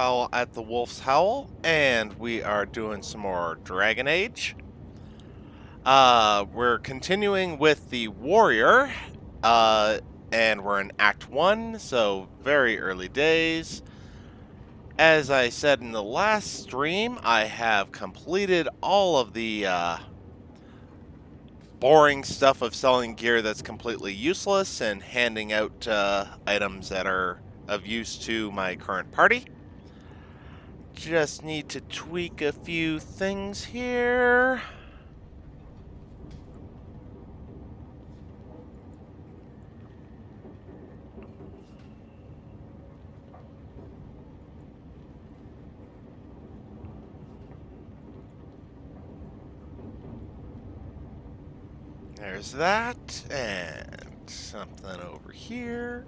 Howl at the Wolf's Howl, and we are doing some more Dragon Age. We're continuing with the Warrior, uh, and we're in Act 1, so very early days. As I said in the last stream, I have completed all of the boring stuff of selling gear that's completely useless and handing out items that are of use to my current party. Just need to tweak a few things here. There's that, and something over here.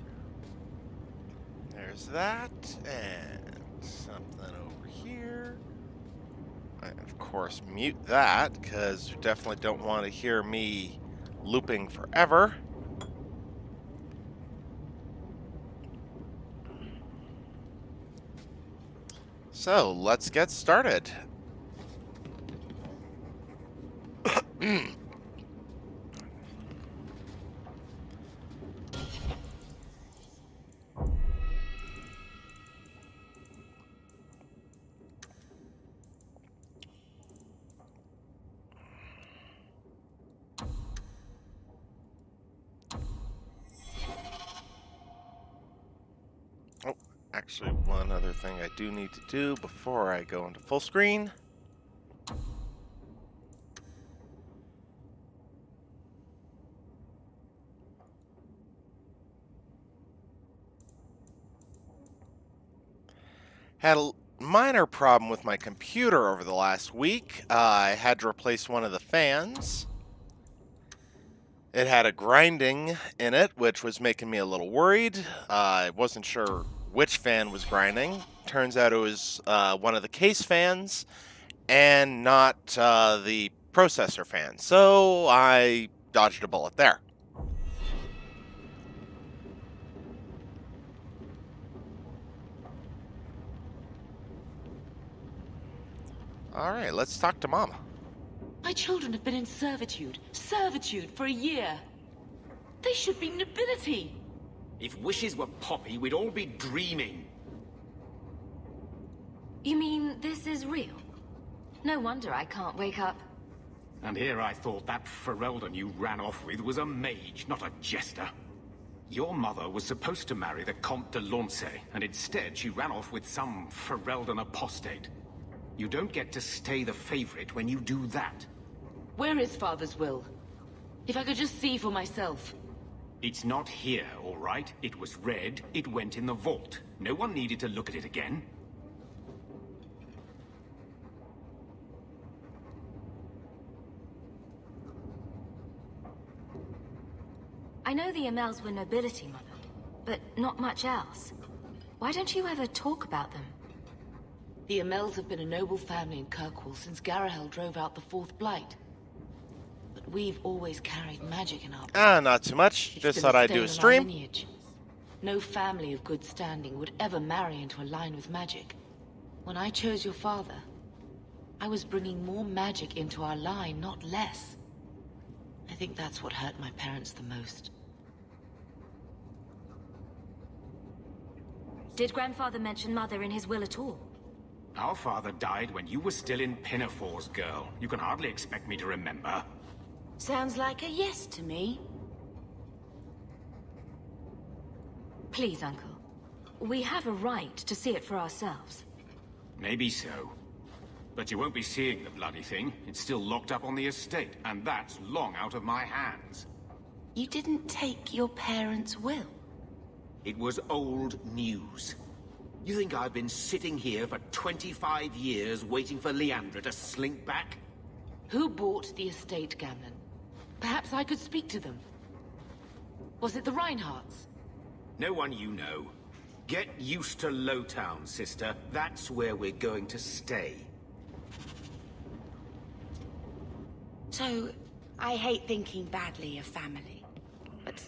There's that, and something over here. I, of course, mute that, because you definitely don't want to hear me looping forever. So, let's get started. Oh, actually, one other thing I do need to do before I go into full screen. Had a minor problem with my computer over the last week. I had to replace one of the fans. It had a grinding in it, which was making me a little worried. I wasn't sure which fan was grinding. Turns out it was one of the case fans and not the processor fan. So I dodged a bullet there. All right, let's talk to Mama. My children have been in servitude for a year. They should be nobility. If wishes were poppy, we'd all be dreaming. You mean this is real? No wonder I can't wake up. And here I thought that Ferelden you ran off with was a mage, not a jester. Your mother was supposed to marry the Comte de Launcey, and instead she ran off with some Ferelden apostate. You don't get to stay the favorite when you do that. Where is Father's will? If I could just see for myself. It's not here, all right? It was read, it went in the vault. No one needed to look at it again. I know the Amels were nobility, Mother, but not much else. Why don't you ever talk about them? The Amels have been a noble family in Kirkwall since Garahel drove out the Fourth Blight. But we've always carried magic in our blood. Not too much. It's Just been thought I'd stain do a on our stream. lineage. No family of good standing would ever marry into a line with magic. When I chose your father, I was bringing more magic into our line, not less. I think that's what hurt my parents the most. Did Grandfather mention Mother in his will at all? Our father died when you were still in Pinafores, girl. You can hardly expect me to remember. Sounds like a yes to me. Please, Uncle. We have a right to see it for ourselves. Maybe so. But you won't be seeing the bloody thing. It's still locked up on the estate, and that's long out of my hands. You didn't take your parents' will. It was old news. You think I've been sitting here for 25 years waiting for Leandra to slink back? Who bought the estate, Gamlen? Perhaps I could speak to them. Was it the Reinhardts? No one you know. Get used to Lowtown, sister. That's where we're going to stay. So, I hate thinking badly of family. But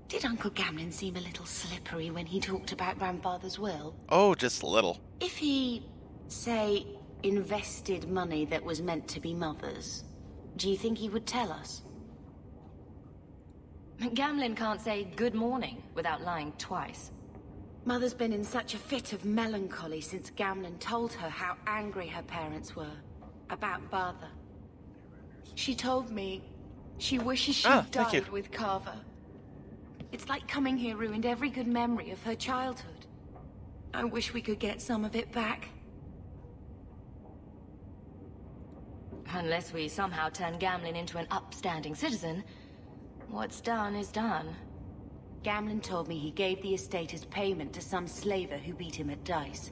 Did Uncle Gamlin seem a little slippery when he talked about Grandfather's will? Oh, just a little. If he, say, invested money that was meant to be Mother's, do you think he would tell us? Gamlin can't say good morning without lying twice. Mother's been in such a fit of melancholy since Gamlin told her how angry her parents were about Father. She told me she wishes she'd thank you. died with Carver. It's like coming here ruined every good memory of her childhood. I wish we could get some of it back. Unless we somehow turn Gamlin into an upstanding citizen, what's done is done. Gamlin told me he gave the estate as payment to some slaver who beat him at dice.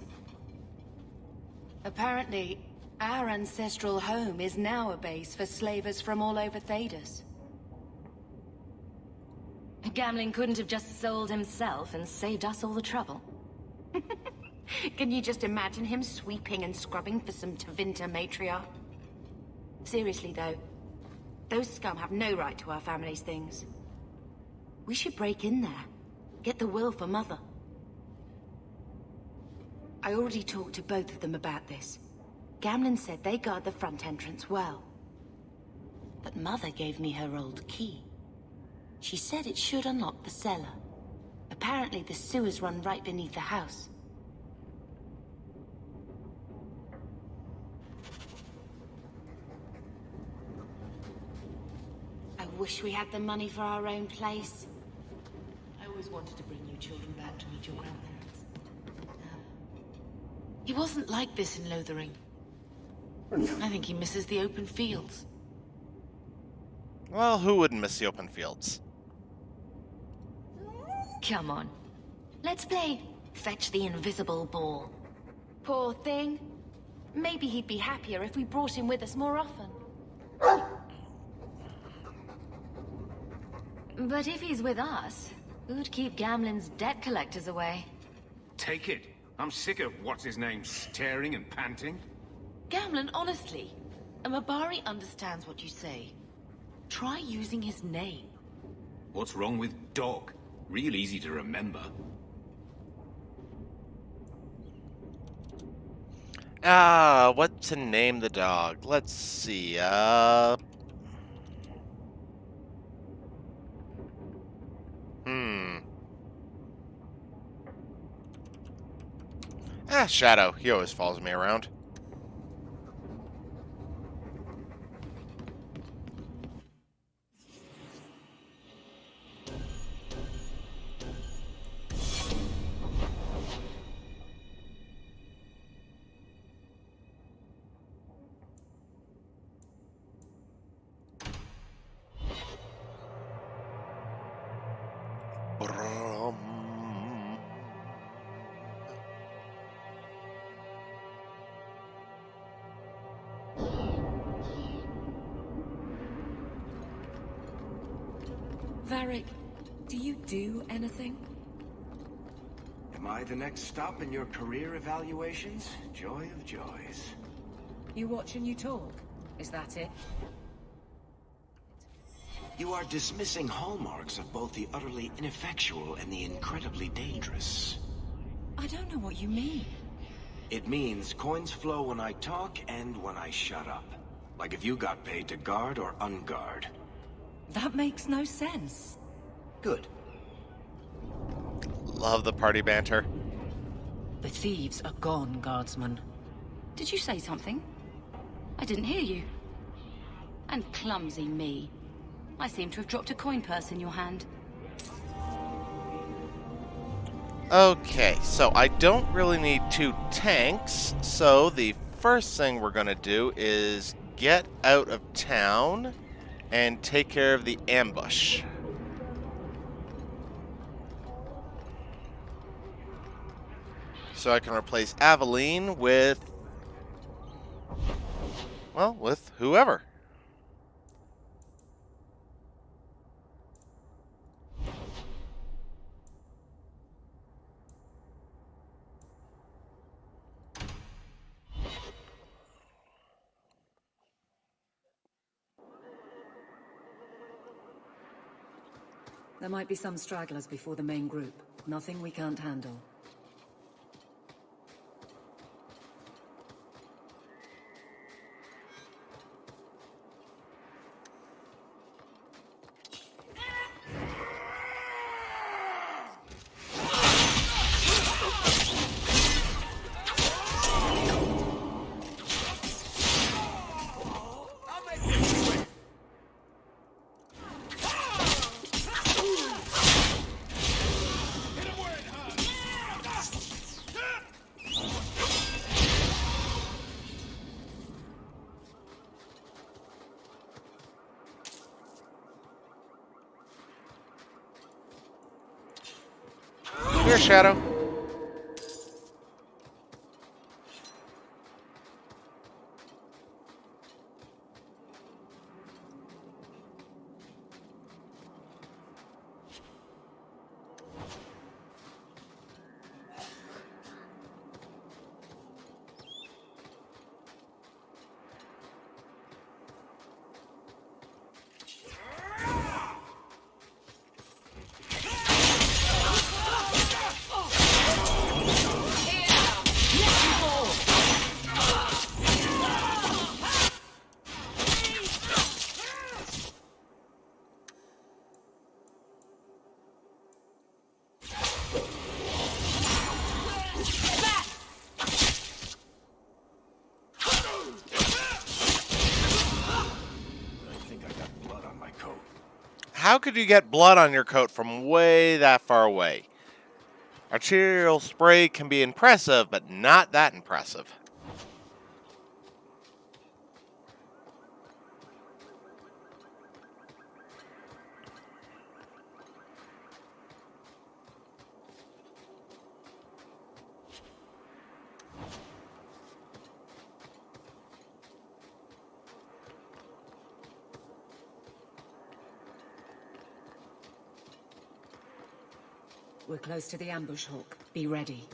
Apparently, our ancestral home is now a base for slavers from all over Thedas. Gamlin couldn't have just sold himself and saved us all the trouble. Can you just imagine him sweeping and scrubbing for some Tevinter matriarch? Seriously though, those scum have no right to our family's things. We should break in there, get the will for Mother. I already talked to both of them about this. Gamlin said they guard the front entrance well. But Mother gave me her old key. She said it should unlock the cellar. Apparently the sewers run right beneath the house. I wish we had the money for our own place. I always wanted to bring you children back to meet your grandparents. He wasn't like this in Lothering. I think he misses the open fields. Well, who wouldn't miss the open fields? Come on. Let's play Fetch the Invisible Ball. Poor thing. Maybe he'd be happier if we brought him with us more often. But if he's with us, who'd keep Gamlin's debt collectors away? Take it. I'm sick of what's-his-name staring and panting. Gamlin, honestly, a Mabari understands what you say. Try using his name. What's wrong with dog? Real easy to remember. What to name the dog? Let's see, Shadow. He always follows me around. Brum. Varric, do you do anything? Am I the next stop in your career evaluations? Joy of joys. You watch and you talk? Is that it? You are dismissing hallmarks of both the utterly ineffectual and the incredibly dangerous. I don't know what you mean. It means coins flow when I talk and when I shut up. Like if you got paid to guard or unguard. That makes no sense. Good. Love the party banter. The thieves are gone, guardsman. Did you say something? I didn't hear you. And clumsy me. I seem to have dropped a coin purse in your hand. Okay, so I don't really need 2 tanks, so the first thing we're going to do is get out of town and take care of the ambush. So I can replace Aveline with, well, with whoever. There might be some stragglers before the main group. Nothing we can't handle. Here, Shadow. How could you get blood on your coat from way that far away? Arterial spray can be impressive, but not that impressive. We're close to the ambush, Hawk. Be ready.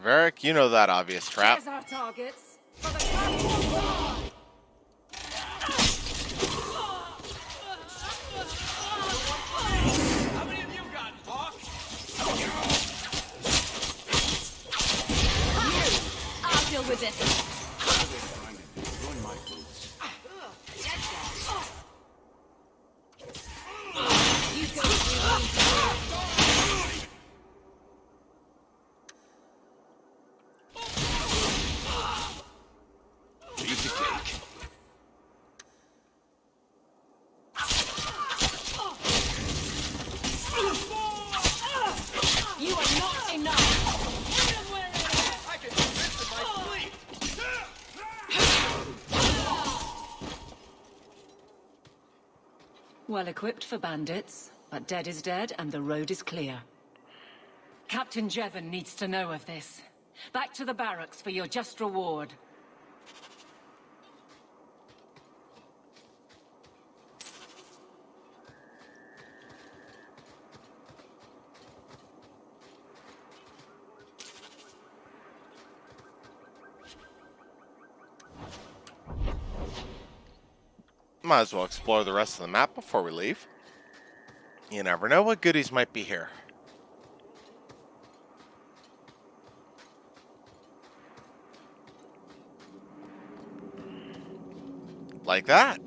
Varric, you know that obvious trap. Here's our targets. How many of you got, Hawk? I'll deal with this. Piece of cake. You are not enough. I can do this in my sleep. Well equipped for bandits, but dead is dead and the road is clear. Captain Jevon needs to know of this. Back to the barracks for your just reward. Might as well explore the rest of the map before we leave. You never know what goodies might be here. Like that.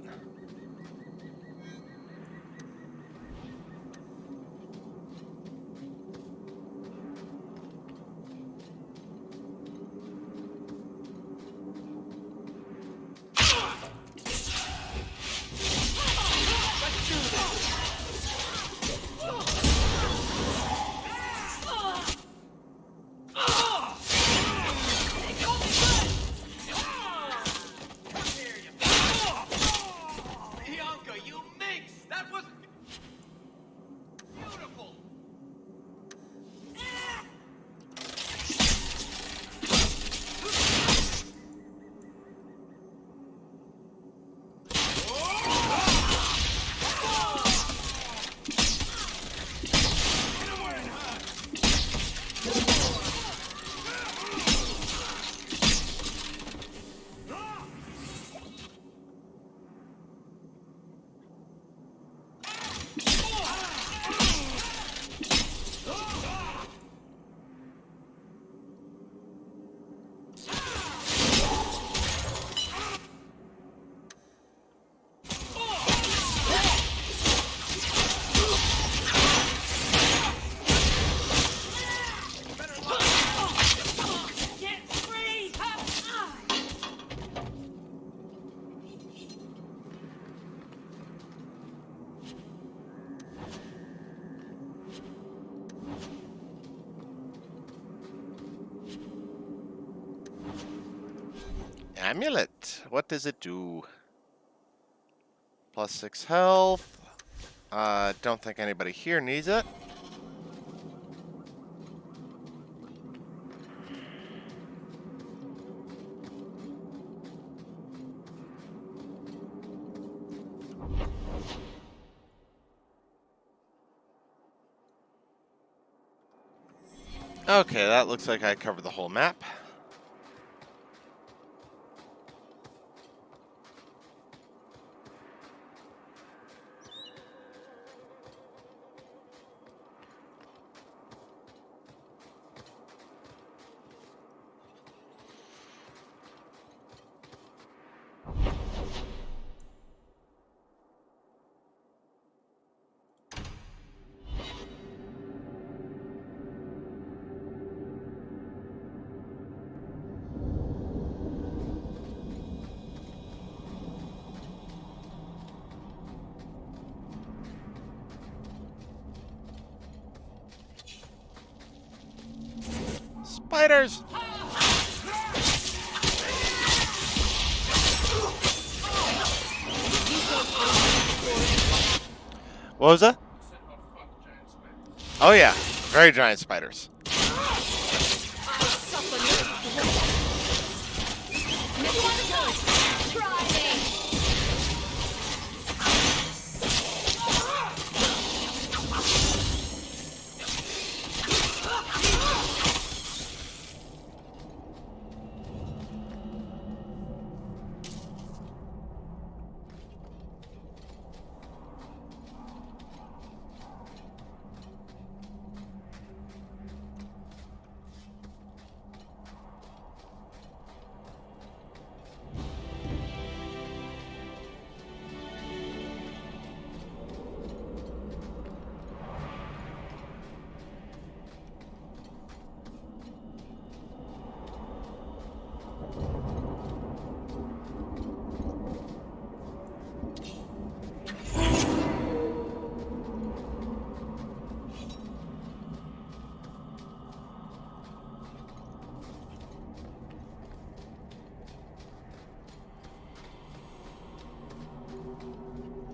amulet. What does it do? Plus 6 health. Don't think anybody here needs it. Okay, that looks like I covered the whole map. Spiders! What was that? Oh yeah, very giant spiders.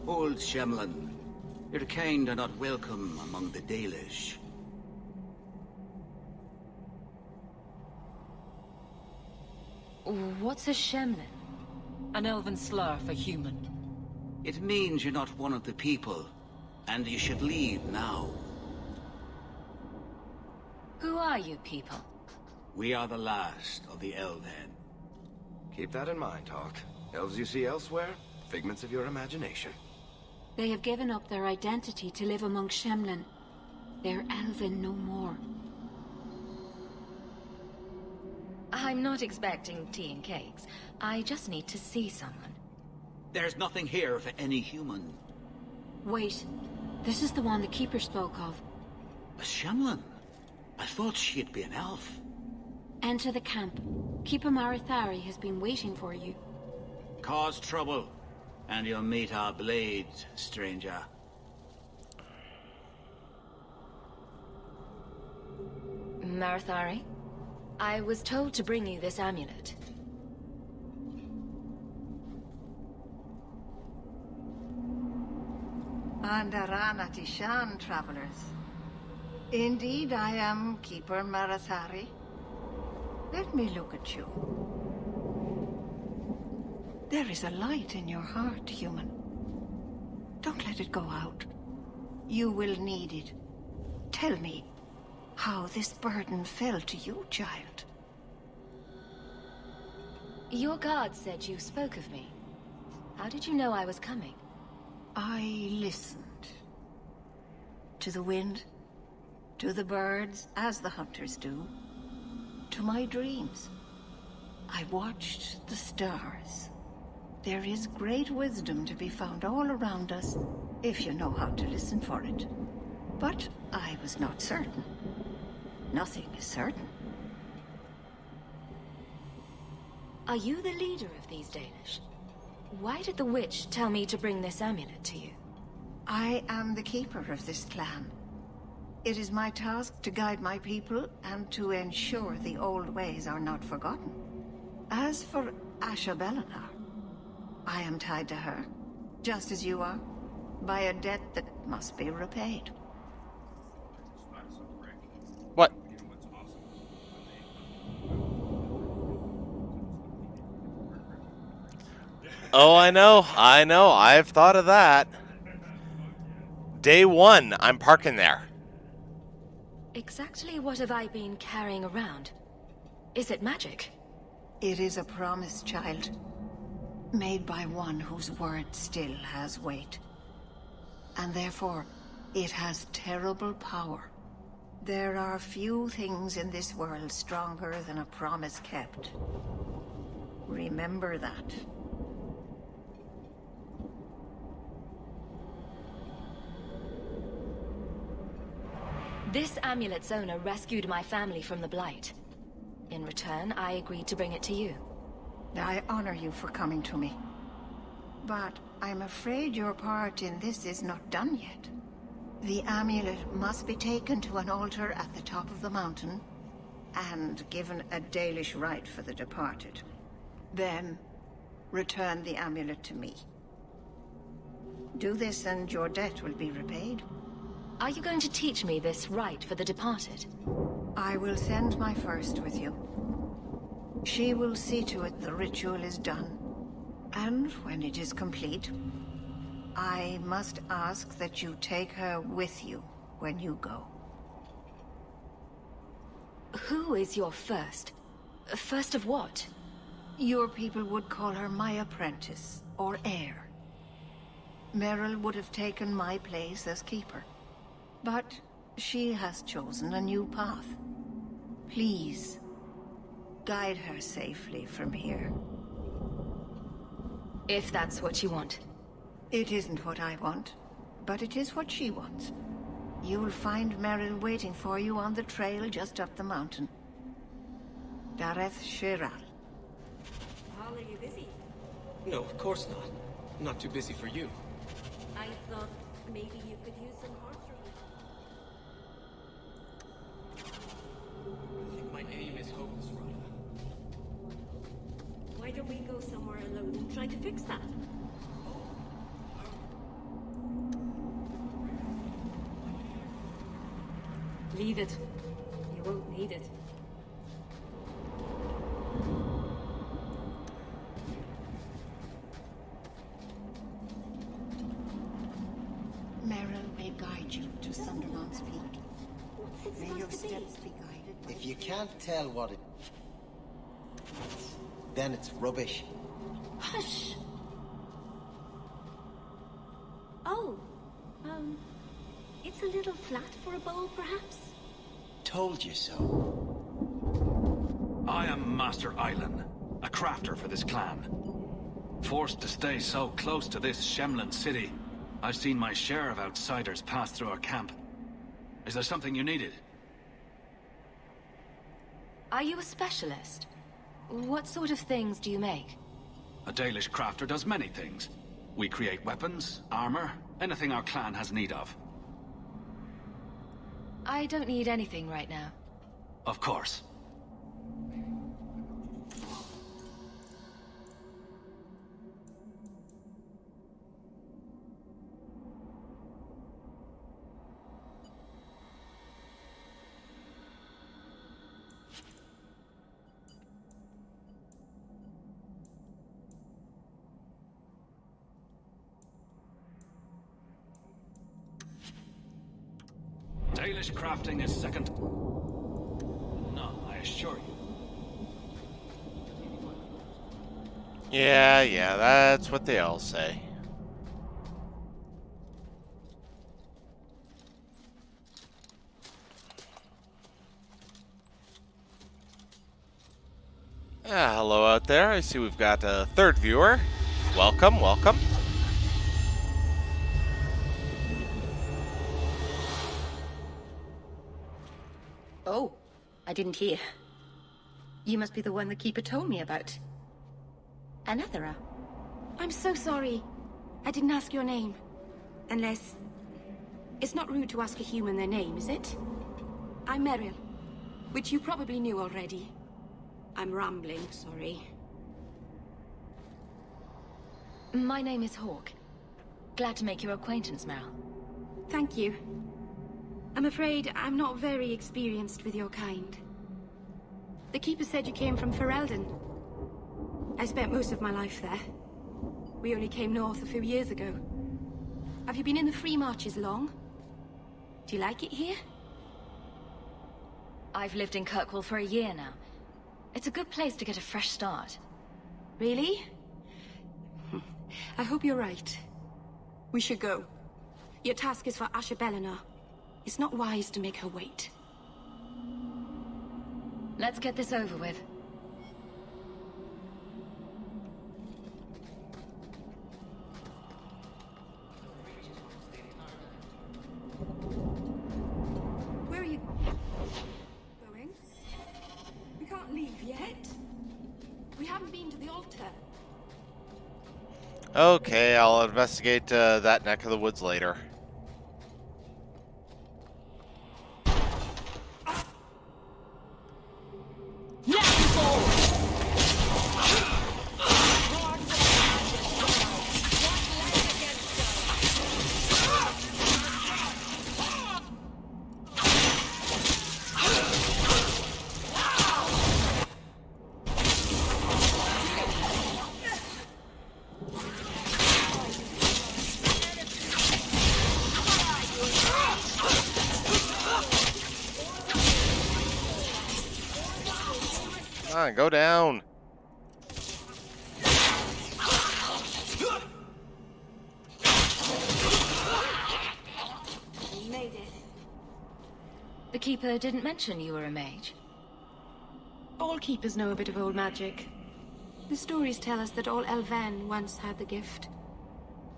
Old Shemlin, your kind are not welcome among the Dalish. What's a Shemlin? An elven slur for human. It means you're not one of the people, and you should leave now. Who are you people? We are the last of the Elven. Keep that in mind, Hawk. Elves you see elsewhere, figments of your imagination. They have given up their identity to live among Shemlin. They're Elven no more. I'm not expecting tea and cakes. I just need to see someone. There's nothing here for any human. Wait. This is the one the Keeper spoke of. A Shemlin? I thought she'd be an elf. Enter the camp. Keeper Marithari has been waiting for you. Cause trouble, and you'll meet our blades, stranger. Marithari, I was told to bring you this amulet. Andarana Tishan, travelers. Indeed, I am Keeper Marithari. Let me look at you. There is a light in your heart, human. Don't let it go out. You will need it. Tell me how this burden fell to you, child. Your guard said you spoke of me. How did you know I was coming? I listened. To the wind, to the birds, as the hunters do. To my dreams. I watched the stars. There is great wisdom to be found all around us, if you know how to listen for it. But I was not certain. Nothing is certain. Are you the leader of these Dalish? Why did the witch tell me to bring this amulet to you? I am the keeper of this clan. It is my task to guide my people and to ensure the old ways are not forgotten. As for Asha Belenar. I am tied to her, just as you are, by a debt that must be repaid. What? Oh, I know. I've thought of that. Day one, I'm parking there. Exactly what have I been carrying around? Is it magic? It is a promise, child. Made by one whose word still has weight. And therefore, it has terrible power. There are few things in this world stronger than a promise kept. Remember that. This amulet's owner rescued my family from the Blight. In return, I agreed to bring it to you. I honor you for coming to me. But I'm afraid your part in this is not done yet. The amulet must be taken to an altar at the top of the mountain, and given a Dalish rite for the departed. Then, return the amulet to me. Do this and your debt will be repaid. Are you going to teach me this rite for the departed? I will send my first with you. She will see to it the ritual is done. And when it is complete, I must ask that you take her with you when you go. Who is your first? First of what? Your people would call her my apprentice, or heir. Meryl would have taken my place as keeper. But she has chosen a new path. Please, guide her safely from here. If that's what you want. It isn't what I want, but it is what she wants. You'll find Meryl waiting for you on the trail just up the mountain. Dareth Shiral. Paul, are you busy? No, of course not. I'm not too busy for you. I thought maybe you could use some horse I think my name is Hocus Rada. Why don't we go somewhere alone and try to fix that? Leave it. You won't need it. Meryl will guide you to Sunderland's Peak. What's it May your supposed to be? steps be guided by If you can't tell what it... then it's rubbish. Hush! Oh, it's a little flat for a bowl, perhaps? Told you so. I am Master Island, a crafter for this clan. Forced to stay so close to this Shemlin city, I've seen my share of outsiders pass through our camp. Is there something you needed? Are you a specialist? What sort of things do you make? A Dalish crafter does many things. We create weapons, armor, anything our clan has need of. I don't need anything right now. Of course. Dalish crafting is second. None, I assure you. Yeah, that's what they all say. Hello out there. I see we've got a third viewer. Welcome, welcome. Oh, I didn't hear. You must be the one the Keeper told me about. Anathera. I'm so sorry. I didn't ask your name. Unless... It's not rude to ask a human their name, is it? I'm Meryl, which you probably knew already. I'm rambling, sorry. My name is Hawke. Glad to make your acquaintance, Meryl. Thank you. I'm afraid I'm not very experienced with your kind. The Keeper said you came from Ferelden. I spent most of my life there. We only came north a few years ago. Have you been in the Free Marches long? Do you like it here? I've lived in Kirkwall for a year now. It's a good place to get a fresh start. Really? I hope you're right. We should go. Your task is for Asher Bellinar. It's not wise to make her wait. Let's get this over with. Where are you going? We can't leave yet. We haven't been to the altar. Okay, I'll investigate that neck of the woods later. Go down. We made it. The Keeper didn't mention you were a mage. All Keepers know a bit of old magic. The stories tell us that all Elven once had the gift.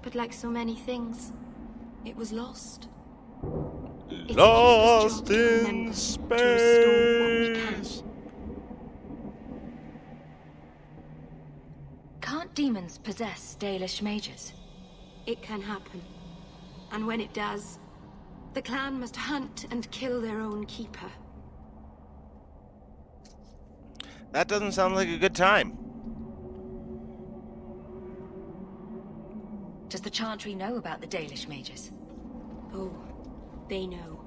But like so many things, it was lost. It's Lost the Keeper's job to in remember, to restore what we can. space. Can't demons possess Dalish mages? It can happen. And when it does, the clan must hunt and kill their own Keeper. That doesn't sound like a good time. Does the Chantry know about the Dalish mages? Oh, they know.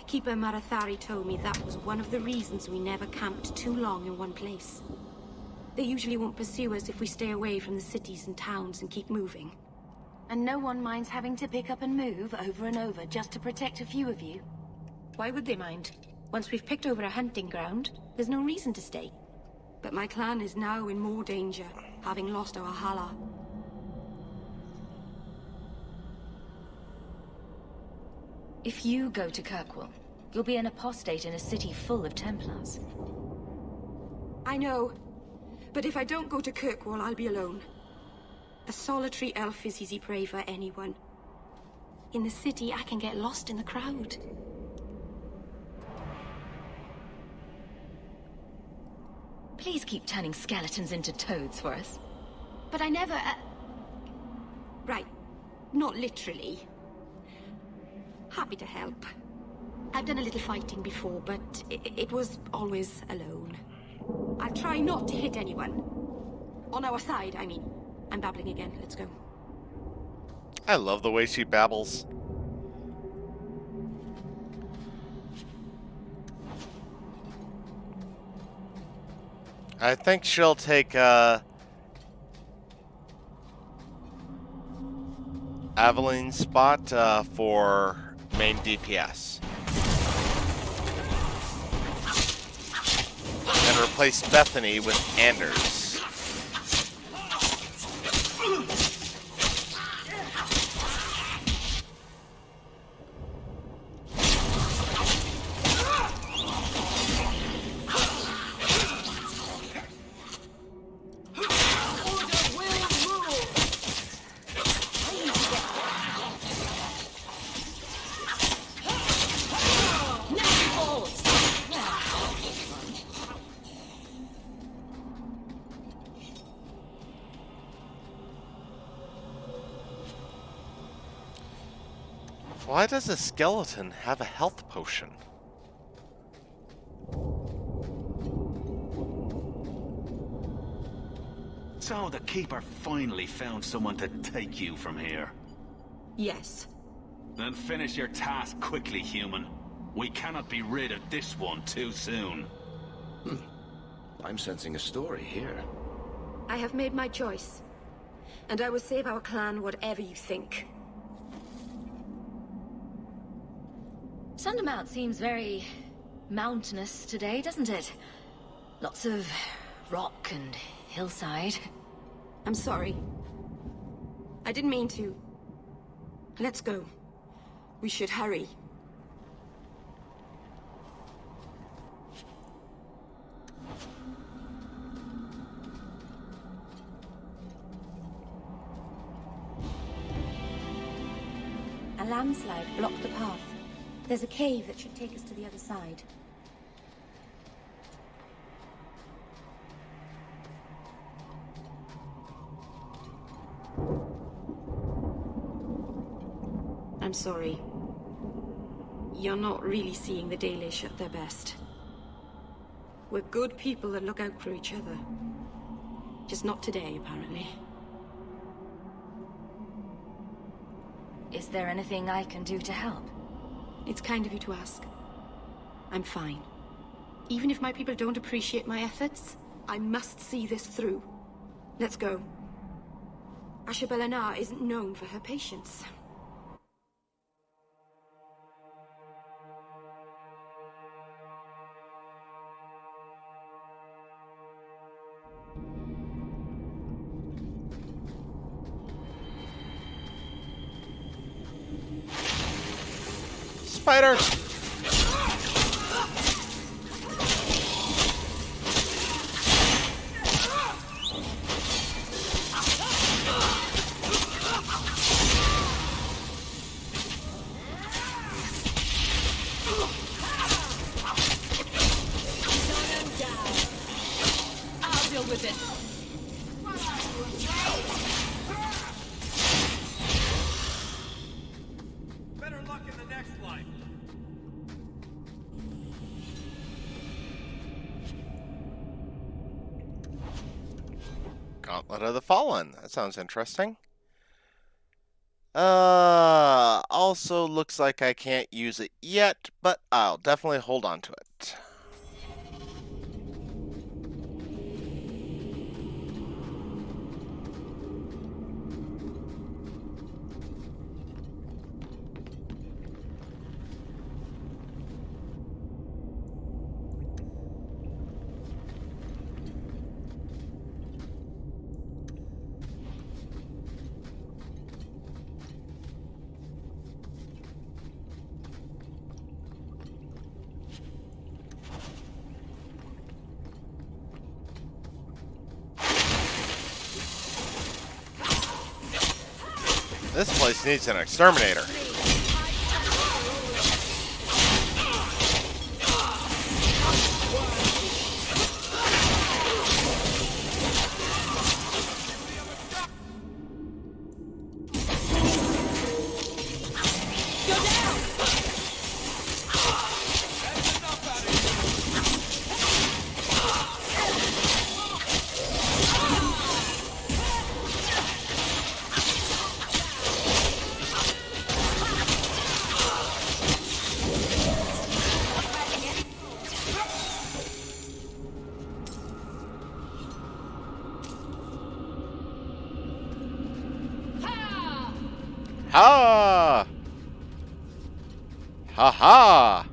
Keeper Marathari told me that was one of the reasons we never camped too long in one place. They usually won't pursue us if we stay away from the cities and towns and keep moving. And no one minds having to pick up and move over and over just to protect a few of you. Why would they mind? Once we've picked over a hunting ground, there's no reason to stay. But my clan is now in more danger, having lost our Hala. If you go to Kirkwall, you'll be an apostate in a city full of Templars. I know. But if I don't go to Kirkwall, I'll be alone. A solitary elf is easy prey for anyone. In the city, I can get lost in the crowd. Please keep turning skeletons into toads for us. But I never... Right. Not literally. Happy to help. I've done a little fighting before, but it was always alone. I'll try not to hit anyone. On our side, I mean. I'm babbling again. Let's go. I love the way she babbles. I think she'll take Avelin's spot for main DPS. And replace Bethany with Anders. Why does a skeleton have a health potion? So the Keeper finally found someone to take you from here. Yes. Then finish your task quickly, human. We cannot be rid of this one too soon. I'm sensing a story here. I have made my choice. And I will save our clan whatever you think. Sundermount seems very mountainous today, doesn't it? Lots of rock and hillside. I'm sorry. I didn't mean to. Let's go. We should hurry. A landslide blocked the path. There's a cave that should take us to the other side. I'm sorry. You're not really seeing the Dalish at their best. We're good people that look out for each other. Just not today, apparently. Is there anything I can do to help? It's kind of you to ask. I'm fine. Even if my people don't appreciate my efforts, I must see this through. Let's go. Ashabel isn't known for her patience. Spider! I'll deal with this. Better luck in the next life. Gauntlet of the Fallen. That sounds interesting. Also looks like I can't use it yet, but I'll definitely hold on to it. This place needs an exterminator. Ha! Ha ha!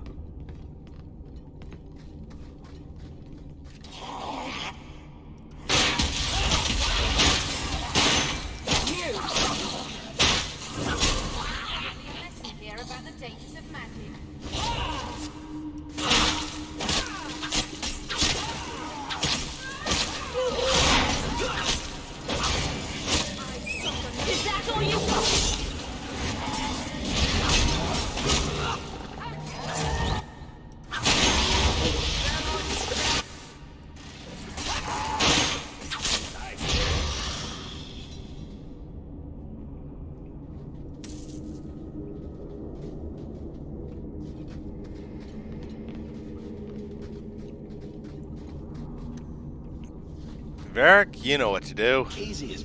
Hear about the dangers of magic. Is that all you got? Varric, you know what to do. Easy as...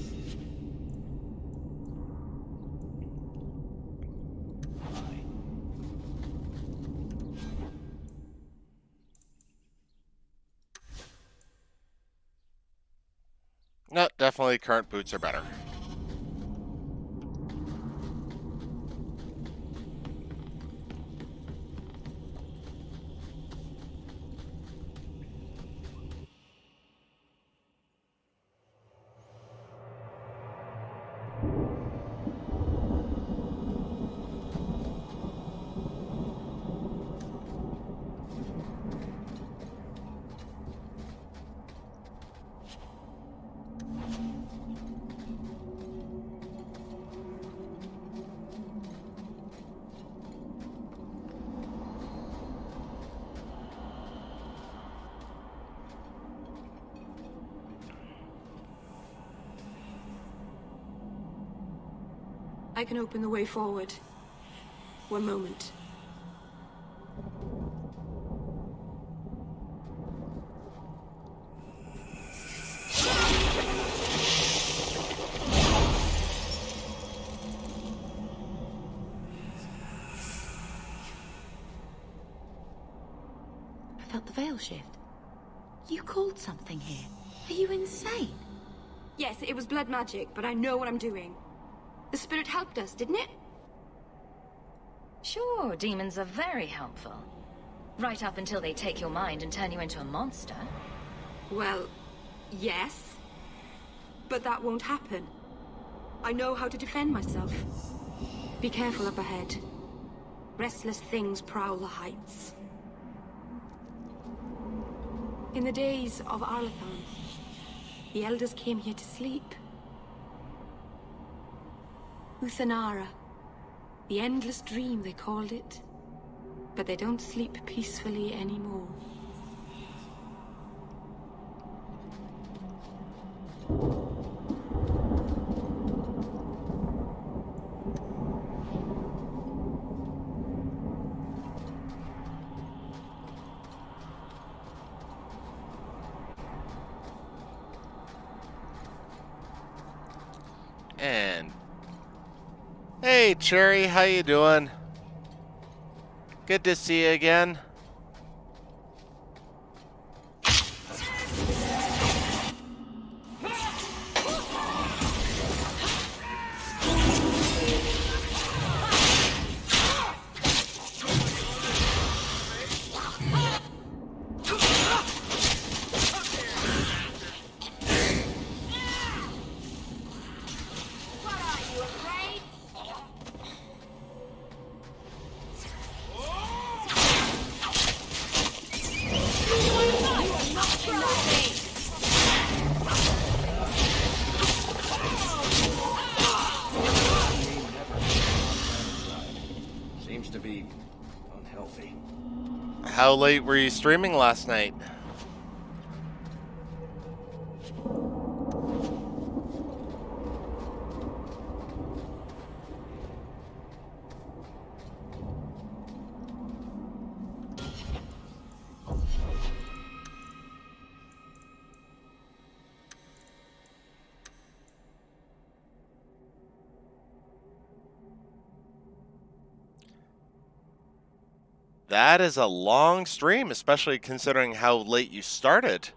No, definitely current boots are better. I can open the way forward. One moment. I felt the veil shift. You called something here. Are you insane? Yes, it was blood magic, but I know what I'm doing. The spirit helped us, didn't it? Sure, demons are very helpful. Right up until they take your mind and turn you into a monster. Well, yes. But that won't happen. I know how to defend myself. Be careful up ahead. Restless things prowl the heights. In the days of Arlathan, the elders came here to sleep. Uthanara. The endless dream, they called it. But they don't sleep peacefully anymore. And hey, Cherry, how you doing? Good to see you again. Seems to be unhealthy. How late were you streaming last night? That is a long stream, especially considering how late you started.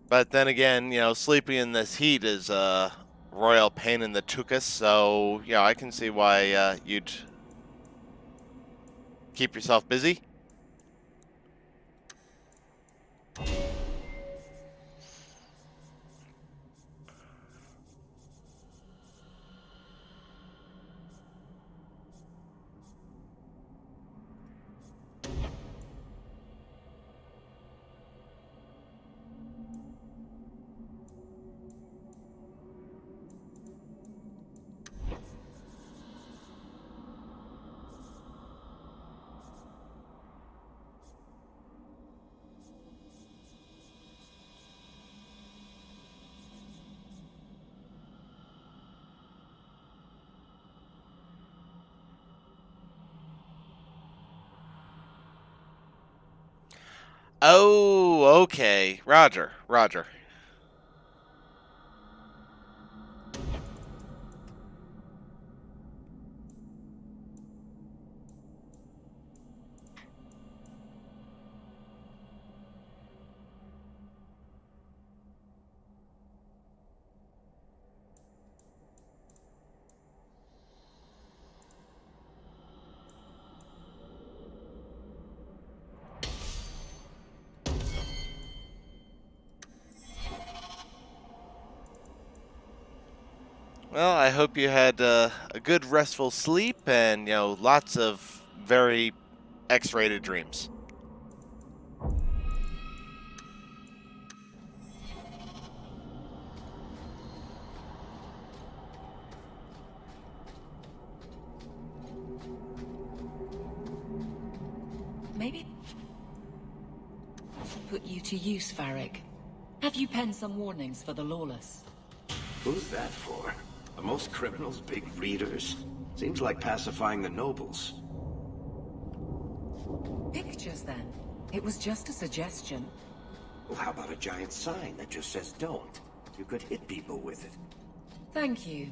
But then again, you know, sleeping in this heat is a royal pain in the tuchus, so, yeah, I can see why you'd keep yourself busy. Oh, okay. Roger, roger. Well, I hope you had a good restful sleep and, lots of very X-rated dreams. Maybe put you to use, Varric. Have you penned some warnings for the lawless? Who's that for? Are most criminals big readers? Seems like pacifying the nobles. Pictures, then. It was just a suggestion. Well, how about a giant sign that just says don't? You could hit people with it. Thank you.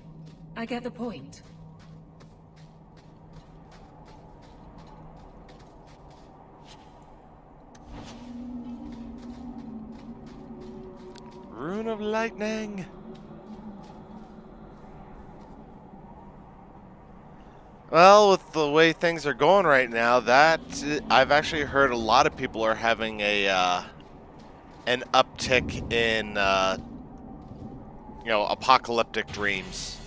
I get the point. Rune of Lightning. Well, with the way things are going right now, I've actually heard a lot of people are having an uptick in apocalyptic dreams.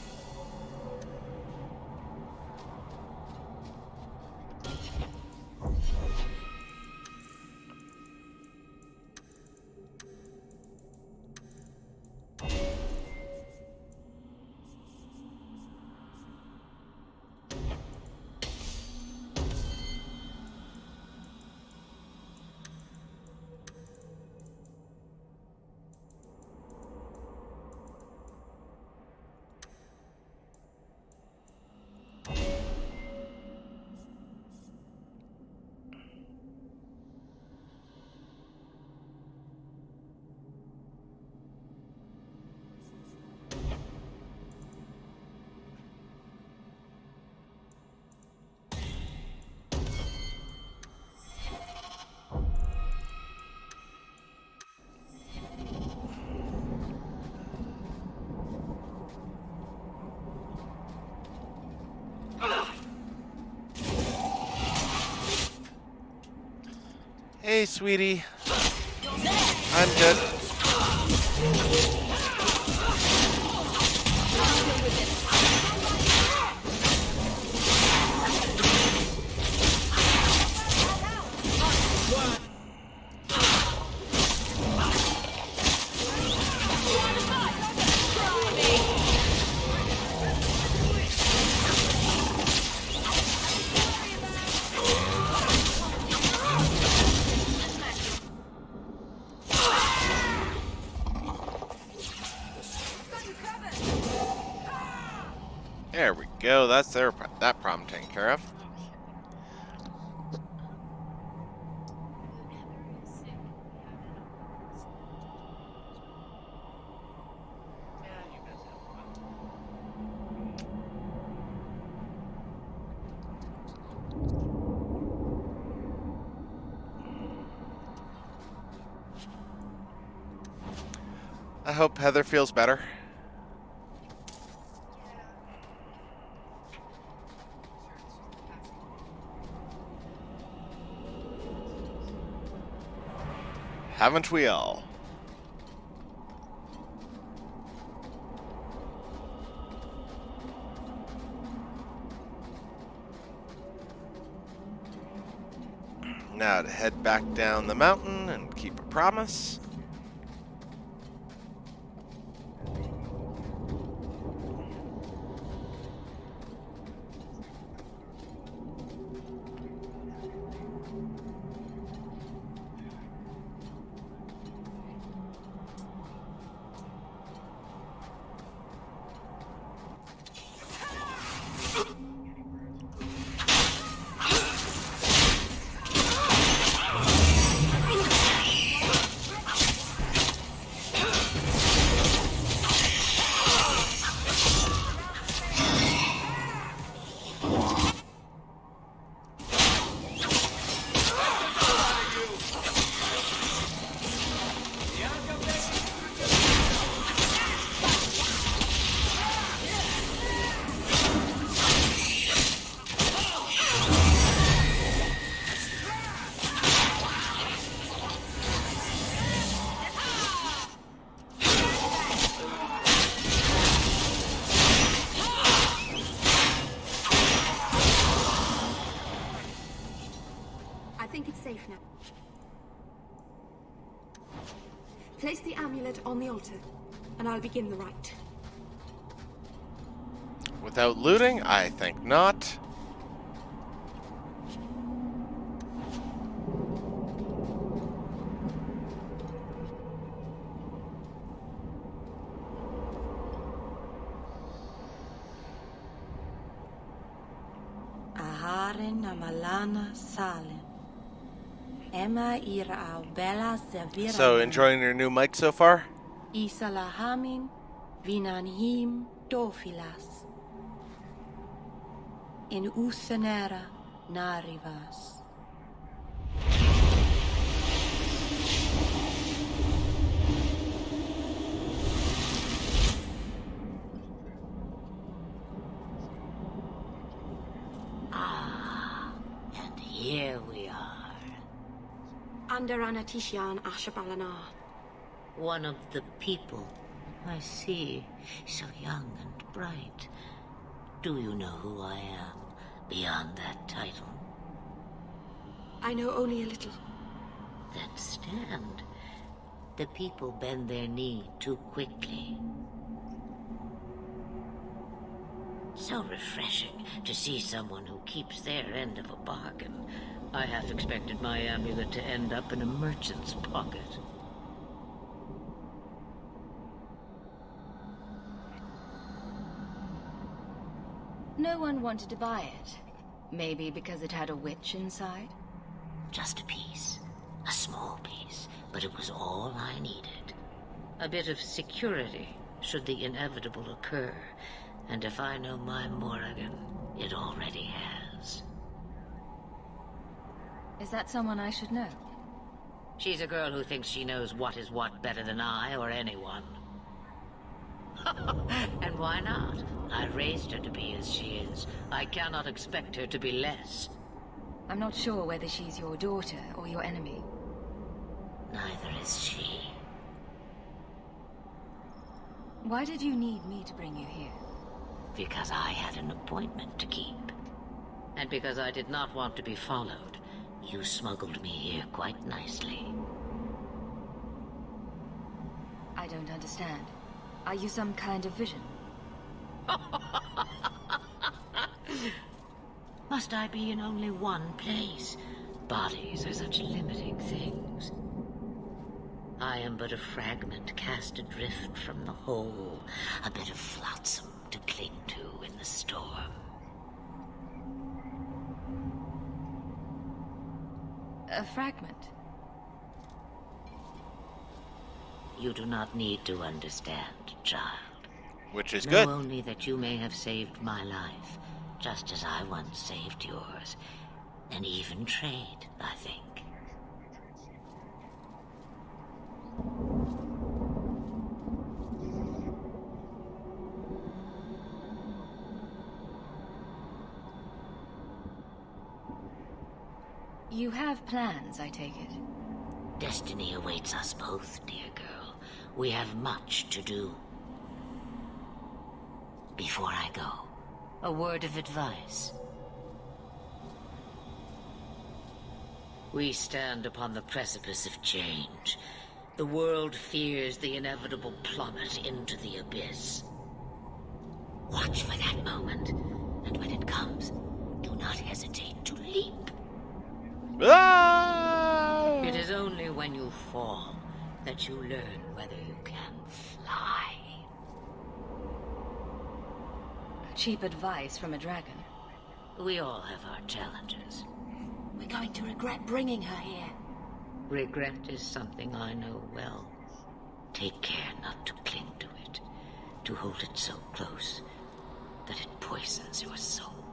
Hey, sweetie. I'm good. There we go. That's that problem taken care of. I hope Heather feels better. Haven't we all? Now to head back down the mountain and keep a promise. altar, and I'll begin the rite. Without looting? I think not. Aharin amalana salin. Emma ira au bella sevira. So, enjoying your new mic so far? Isalahamin vinanhim dofilas. In usanera narivas. And here we are. Under Anatishan Ashbalana. One of the people. I see. So young and bright. Do you know who I am, beyond that title? I know only a little. Then stand. The people bend their knee too quickly. So refreshing to see someone who keeps their end of a bargain. I half expected my amulet to end up in a merchant's pocket. No one wanted to buy it. Maybe because it had a witch inside? Just a piece. A small piece. But it was all I needed. A bit of security, should the inevitable occur. And if I know my Morrigan, it already has. Is that someone I should know? She's a girl who thinks she knows what is what better than I or anyone. And why not? I raised her to be as she is. I cannot expect her to be less. I'm not sure whether she's your daughter or your enemy. Neither is she. Why did you need me to bring you here? Because I had an appointment to keep. And because I did not want to be followed, you smuggled me here quite nicely. I don't understand. Are you some kind of vision? Must I be in only one place? Bodies are such limiting things. I am but a fragment cast adrift from the whole, a bit of flotsam to cling to in the storm. A fragment? You do not need to understand, child. Which is know good. Only that you may have saved my life, just as I once saved yours. An even trade, I think. You have plans, I take it. Destiny awaits us both, dear girl. We have much to do. Before I go, a word of advice. We stand upon the precipice of change. The world fears the inevitable plummet into the abyss. Watch for that moment, and when it comes, do not hesitate to leap. Ah! It is only when you fall that you learn whether you can fly. Cheap advice from a dragon. We all have our challenges. We're going to regret bringing her here. Regret is something I know well. Take care not to cling to it, to hold it so close that it poisons your soul.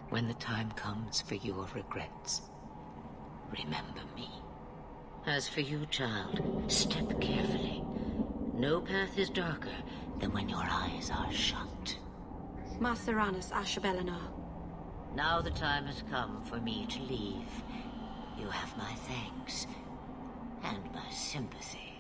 When the time comes for your regrets, remember me. As for you, child, step carefully. No path is darker than when your eyes are shut. Maceranus Ashbelina. Now the time has come for me to leave. You have my thanks and my sympathy.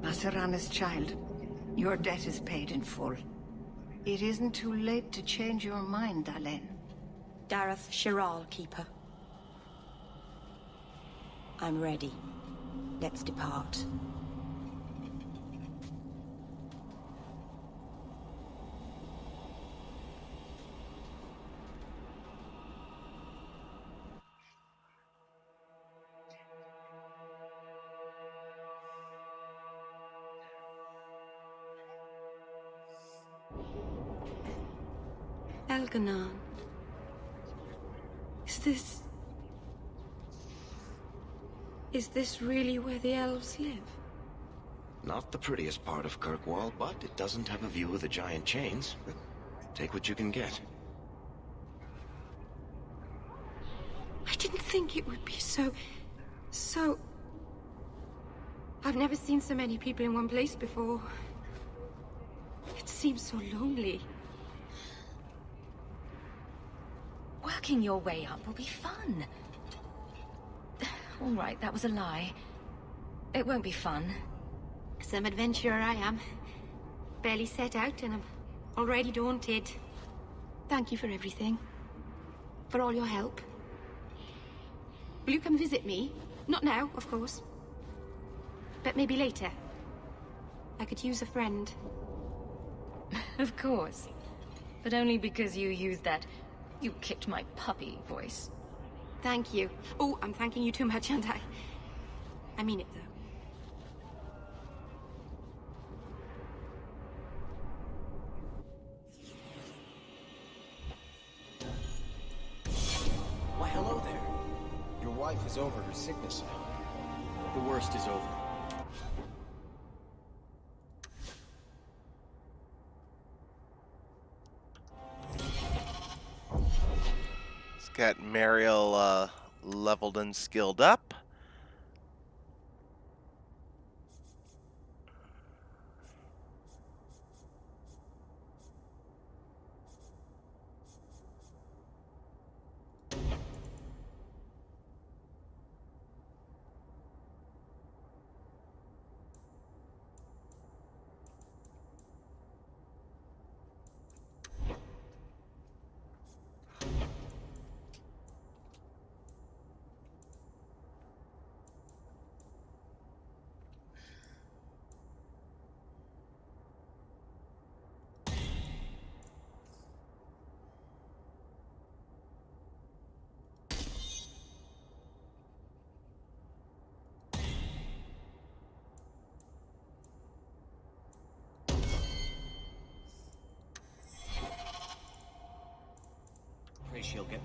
Masarana's child, your debt is paid in full. It isn't too late to change your mind, Dalen. Dareth Shiral, Keeper. I'm ready. Let's depart. Elganon. Is this really where the elves live? Not the prettiest part of Kirkwall, but it doesn't have a view of the giant chains. Take what you can get. I didn't think it would be so... I've never seen so many people in one place before. It seems so lonely. Working your way up will be fun. All right, that was a lie. It won't be fun. Some adventurer I am. Barely set out and I'm already daunted. Thank you for everything. For all your help. Will you come visit me? Not now, of course. But maybe later. I could use a friend. Of course. But only because you used that "you kicked my puppy" voice. Thank you. Oh, I'm thanking you too much, aren't I? I mean it, though. Why, hello there. Your wife is over her sickness now. The worst is over. Let's get Mariel leveled and skilled up. Pray she'll get...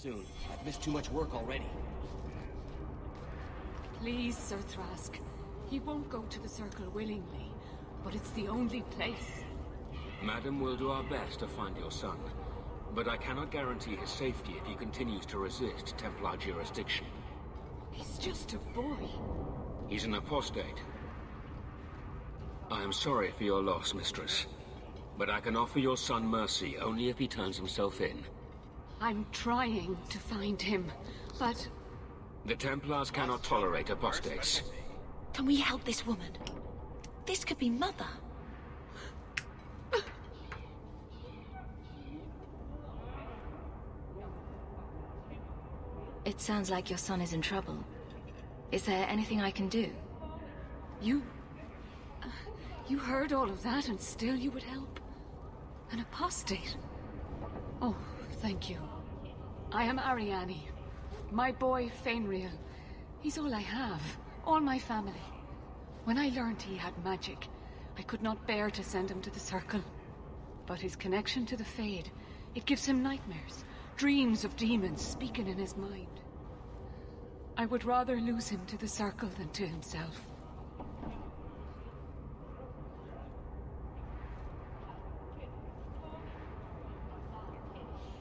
soon. I've missed too much work already. Please, Sir Thrask. He won't go to the Circle willingly, but it's the only place. Madam, we'll do our best to find your son, but I cannot guarantee his safety if he continues to resist Templar jurisdiction. He's just a boy. He's an apostate. I am sorry for your loss, mistress, but I can offer your son mercy only if he turns himself in. I'm trying to find him, but... The Templars cannot tolerate apostates. Can we help this woman? This could be Mother. It sounds like your son is in trouble. Is there anything I can do? You heard all of that and still you would help? An apostate? Oh, thank you. I am Ariane. My boy, Fainriel. He's all I have. All my family. When I learned he had magic, I could not bear to send him to the Circle. But his connection to the Fade, it gives him nightmares. Dreams of demons speaking in his mind. I would rather lose him to the Circle than to himself.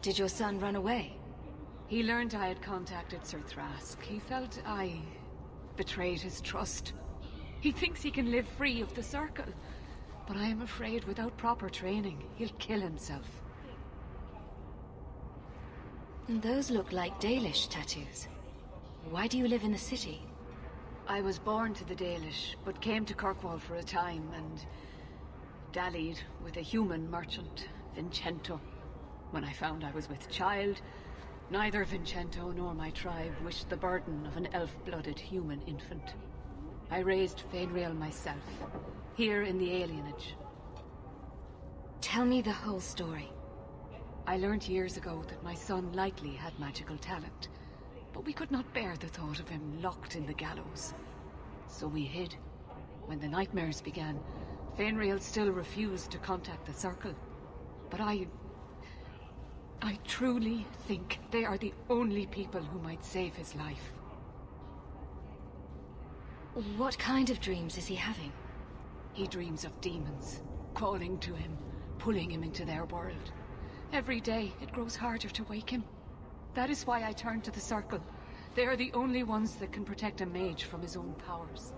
Did your son run away? He learned I had contacted Sir Thrask. He felt I betrayed his trust. He thinks he can live free of the Circle, but I am afraid without proper training, he'll kill himself. Those look like Dalish tattoos. Why do you live in the city? I was born to the Dalish, but came to Kirkwall for a time and dallied with a human merchant, Vincento. When I found I was with child, neither Vincento nor my tribe wished the burden of an elf-blooded human infant. I raised Fainriel myself, here in the alienage. Tell me the whole story. I learned years ago that my son likely had magical talent, but we could not bear the thought of him locked in the gallows. So we hid. When the nightmares began, Fainriel still refused to contact the Circle. But I truly think they are the only people who might save his life. What kind of dreams is he having? He dreams of demons, calling to him, pulling him into their world. Every day, it grows harder to wake him. That is why I turned to the Circle. They are the only ones that can protect a mage from his own powers.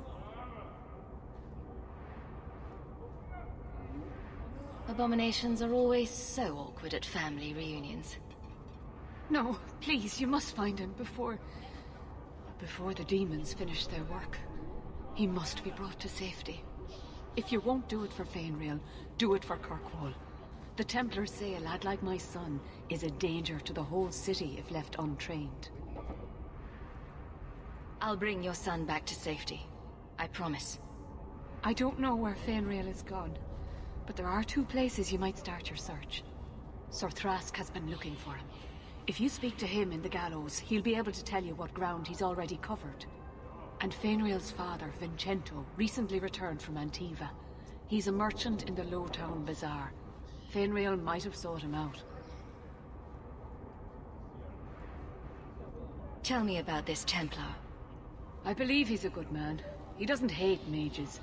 Abominations are always so awkward at family reunions. No, please, you must find him before the demons finish their work. He must be brought to safety. If you won't do it for Fainriel, do it for Kirkwall. The Templars say a lad like my son is a danger to the whole city if left untrained. I'll bring your son back to safety. I promise. I don't know where Fainriel is gone, but there are 2 places you might start your search. Sir Thrask has been looking for him. If you speak to him in the gallows, he'll be able to tell you what ground he's already covered. And Fainriel's father, Vincento, recently returned from Antiva. He's a merchant in the Lowtown Bazaar. Fainriel might have sought him out. Tell me about this Templar. I believe he's a good man. He doesn't hate mages,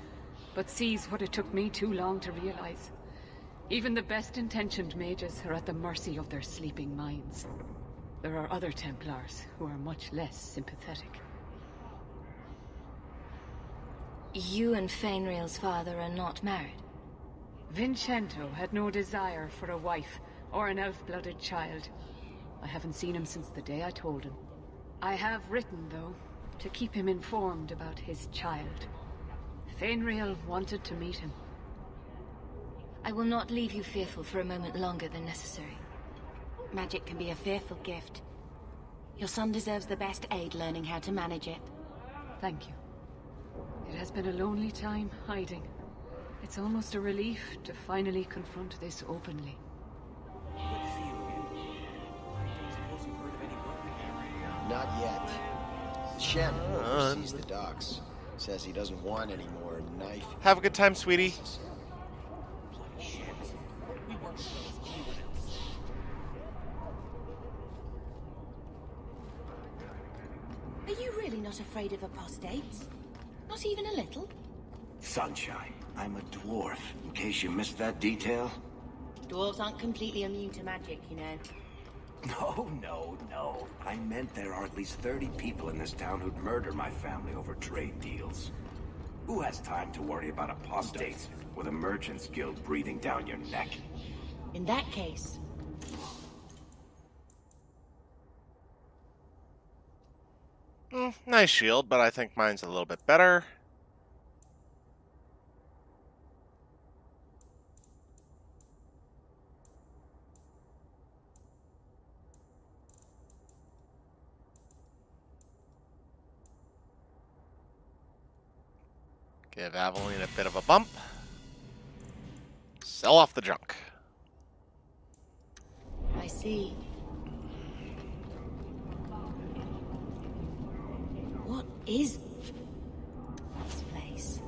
but sees what it took me too long to realize. Even the best-intentioned mages are at the mercy of their sleeping minds. There are other Templars who are much less sympathetic. You and Fainriel's father are not married? Vincento had no desire for a wife or an elf-blooded child. I haven't seen him since the day I told him. I have written, though, to keep him informed about his child. Fainriel wanted to meet him. I will not leave you fearful for a moment longer than necessary. Magic can be a fearful gift. Your son deserves the best aid learning how to manage it. Thank you. It has been a lonely time hiding. It's almost a relief to finally confront this openly. Not yet. Shen oversees the docks. Says he doesn't want any more knife. Have a good time, sweetie. Are you really not afraid of apostates? Not even a little? Sunshine, I'm a dwarf, in case you missed that detail. Dwarves aren't completely immune to magic, you know. No. I meant there are at least 30 people in this town who'd murder my family over trade deals. Who has time to worry about apostates with a merchant's guild breathing down your neck? In that case... Nice shield, but I think mine's a little bit better. Give Aveline a bit of a bump. Sell off the junk. I see. What is this place?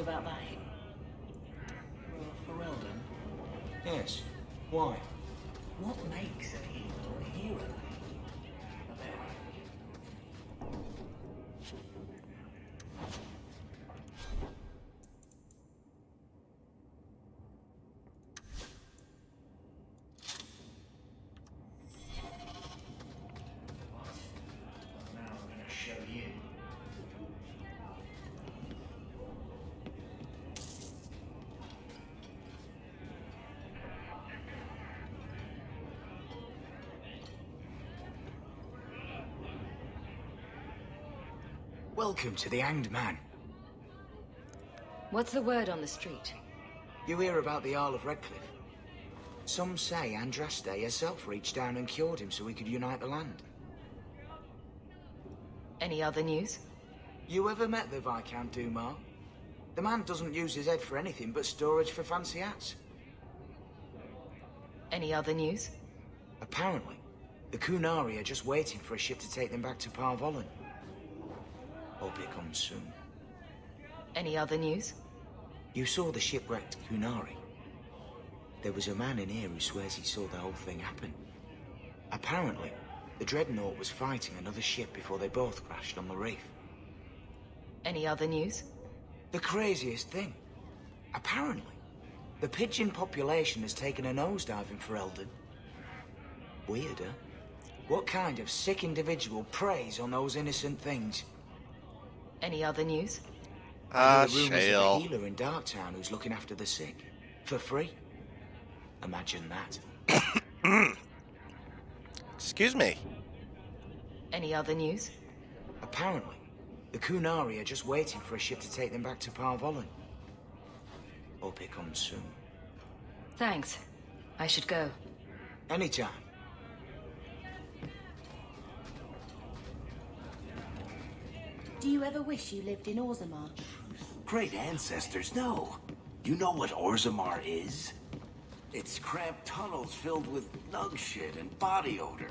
about that Ferelden? Yes. Why? What makes a hero a hero? Now I'm gonna show you. Welcome to the Hanged Man. What's the word on the street? You hear about the Earl of Redcliffe? Some say Andraste herself reached down and cured him so he could unite the land. Any other news? You ever met the Viscount Dumas? The man doesn't use his head for anything but storage for fancy hats. Any other news? Apparently, the Kunari are just waiting for a ship to take them back to Parvollen. Hope it comes soon. Any other news? You saw the shipwrecked Kunari. There was a man in here who swears he saw the whole thing happen. Apparently, the Dreadnought was fighting another ship before they both crashed on the reef. Any other news? The craziest thing. Apparently, the pigeon population has taken a nosedive in Ferelden. Weirder. What kind of sick individual preys on those innocent things? Any other news? I hear rumors of a Shale. healer in Darktown who's looking after the sick. For free. Imagine that. Excuse me. Any other news? Apparently, the Kunari are just waiting for a ship to take them back to Parvollen. Hope it comes soon. Thanks. I should go. Anytime. Do you ever wish you lived in Orzammar? Great ancestors, no. You know what Orzammar is? It's cramped tunnels filled with nug shit and body odor.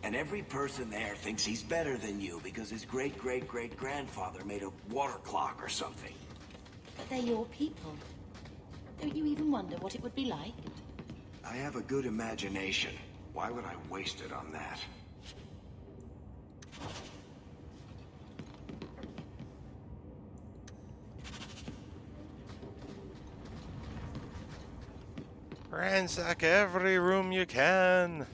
And every person there thinks he's better than you because his great-great-great-grandfather made a water clock or something. But they're your people. Don't you even wonder what it would be like? I have a good imagination. Why would I waste it on that? Ransack every room you can.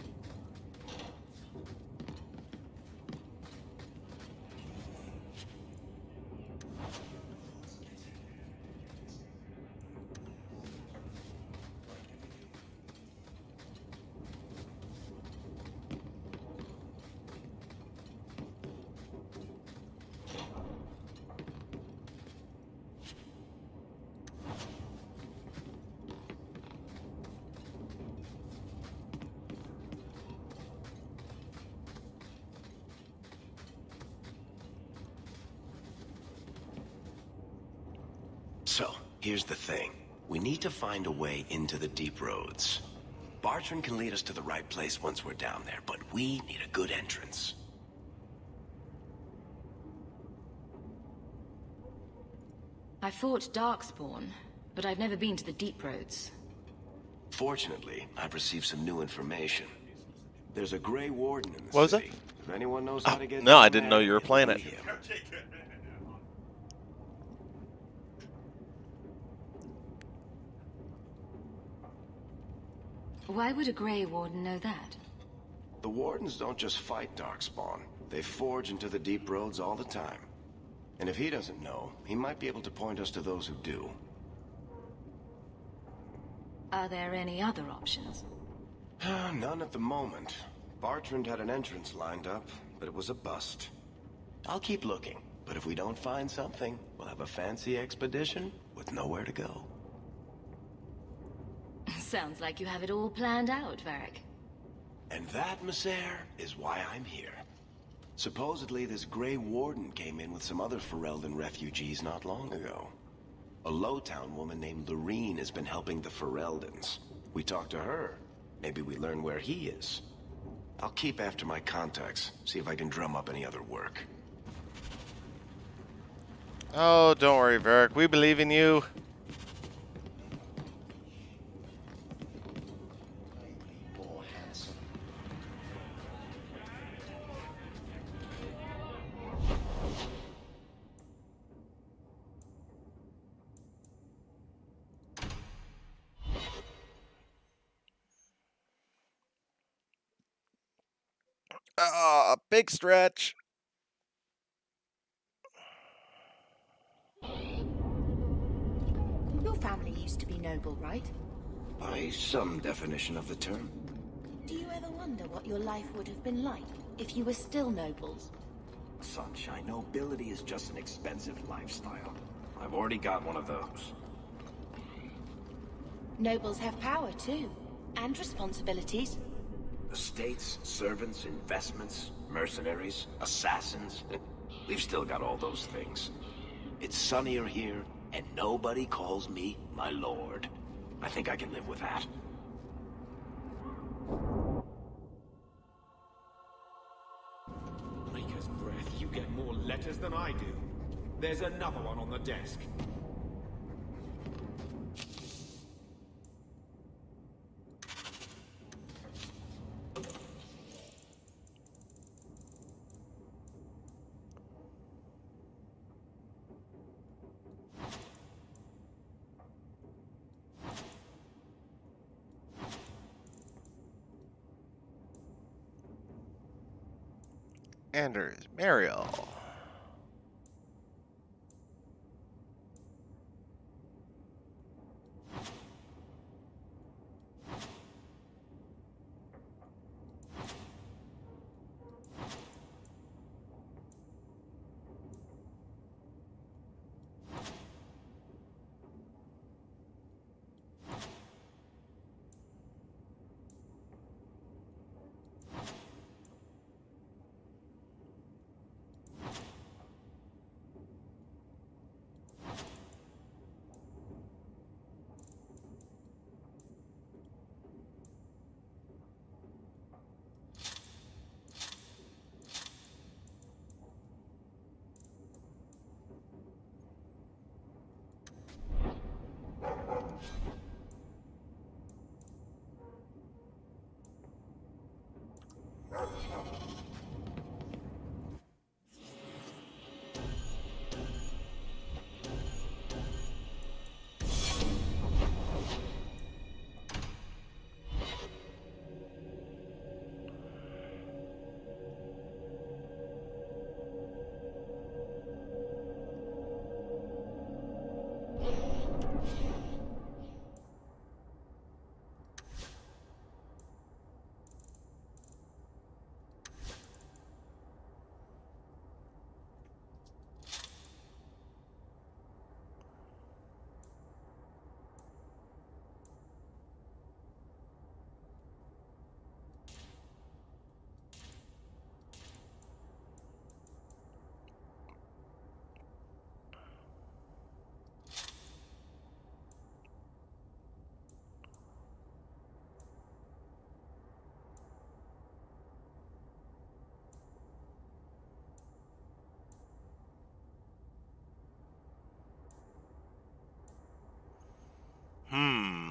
So, here's the thing. We need to find a way into the deep roads. Bartrand can lead us to the right place once we're down there, but we need a good entrance. I fought Darkspawn, but I've never been to the Deep Roads. Fortunately, I've received some new information. There's a Grey Warden in the What was city. it? If anyone knows how to get No, down I didn't know there, you were it'll playing be it. him. Why would a Grey Warden know that? The Wardens don't just fight Darkspawn. They forge into the deep roads all the time. And if he doesn't know, he might be able to point us to those who do. Are there any other options? None at the moment. Bartrand had an entrance lined up, but it was a bust. I'll keep looking, but if we don't find something, we'll have a fancy expedition with nowhere to go. Sounds like you have it all planned out, Varric. And that, Messer, is why I'm here. Supposedly, this Grey Warden came in with some other Ferelden refugees not long ago. A Lowtown woman named Lorene has been helping the Fereldans. We talked to her. Maybe we learn where he is. I'll keep after my contacts, see if I can drum up any other work. Oh, don't worry, Varric. We believe in you. Oh, handsome. Ah, big stretch. Your family used to be noble, right? By some definition of the term. Do you ever wonder what your life would have been like if you were still nobles? Sunshine, nobility is just an expensive lifestyle. I've already got one of those. Nobles have power too, and responsibilities. Estates, servants, investments, mercenaries, assassins. We've still got all those things. It's sunnier here, and nobody calls me my lord. I think I can live with that. Maker's breath, you get more letters than I do. There's another one on the desk. Anders, Mariel.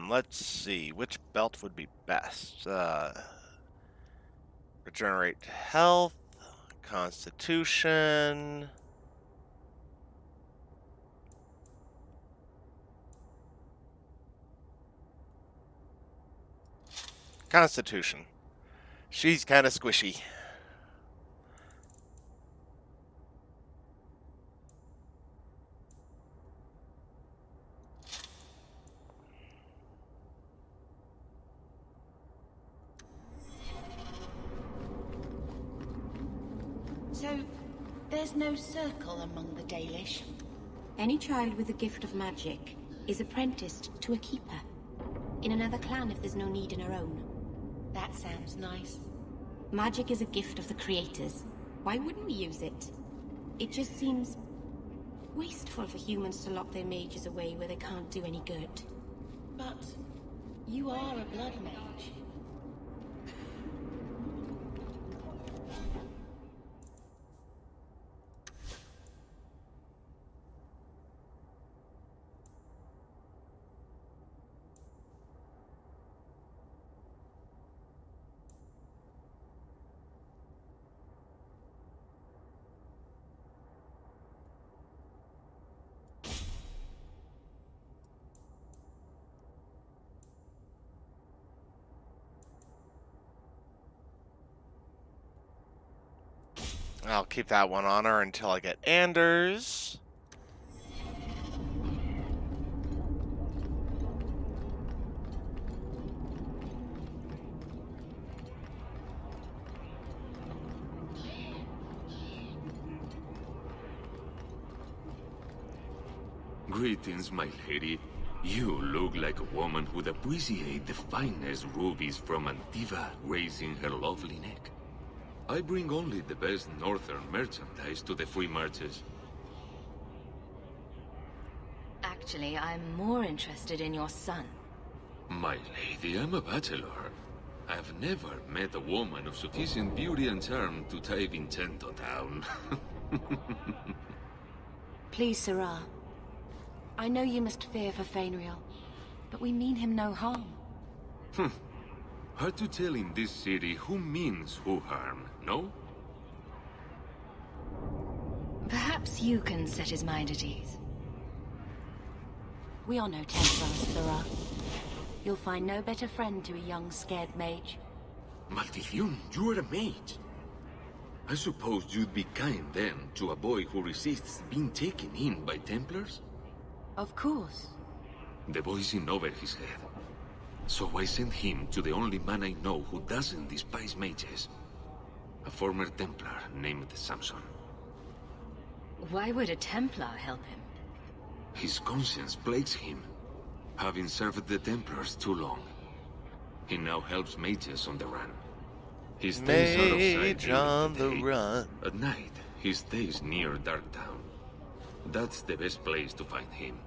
Let's see. Which belt would be best? Regenerate health, constitution. Constitution. She's kind of squishy. So, there's no circle among the Dalish? Any child with the gift of magic is apprenticed to a keeper. In another clan if there's no need in our own. That sounds nice. Magic is a gift of the creators. Why wouldn't we use it? It just seems wasteful for humans to lock their mages away where they can't do any good. But you are a blood mage. I'll keep that one on her until I get Anders. Greetings, my lady. You look like a woman who'd appreciate the finest rubies from Antiva raising her lovely neck. I bring only the best northern merchandise to the free marches. Actually, I'm more interested in your son. My lady, I'm a bachelor. I've never met a woman of sufficient beauty and charm to tie Vincento down. Please, Syrah. I know you must fear for Fainriel, but we mean him no harm. Hard to tell in this city who means who harm, no? Perhaps you can set his mind at ease. We are no Templars, Syrah. You'll find no better friend to a young, scared mage. Maldición, you are a mage. I suppose you'd be kind then to a boy who resists being taken in by Templars? Of course. The boy's in over his head. So I sent him to the only man I know who doesn't despise mages. A former Templar named Samson. Why would a Templar help him? His conscience plagues him, having served the Templars too long. He now helps mages on the run. He stays out of sight Mage on the day. run. At night, he stays near Darktown. That's the best place to find him.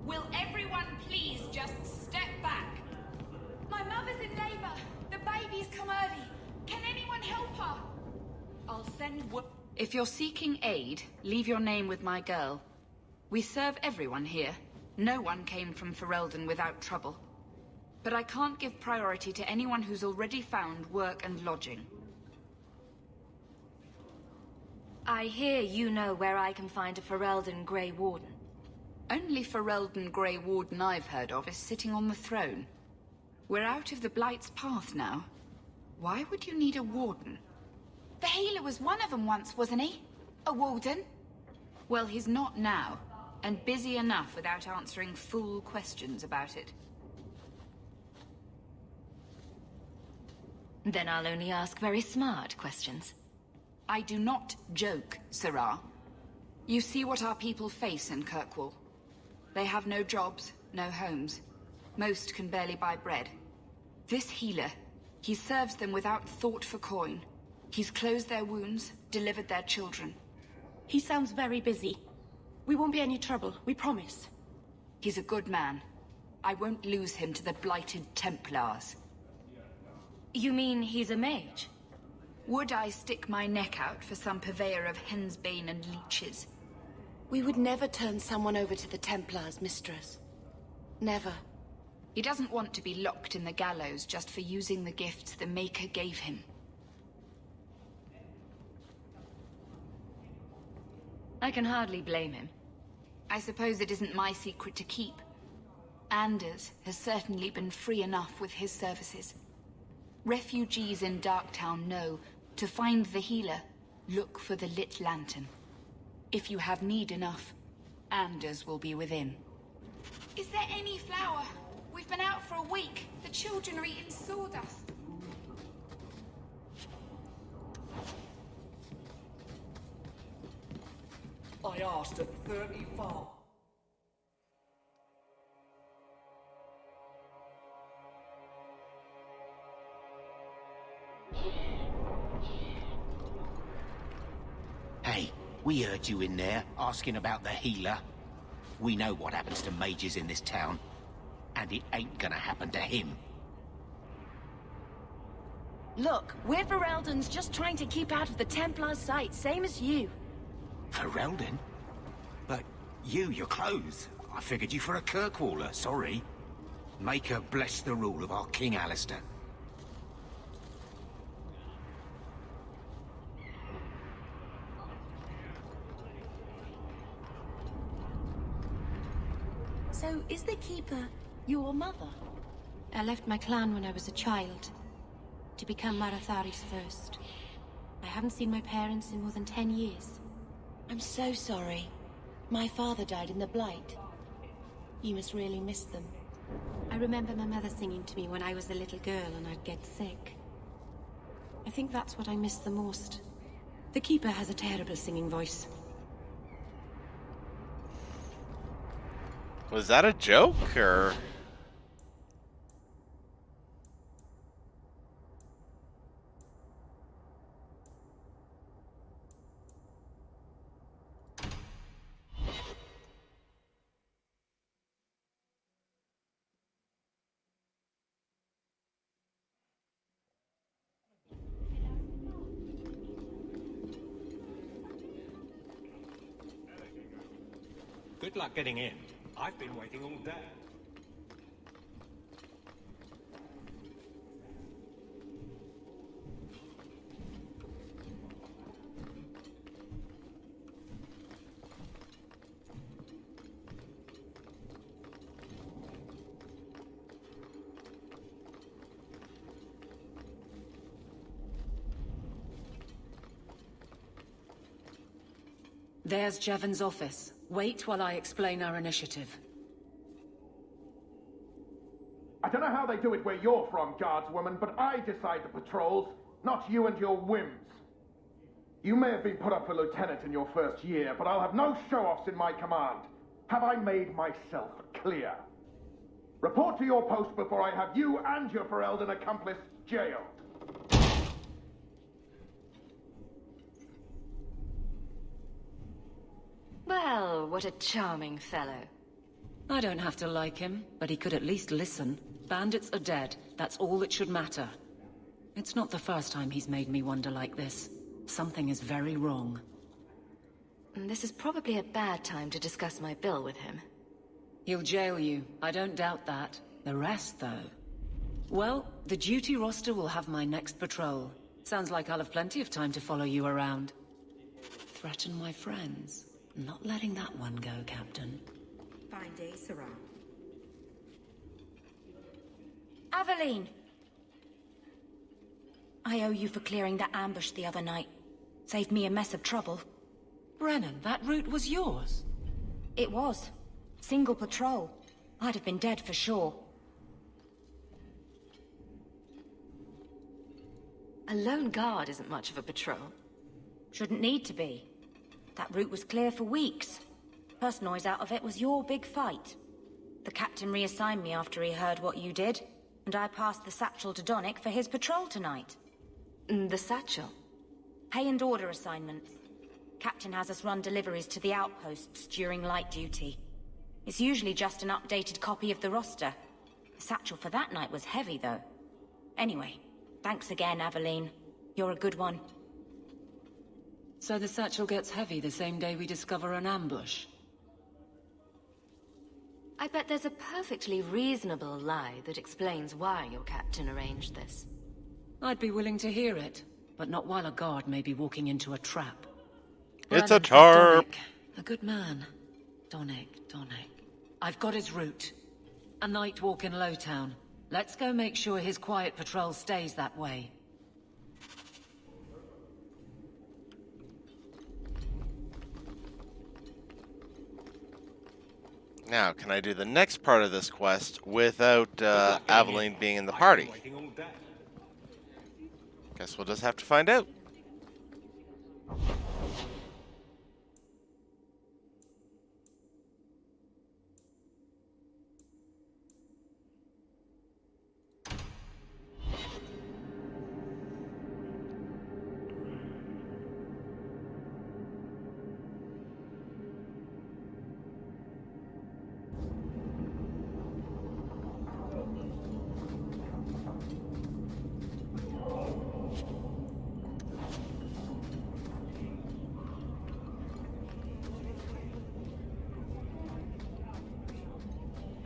Will everyone please just step back? My mother's in labor. The baby's come early. Can anyone help her? I'll send word. If you're seeking aid, leave your name with my girl. We serve everyone here. No one came from Ferelden without trouble. But I can't give priority to anyone who's already found work and lodging. I hear you know where I can find a Ferelden Grey Warden. Only Ferelden Grey Warden I've heard of is sitting on the throne. We're out of the Blight's path now. Why would you need a warden? The healer was one of them once, wasn't he? A warden? Well, he's not now, and busy enough without answering fool questions about it. Then I'll only ask very smart questions. I do not joke, Syrah. You see what our people face in Kirkwall. They have no jobs, no homes. Most can barely buy bread. This healer, he serves them without thought for coin. He's closed their wounds, delivered their children. He sounds very busy. We won't be any trouble, we promise. He's a good man. I won't lose him to the blighted Templars. You mean he's a mage? Would I stick my neck out for some purveyor of hensbane and leeches? We would never turn someone over to the Templars, mistress. Never. He doesn't want to be locked in the gallows just for using the gifts the Maker gave him. I can hardly blame him. I suppose it isn't my secret to keep. Anders has certainly been free enough with his services. Refugees in Darktown know, to find the healer, look for the lit lantern. If you have need enough, Anders will be within. Is there any flour? We've been out for a week. The children are eating sawdust. I asked at 34. Hey, we heard you in there, asking about the healer. We know what happens to mages in this town. And it ain't gonna happen to him. Look, we're Fereldans just trying to keep out of the Templars' sight, same as you. Ferelden? But you're clothes. I figured you for a Kirkwaller, sorry. Maker bless the rule of our King Alistair. the Keeper your mother? I left my clan when I was a child, to become Marathari's first. I haven't seen my parents in more than 10 years. I'm so sorry. My father died in the Blight. You must really miss them. I remember my mother singing to me when I was a little girl and I'd get sick. I think that's what I miss the most. The Keeper has a terrible singing voice. Was that a joke, or...? Good luck getting in. I've been waiting all day. There's Jevon's office. Wait while I explain our initiative. I don't know how they do it where you're from, guardswoman, but I decide the patrols, not you and your whims. You may have been put up for lieutenant in your first year, but I'll have no show-offs in my command. Have I made myself clear? Report to your post before I have you and your Ferelden accomplice jailed. Well, what a charming fellow. I don't have to like him, but he could at least listen. Bandits are dead. That's all that should matter. It's not the first time he's made me wonder like this. Something is very wrong. This is probably a bad time to discuss my bill with him. He'll jail you. I don't doubt that. The rest, though... Well, the duty roster will have my next patrol. Sounds like I'll have plenty of time to follow you around. Threaten my friends. Not letting that one go, Captain. Fine day, Sarah. Aveline! I owe you for clearing that ambush the other night. Saved me a mess of trouble. Brennan, that route was yours? It was. Single patrol. I'd have been dead for sure. A lone guard isn't much of a patrol. Shouldn't need to be. That route was clear for weeks. First noise out of it was your big fight. The captain reassigned me after he heard what you did, and I passed the satchel to Donnic for his patrol tonight. The satchel? Pay and order assignments. Captain has us run deliveries to the outposts during light duty. It's usually just an updated copy of the roster. The satchel for that night was heavy, though. Anyway, thanks again, Aveline. You're a good one. So the satchel gets heavy the same day we discover an ambush? I bet there's a perfectly reasonable lie that explains why your captain arranged this. I'd be willing to hear it, but not while a guard may be walking into a trap. It's a tarp! A good man. Donnic. I've got his route. A night walk in Lowtown. Let's go make sure his quiet patrol stays that way. Now, can I do the next part of this quest without Aveline being in the party? Guess we'll just have to find out.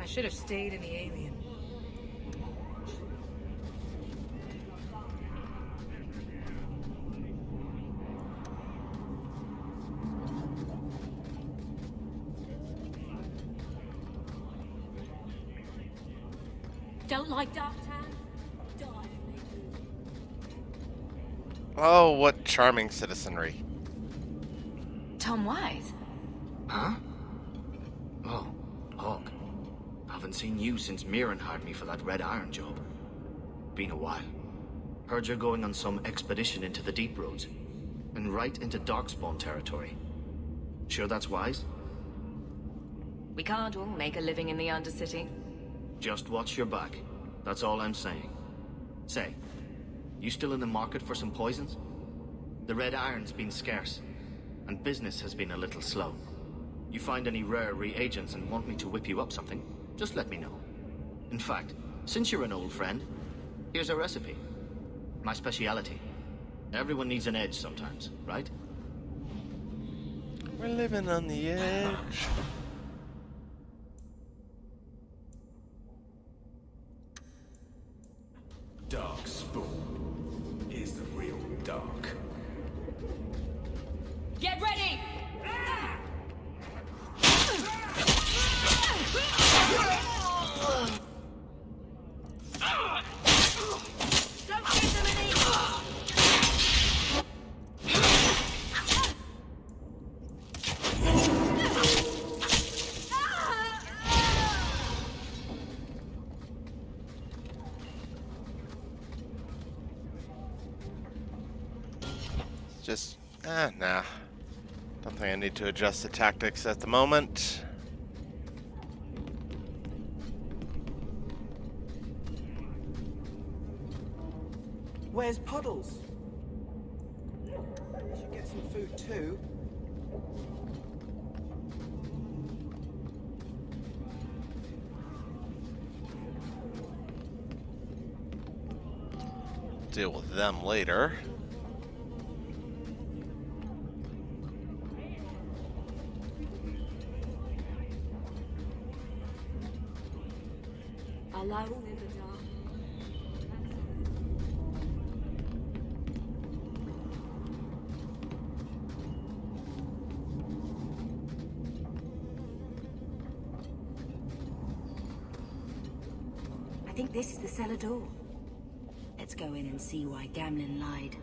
I should have stayed in the alien. Don't like Darktown? Die. Oh, what charming citizenry. Tom Wise? Huh? Oh, Hawk. Haven't seen you since Mirren hired me for that Red Iron job. Been a while. Heard you're going on some expedition into the Deep Roads. And right into Darkspawn territory. Sure that's wise? We can't all make a living in the Undercity. Just watch your back. That's all I'm saying. Say, you still in the market for some poisons? The Red Iron's been scarce, and business has been a little slow. You find any rare reagents and want me to whip you up something, just let me know. In fact, since you're an old friend, here's a recipe. My speciality. Everyone needs an edge sometimes, right? We're living on the edge. Darkspawn is the real dark. Get ready! Just, nah. Don't think I need to adjust the tactics at the moment. Where's Puddles? Should get some food too. Deal with them later. Alone in the dark. I think this is the cellar door. Let's go in and see why Gamlin lied.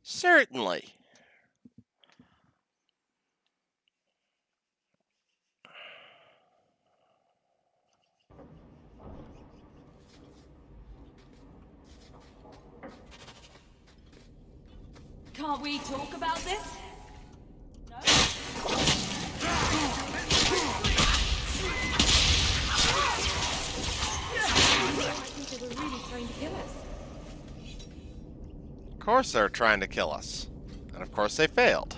Certainly. Can't we talk about this? I think they were really trying to kill us. Of course they're trying to kill us. And of course they failed.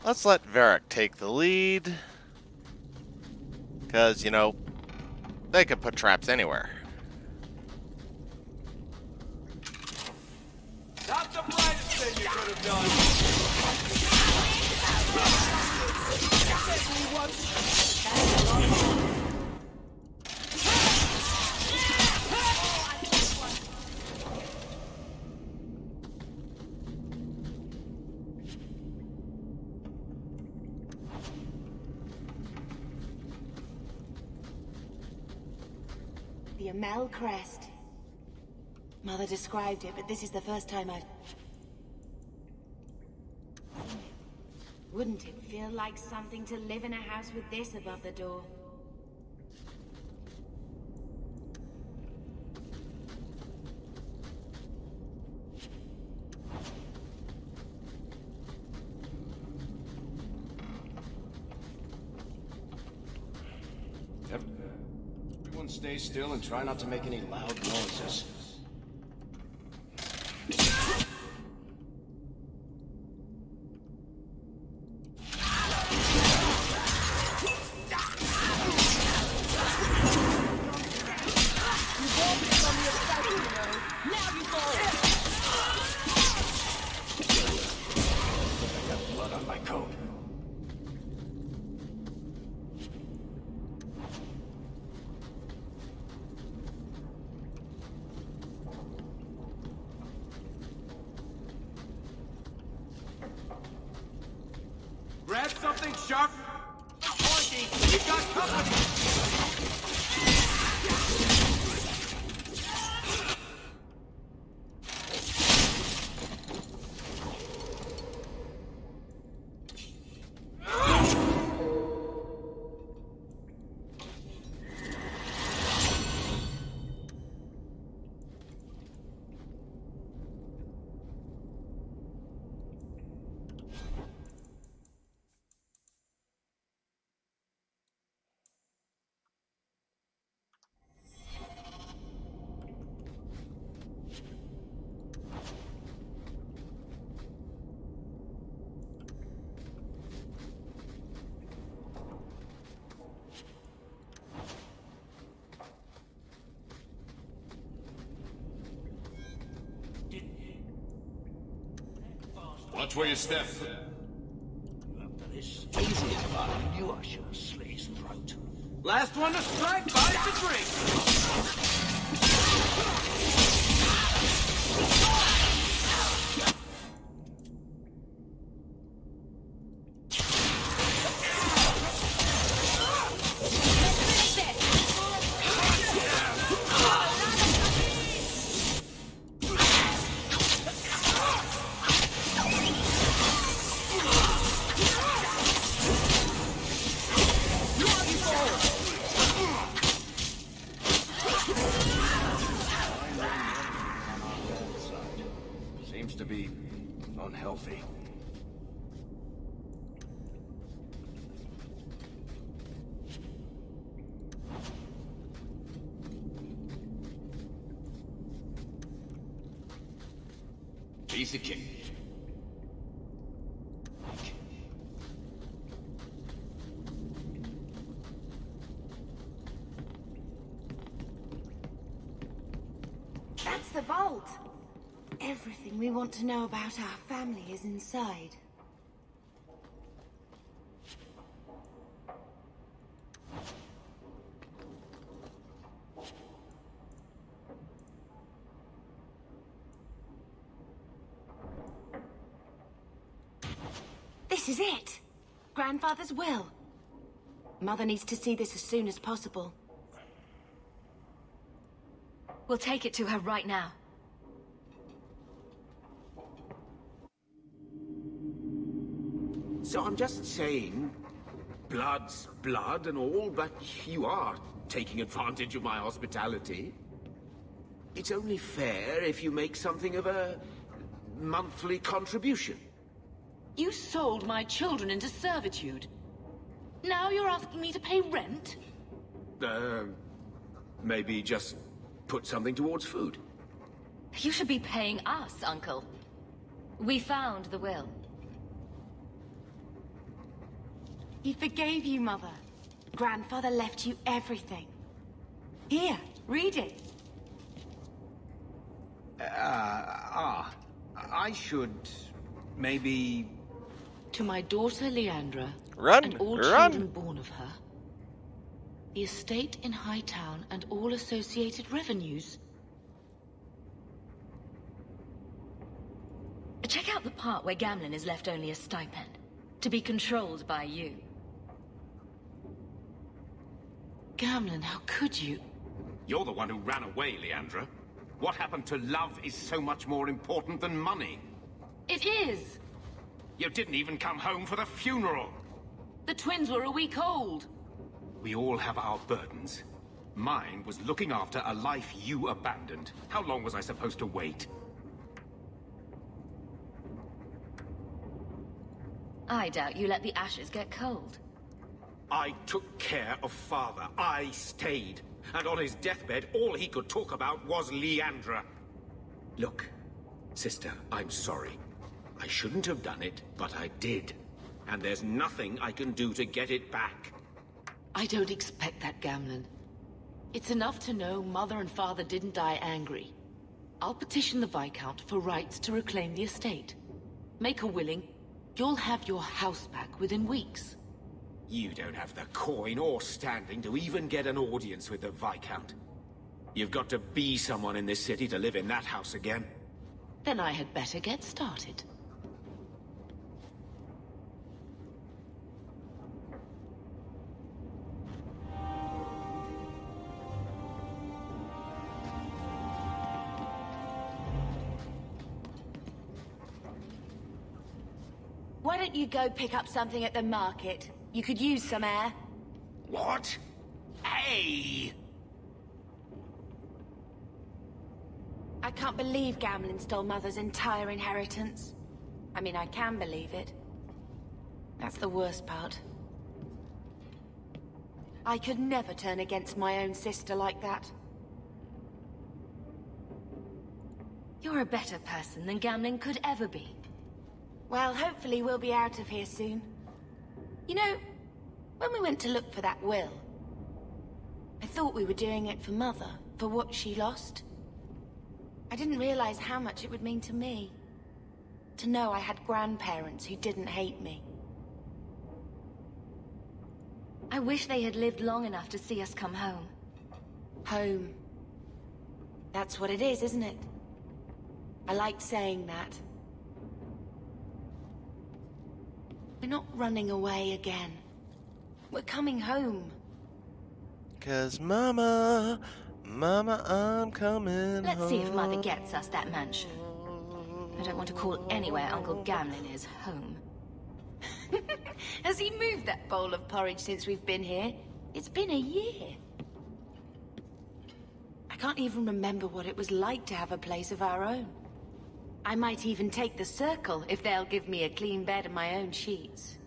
Let's let Varric take the lead. Because, you know, they could put traps anywhere. Not the brightest thing you could have done. The Amel crest. Mother described it, but this is the first time I've... Wouldn't it feel like something to live in a house with this above the door? Everyone stay still and try not to make any loud noises. Now you fall. shark! Pointy, we've got company! Watch where you step. After this, easy as mine, you are sure slit his throat. Last one to strike buys the drink. Seems to be unhealthy. Piece of cake. That's the vault. Everything we want to know about our family is inside. This is it! Grandfather's will. Mother needs to see this as soon as possible. We'll take it to her right now. So I'm just saying, blood's blood and all, but you are taking advantage of my hospitality. It's only fair if you make something of a monthly contribution. You sold my children into servitude. Now you're asking me to pay rent? Maybe just put something towards food. You should be paying us, Uncle. We found the will. He forgave you, Mother. Grandfather left you everything. Here, read it. I should maybe... To my daughter Leandra, Run! and all Run! children born of her. The estate in Hightown and all associated revenues. Check out the part where Gamlen is left only a stipend, to be controlled by you. Gamlen, how could you? You're the one who ran away, Leandra. What happened to love is so much more important than money. It is! You didn't even come home for the funeral. The twins were a week old. We all have our burdens. Mine was looking after a life you abandoned. How long was I supposed to wait? I doubt you let the ashes get cold. I took care of Father. I stayed. And on his deathbed, all he could talk about was Leandra. Look, sister, I'm sorry. I shouldn't have done it, but I did. And there's nothing I can do to get it back. I don't expect that, Gamlen. It's enough to know Mother and Father didn't die angry. I'll petition the Viscount for rights to reclaim the estate. Make her willing, you'll have your house back within weeks. You don't have the coin or standing to even get an audience with the Viscount. You've got to be someone in this city to live in that house again. Then I had better get started. Why don't you go pick up something at the market? You could use some air. What? Hey! I can't believe Gamlen stole Mother's entire inheritance. I mean, I can believe it. That's the worst part. I could never turn against my own sister like that. You're a better person than Gamlen could ever be. Well, hopefully we'll be out of here soon. You know, when we went to look for that will, I thought we were doing it for Mother, for what she lost. I didn't realize how much it would mean to me. To know I had grandparents who didn't hate me. I wish they had lived long enough to see us come home. Home. That's what it is, isn't it? I like saying that. We're not running away again. We're coming home. 'Cause Mama, I'm coming Let's see if Mother home. gets us that mansion. I don't want to call anywhere Uncle Gamlen is home. Has he moved that bowl of porridge since we've been here? It's been a year. I can't even remember what it was like to have a place of our own. I might even take the circle if they'll give me a clean bed and my own sheets.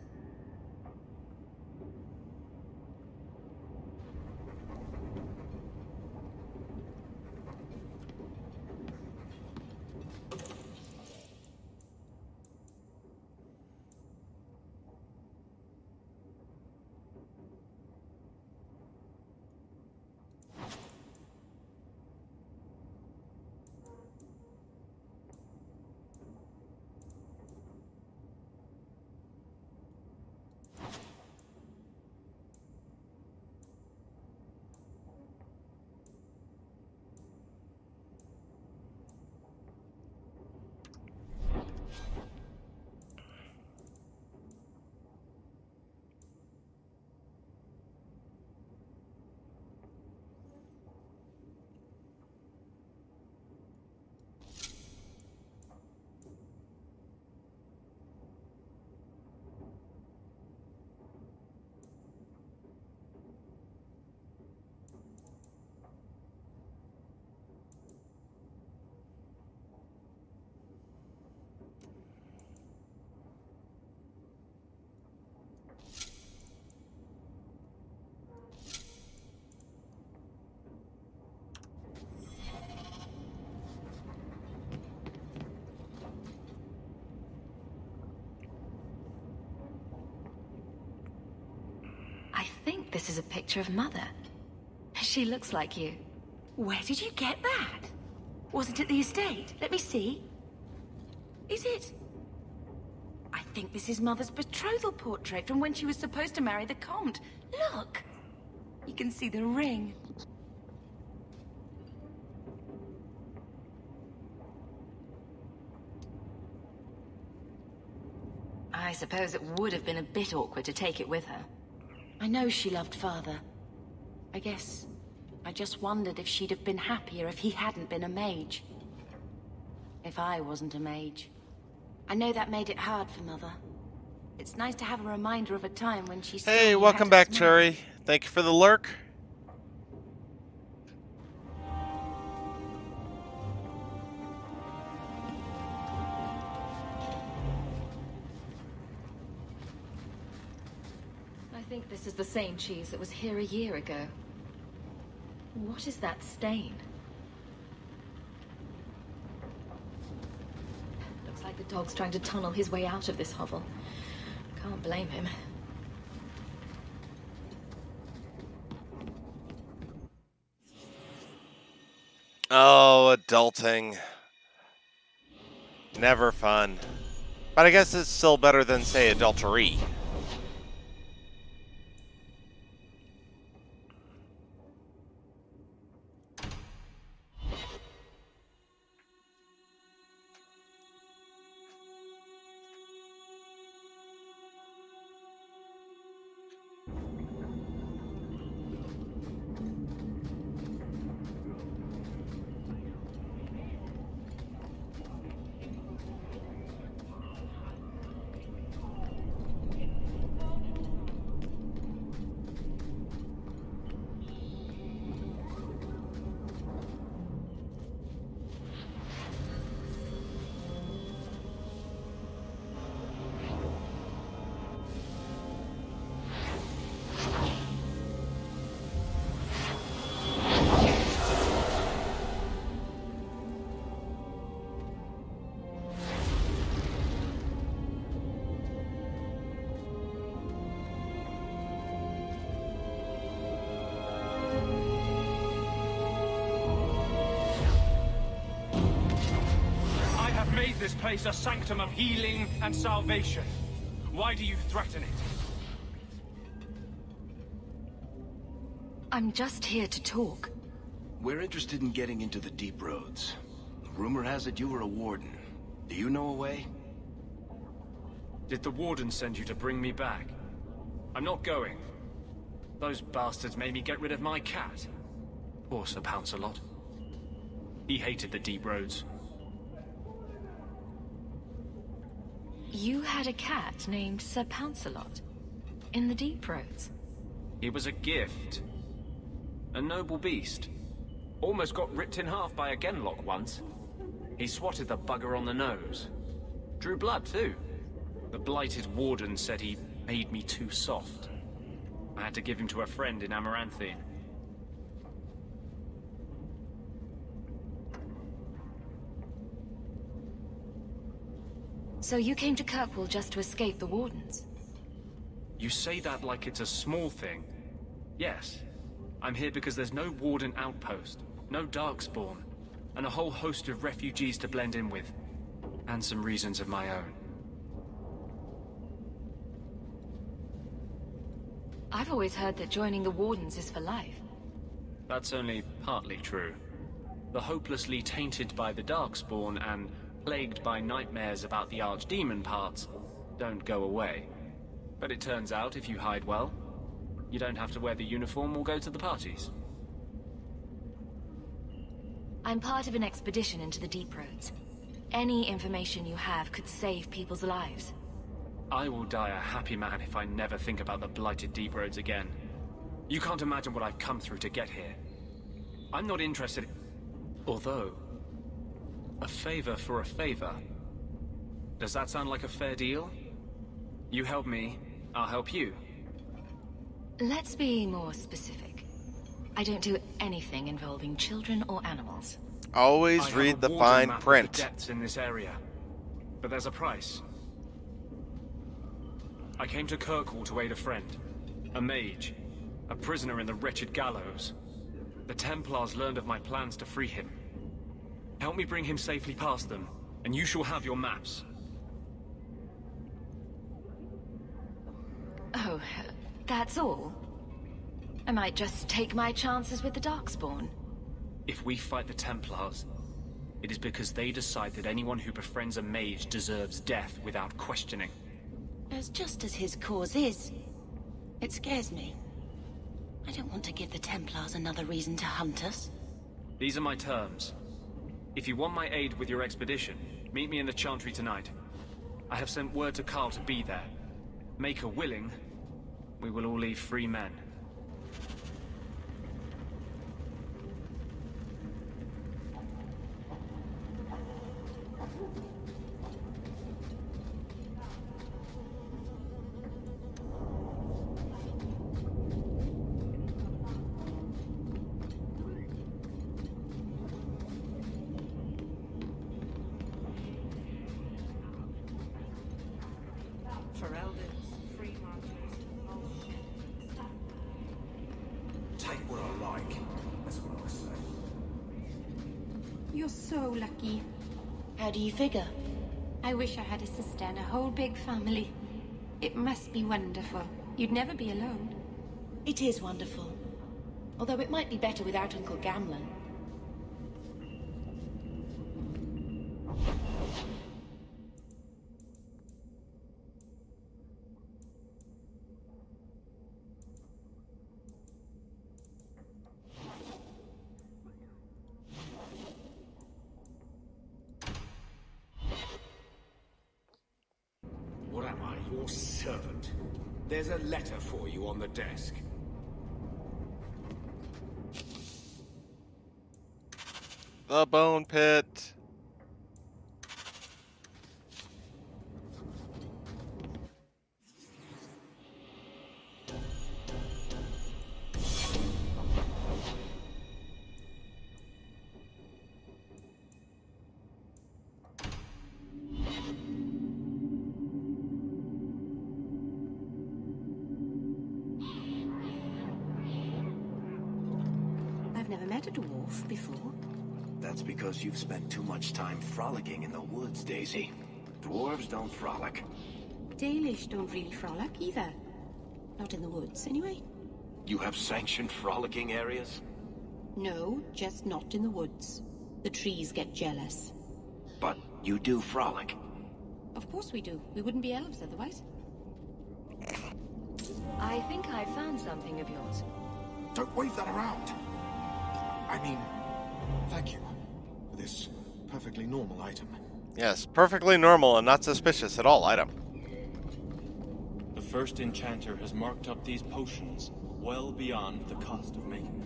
I think this is a picture of Mother. She looks like you. Where did you get that? Was it at the estate? Let me see. Is it? I think this is Mother's betrothal portrait from when she was supposed to marry the Comte. Look! You can see the ring. I suppose it would have been a bit awkward to take it with her. I know she loved Father. I guess I just wondered if she'd have been happier if he hadn't been a mage. If I wasn't a mage. I know that made it hard for Mother. It's nice to have a reminder of a time when she still Hey, knew welcome how to back, smile. Cherry. Thank you for the lurk. I think this is the same cheese that was here a year ago. What is that stain? Looks like the dog's trying to tunnel his way out of this hovel. Can't blame him. Oh, adulting. Never fun. But I guess it's still better than, say, adultery. this place a sanctum of healing and salvation. Why do you threaten it? I'm just here to talk. We're interested in getting into the deep roads. Rumor has it you were a warden. Do you know a way? Did the warden send you to bring me back? I'm not going. Those bastards made me get rid of my cat. Poor Sir Pouncelot. He hated the deep roads. You had a cat named Sir Pouncelot in the deep roads. He was a gift. A noble beast. Almost got ripped in half by a Genlock once. He swatted the bugger on the nose. Drew blood, too. The blighted warden said he made me too soft. I had to give him to a friend in Amaranthine. So you came to Kirkwall just to escape the wardens? You say that like it's a small thing. Yes. I'm here because there's no warden outpost, no Darkspawn, and a whole host of refugees to blend in with. And some reasons of my own. I've always heard that joining the wardens is for life. That's only partly true. The hopelessly tainted by the Darkspawn and plagued by nightmares about the Archdemon parts don't go away. But it turns out if you hide well, you don't have to wear the uniform or go to the parties. I'm part of an expedition into the deep roads. Any information you have could save people's lives. I will die a happy man if I never think about the blighted deep roads again. You can't imagine what I've come through to get here. I'm not interested in... Although... a favor for a favor. Does that sound like a fair deal? You help me, I'll help you. Let's be more specific. I don't do anything involving children or animals. Always read the fine print. The depths in this area, but there's a price. I came to Kirkwall to aid a friend, a mage, a prisoner in the wretched gallows. The Templars learned of my plans to free him. Help me bring him safely past them, and you shall have your maps. Oh, that's all? I might just take my chances with the Darkspawn. If we fight the Templars, it is because they decide that anyone who befriends a mage deserves death without questioning. As just as his cause is, it scares me. I don't want to give the Templars another reason to hunt us. These are my terms. If you want my aid with your expedition, meet me in the Chantry tonight. I have sent word to Carl to be there. Maker willing, we will all leave free men. Take what I like. That's what I say. You're so lucky. How do you figure? I wish I had a sister and a whole big family. It must be wonderful. You'd never be alone. It is wonderful. Although it might be better without Uncle Gamlen. What am I, your servant? There's a letter for you on the desk. The Bone Pit. I've never met a dwarf before. That's because you've spent too much time frolicking in the woods, Daisy. Dwarves don't frolic. Dalish don't really frolic either. Not in the woods, anyway. You have sanctioned frolicking areas? No, just not in the woods. The trees get jealous. But you do frolic. Of course we do. We wouldn't be elves otherwise. I think I found something of yours. Don't wave that around. I mean, thank you for this perfectly normal item. Yes, perfectly normal and not suspicious at all item. The first enchanter has marked up these potions well beyond the cost of making them.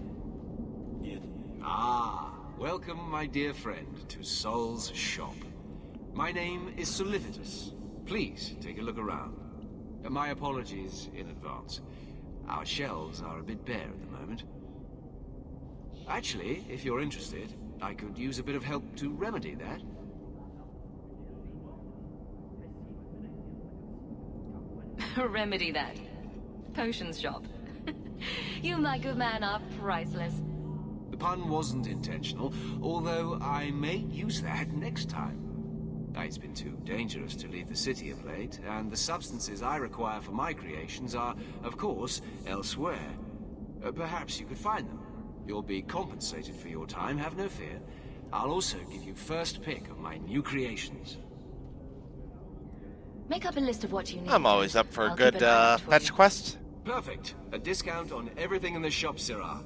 Ah, welcome, my dear friend, to Sol's shop. My name is Solivitus. Please take a look around. My apologies in advance. Our shelves are a bit bare at the moment. Actually, if you're interested, I could use a bit of help to remedy that. Remedy that. Potions shop. You, my good man, are priceless. The pun wasn't intentional, although I may use that next time. It's been too dangerous to leave the city of late, and the substances I require for my creations are, of course, elsewhere. Perhaps you could find them. You'll be compensated for your time, have no fear. I'll also give you first pick of my new creations. Make up a list of what you need. I'm always up for a I'll good keep an eye out for fetch you. quest. Perfect. A discount on everything in the shop, Syrah.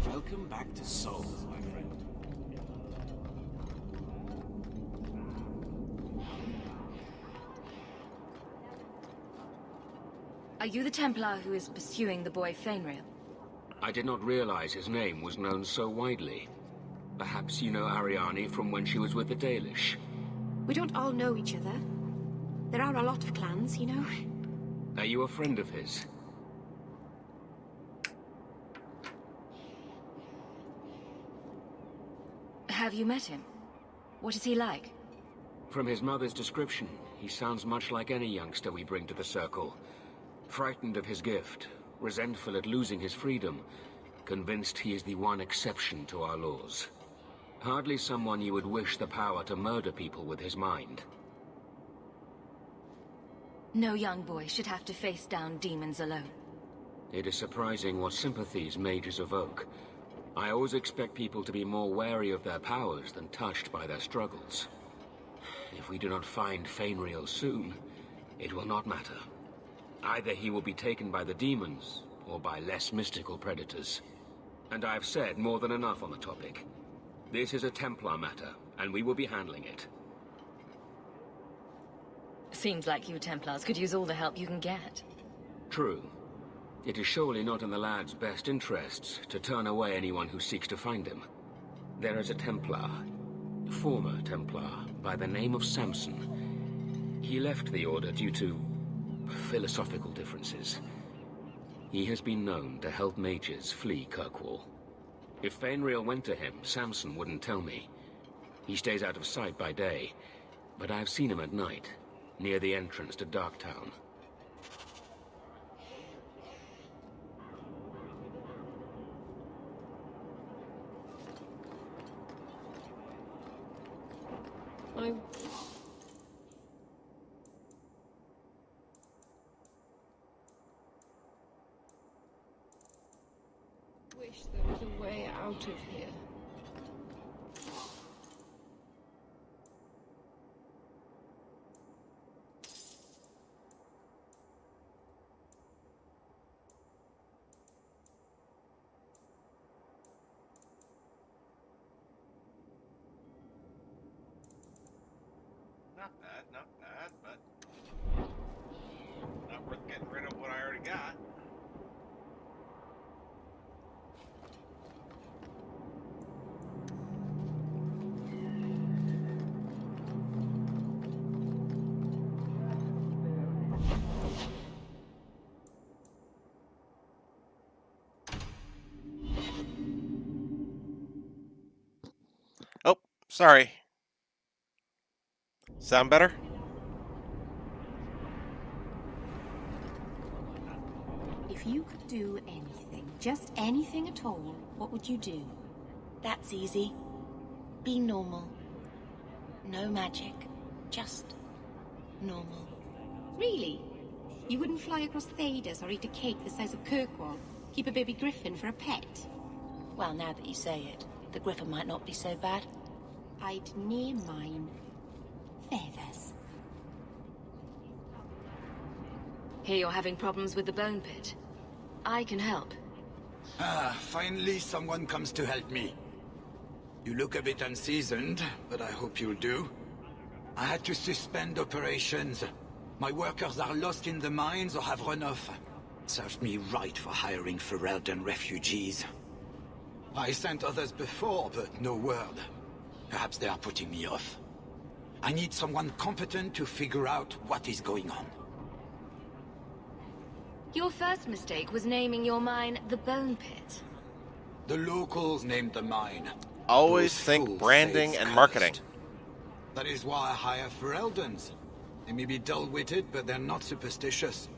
Welcome back to Sol, my friend. Are you the Templar who is pursuing the boy Fainriel? I did not realize his name was known so widely. Perhaps you know Ariane from when she was with the Dalish. We don't all know each other. There are a lot of clans, you know. Are you a friend of his? Have you met him? What is he like? From his mother's description, he sounds much like any youngster we bring to the Circle. Frightened of his gift, resentful at losing his freedom, convinced he is the one exception to our laws. Hardly someone you would wish the power to murder people with his mind. No young boy should have to face down demons alone. It is surprising what sympathies mages evoke. I always expect people to be more wary of their powers than touched by their struggles. If we do not find Fainriel soon, it will not matter. Either he will be taken by the demons, or by less mystical predators. And I have said more than enough on the topic. This is a Templar matter, and we will be handling it. Seems like you Templars could use all the help you can get. True. It is surely not in the lad's best interests to turn away anyone who seeks to find him. There is a Templar, former Templar, by the name of Samson. He left the Order due to philosophical differences. He has been known to help mages flee Kirkwall. If Fainriel went to him, Samson wouldn't tell me. He stays out of sight by day, but I've seen him at night, near the entrance to Darktown. I wish there was a way out of here. Not bad, but not worth getting rid of what I already got. Sorry. Sound better? If you could do anything, just anything at all, what would you do? That's easy. Be normal. No magic. Just normal. Really? You wouldn't fly across Thedas or eat a cake the size of Kirkwall? Keep a baby griffin for a pet? Well, now that you say it, the griffin might not be so bad. I'd name mine Feathers. Hear you're having problems with the bone pit. I can help. Ah, finally someone comes to help me. You look a bit unseasoned, but I hope you'll do. I had to suspend operations. My workers are lost in the mines or have run off. Served me right for hiring Ferelden refugees. I sent others before, but no word. Perhaps they are putting me off. I need someone competent to figure out what is going on. Your first mistake was naming your mine the Bone Pit. The locals named the mine. Always Those think fools branding say it's and marketing. cursed. That is why I hire Fereldens. They may be dull-witted, but they're not superstitious.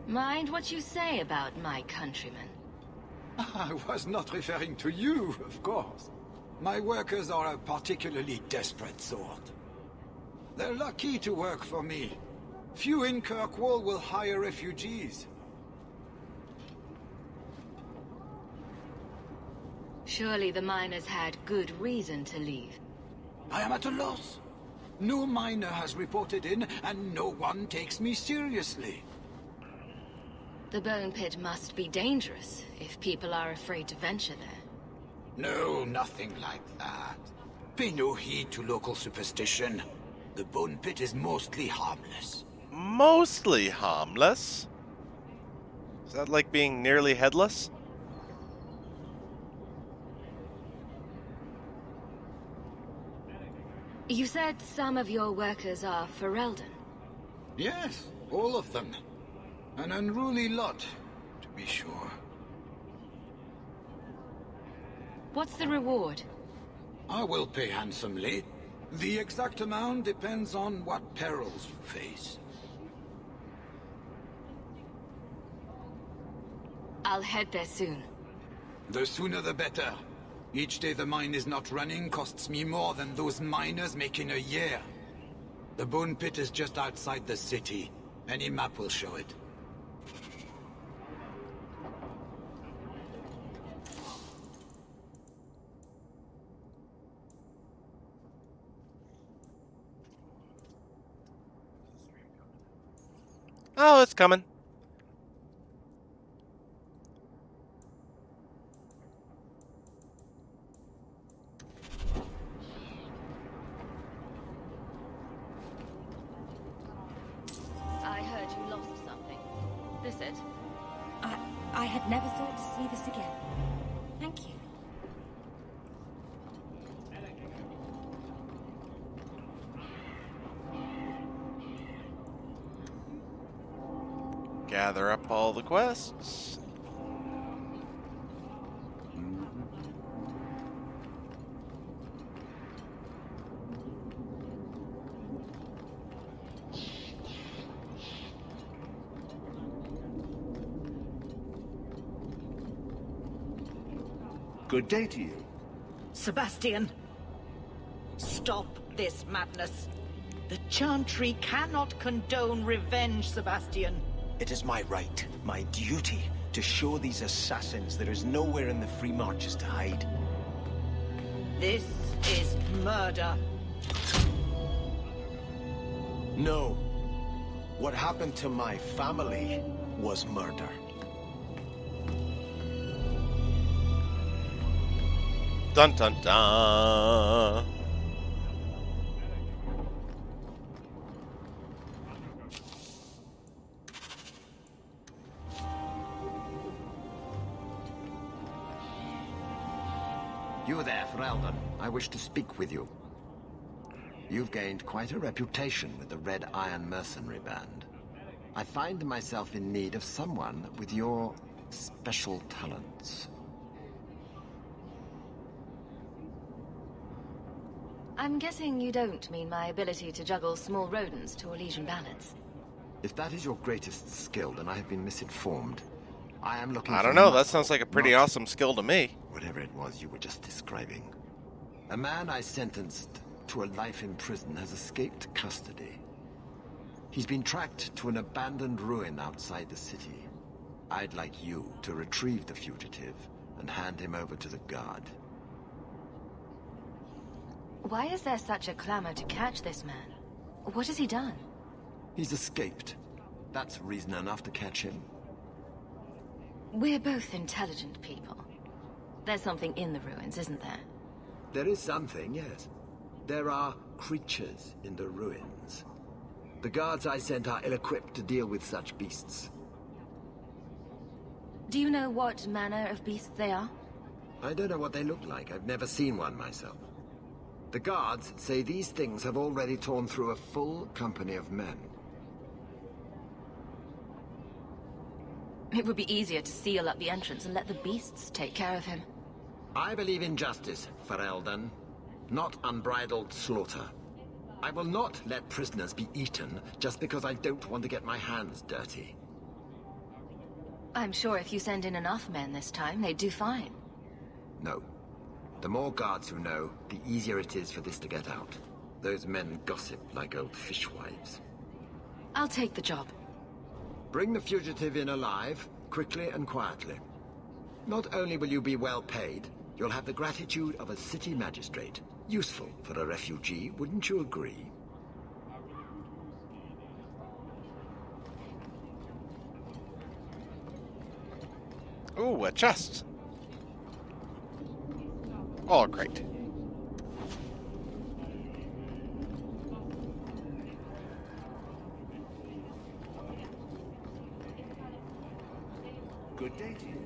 Mind what you say about my countrymen. I was not referring to you, of course. My workers are a particularly desperate sort. They're lucky to work for me. Few in Kirkwall will hire refugees. Surely the miners had good reason to leave. I am at a loss. No miner has reported in, and no one takes me seriously. The Bone Pit must be dangerous if people are afraid to venture there. No, nothing like that. Pay no heed to local superstition. The Bone Pit is mostly harmless. Mostly harmless? Is that like being nearly headless? You said some of your workers are Ferelden. Yes, all of them. An unruly lot, to be sure. What's the reward? I will pay handsomely. The exact amount depends on what perils you face. I'll head there soon. The sooner the better. Each day the mine is not running costs me more than those miners make in a year. The Bone Pit is just outside the city. Any map will show it. Oh, it's coming. I heard you lost something. This it? I had never thought to see this again. Thank you. Gather up all the quests. Good day to you. Sebastian, stop this madness. The Chantry cannot condone revenge, Sebastian. It is my right, my duty, to show these assassins there is nowhere in the Free Marches to hide. This is murder. No. What happened to my family was murder. Dun dun dun. You there, Ferelden. I wish to speak with you. You've gained quite a reputation with the Red Iron Mercenary Band. I find myself in need of someone with your special talents. I'm guessing you don't mean my ability to juggle small rodents to Elysian ballads. If that is your greatest skill, then I have been misinformed. I am looking I for don't know, that muscle, sounds like a pretty not awesome skill to me. whatever it was you were just describing. A man I sentenced to a life in prison has escaped custody. He's been tracked to an abandoned ruin outside the city. I'd like you to retrieve the fugitive and hand him over to the guard. Why is there such a clamor to catch this man? What has he done? He's escaped. That's reason enough to catch him. We're both intelligent people. There's something in the ruins, isn't there? There is something, yes. There are creatures in the ruins. The guards I sent are ill-equipped to deal with such beasts. Do you know what manner of beasts they are? I don't know what they look like. I've never seen one myself. The guards say these things have already torn through a full company of men. It would be easier to seal up the entrance and let the beasts take care of him. I believe in justice, Ferelden, not unbridled slaughter. I will not let prisoners be eaten just because I don't want to get my hands dirty. I'm sure if you send in enough men this time, they'd do fine. No. The more guards who know, the easier it is for this to get out. Those men gossip like old fishwives. I'll take the job. Bring the fugitive in alive, quickly and quietly. Not only will you be well paid, you'll have the gratitude of a city magistrate. Useful for a refugee, wouldn't you agree? Ooh, a chest. Oh, great. Good day to you.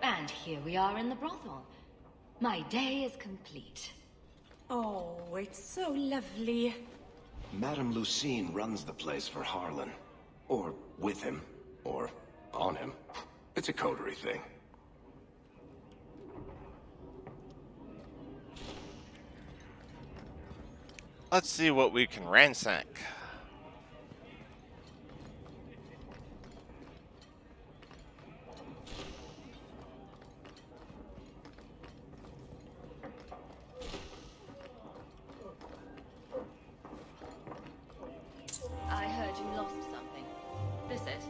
And here we are in the brothel. My day is complete. Oh, it's so lovely. Madame Lucine runs the place for Harlan. Or with him. Or on him. It's a coterie thing. Let's see what we can ransack. I heard you lost something. This it?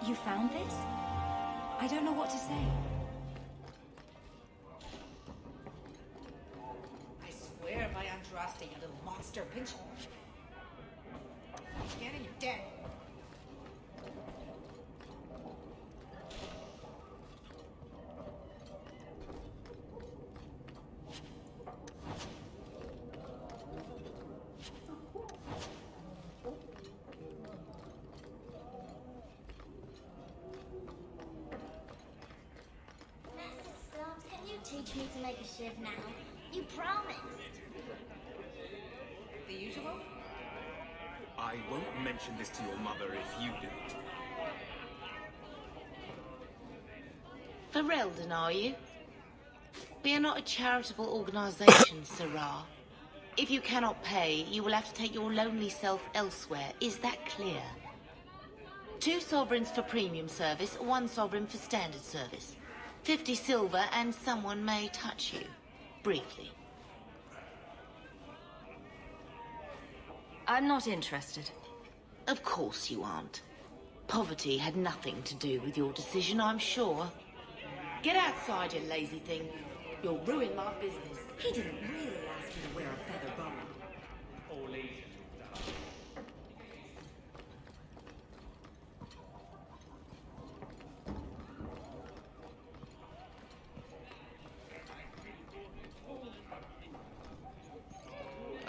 You found this? I don't know what to say. I swear by Andraste, you little monster. Pinch. Getting you dead. Teach me to make a shiv now. You promised. The usual? I won't mention this to your mother if you do it. Ferelden, are you? We are not a charitable organization, Sirrah. If you cannot pay, you will have to take your lonely self elsewhere. Is that clear? 2 sovereigns for premium service, 1 sovereign for standard service. 50 silver and someone may touch you. Briefly. I'm not interested. Of course you aren't. Poverty had nothing to do with your decision, I'm sure. Get outside, you lazy thing. You'll ruin my business. He didn't really ask you to wear a feather boa.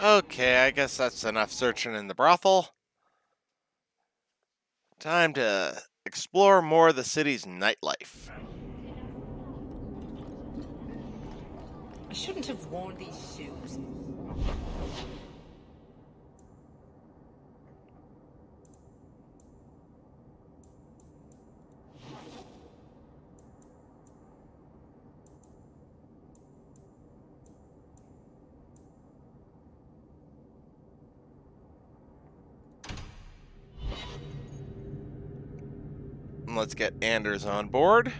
Okay, I guess that's enough searching in the brothel. Time to explore more of the city's nightlife. I shouldn't have worn these shoes. Let's get Anders on board.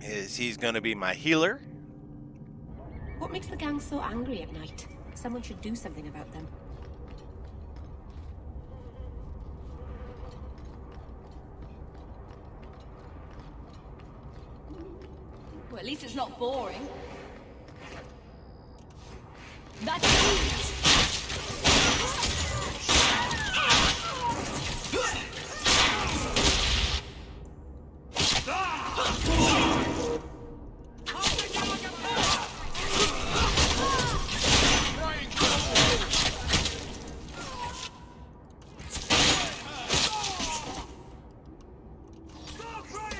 He's going to be my healer. What makes the gang so angry at night? Someone should do something about them. Well, at least it's not boring. That's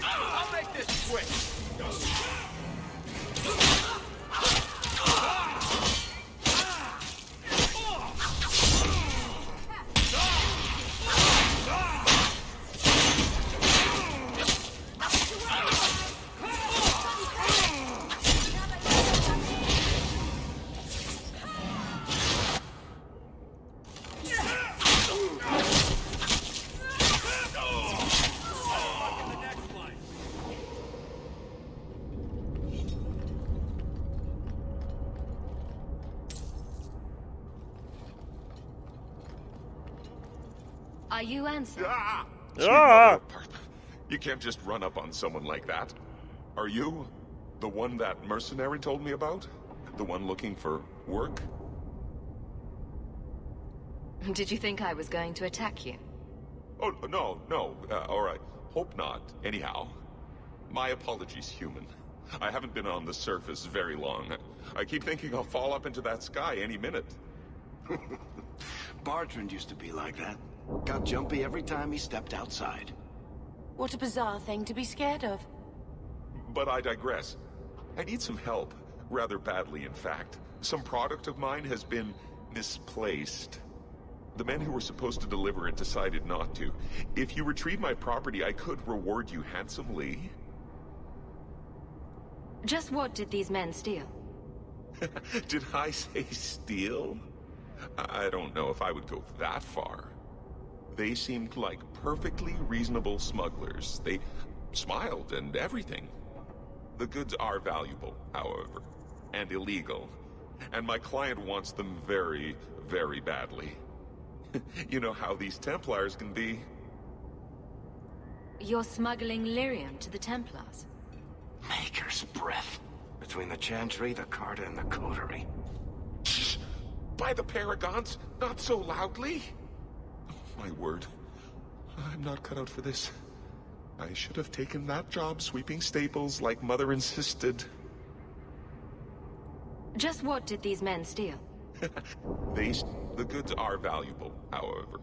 I'll make this quick. Are you Ansel? Sweet mother of Partha, you can't just run up on someone like that. Are you the one that mercenary told me about? The one looking for work? Did you think I was going to attack you? Oh, no. All right. Hope not. Anyhow, my apologies, human. I haven't been on the surface very long. I keep thinking I'll fall up into that sky any minute. Bartrand used to be like that. Got jumpy every time he stepped outside. What a bizarre thing to be scared of. But I digress. I need some help. Rather badly, in fact. Some product of mine has been misplaced. The men who were supposed to deliver it decided not to. If you retrieve my property, I could reward you handsomely. Just what did these men steal? Did I say steal? I don't know if I would go that far. They seemed like perfectly reasonable smugglers. They smiled and everything. The goods are valuable, however, and illegal. And my client wants them very, very badly. You know how these Templars can be. You're smuggling lyrium to the Templars? Maker's breath. Between the Chantry, the Carta, and the Coterie. Shh! By the Paragons, not so loudly! My word. I'm not cut out for this. I should have taken that job sweeping stables like Mother insisted. Just what did these men steal? The goods are valuable, however,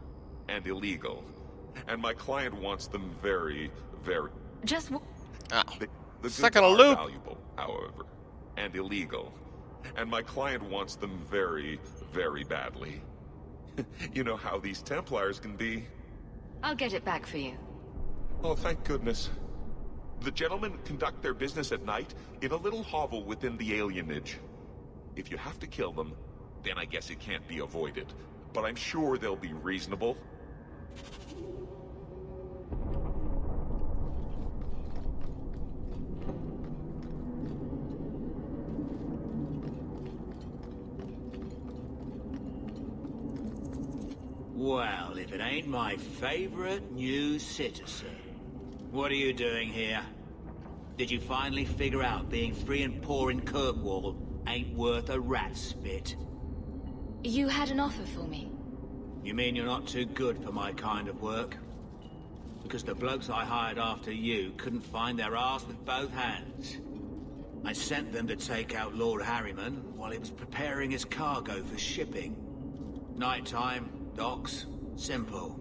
and illegal. And my client wants them very, very... Just what... The goods Second a are loop. valuable, however, and illegal. And my client wants them very, very badly. You know how these Templars can be. I'll get it back for you. Oh, thank goodness. The gentlemen conduct their business at night in a little hovel within the alienage. If you have to kill them, then I guess it can't be avoided. But I'm sure they'll be reasonable. Well, if it ain't my favorite new citizen. What are you doing here? Did you finally figure out being free and poor in Kirkwall ain't worth a rat's spit? You had an offer for me. You mean you're not too good for my kind of work? Because the blokes I hired after you couldn't find their arse with both hands. I sent them to take out Lord Harriman while he was preparing his cargo for shipping. Nighttime, docks, simple.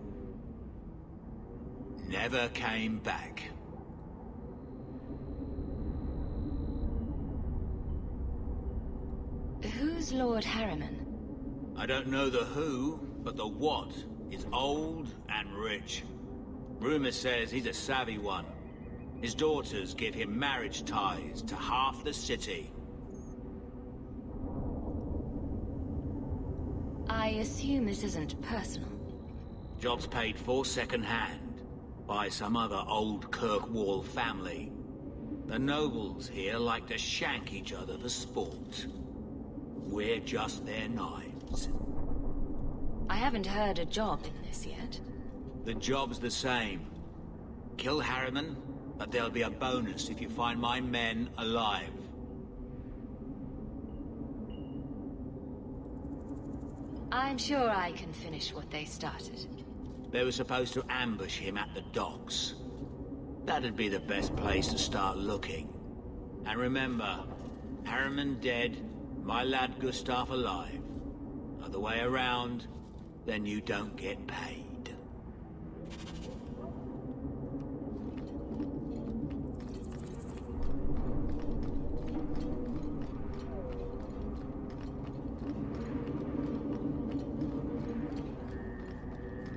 Never came back. Who's Lord Harriman? I don't know the who, but the what is old and rich. Rumor says he's a savvy one. His daughters give him marriage ties to half the city. I assume this isn't personal. Jobs paid for second-hand by some other old Kirkwall family. The nobles here like to shank each other for sport. We're just their knives. I haven't heard a job in this yet. The job's the same. Kill Harriman, but there'll be a bonus if you find my men alive. I'm sure I can finish what they started. They were supposed to ambush him at the docks. That'd be the best place to start looking. And remember, Harriman dead, my lad Gustav alive. Other way around, then you don't get paid.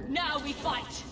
Now we fight!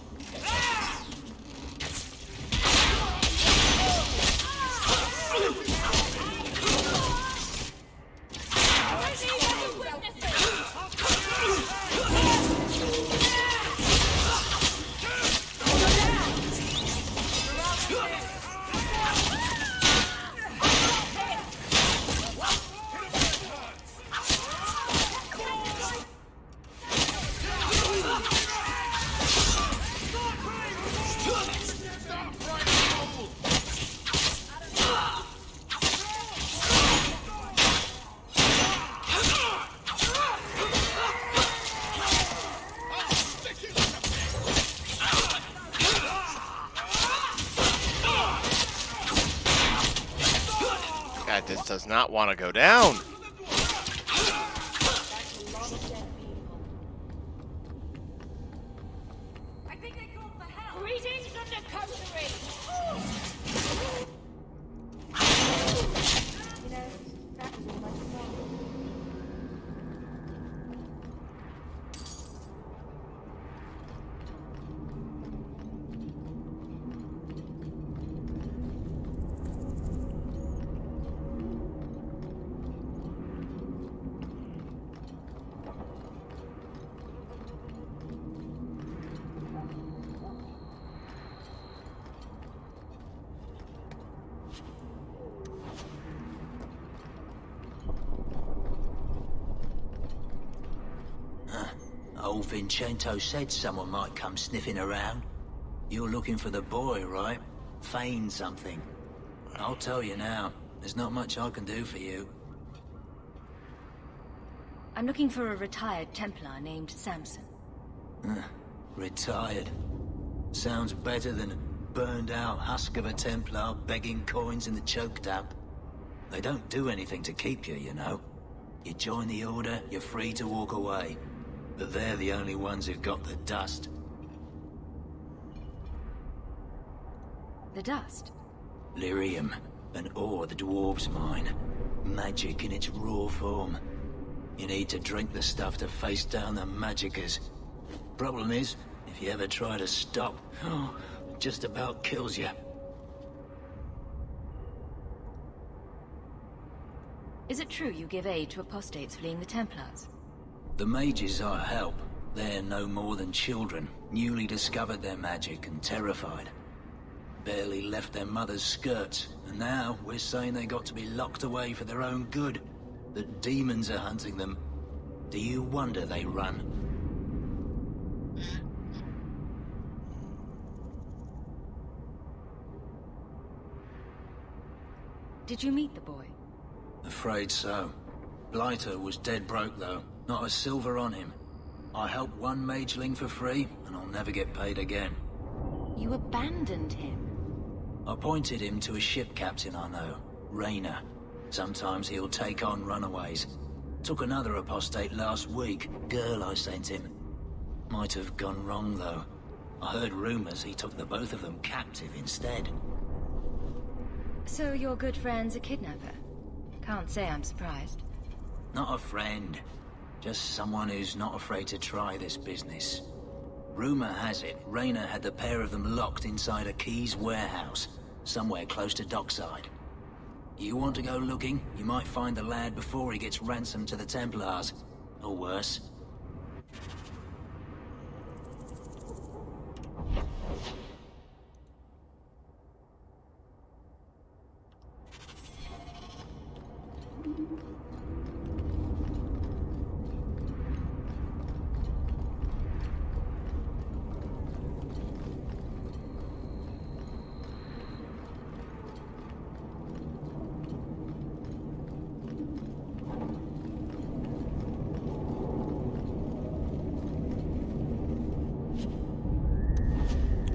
This does not want to go down. I think they called for help. Greetings from the coterie. You know, that was all much fun. Old Vincento said someone might come sniffing around. You're looking for the boy, right? Feign something. I'll tell you now, there's not much I can do for you. I'm looking for a retired Templar named Samson. Retired. Sounds better than a burned-out husk of a Templar begging coins in the choke tap. They don't do anything to keep you, you know. You join the Order, you're free to walk away. But they're the only ones who've got the dust. The dust? Lyrium, an ore the dwarves mine. Magic in its raw form. You need to drink the stuff to face down the magicers. Problem is, if you ever try to stop, it just about kills you. Is it true you give aid to apostates fleeing the Templars? The mages I help, they're no more than children, newly discovered their magic and terrified. Barely left their mother's skirts, and now we're saying they got to be locked away for their own good. The demons are hunting them. Do you wonder they run? Did you meet the boy? Afraid so. Blighter was dead broke though. Not a silver on him. I helped one mageling for free, and I'll never get paid again. You abandoned him? I pointed him to a ship captain I know, Rayner. Sometimes he'll take on runaways. Took another apostate last week, girl I sent him. Might have gone wrong, though. I heard rumors he took the both of them captive instead. So your good friend's a kidnapper? Can't say I'm surprised. Not a friend. Just someone who's not afraid to try this business. Rumor has it, Rayner had the pair of them locked inside a Keys warehouse, somewhere close to Dockside. You want to go looking? You might find the lad before he gets ransomed to the Templars. Or worse.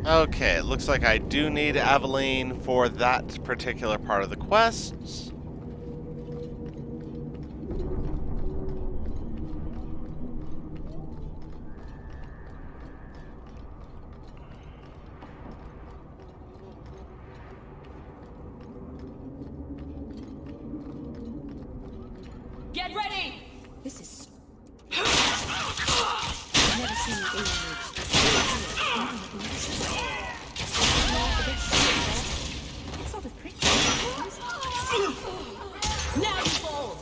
Okay, it looks like I do need Aveline for that particular part of the quests. Get ready! This is... I've never seen an alien It's sort of pretty. Now you fall!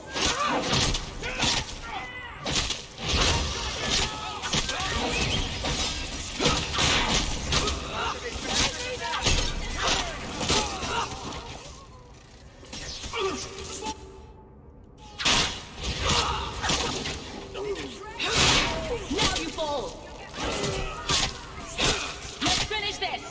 Now you fall! Let's finish this!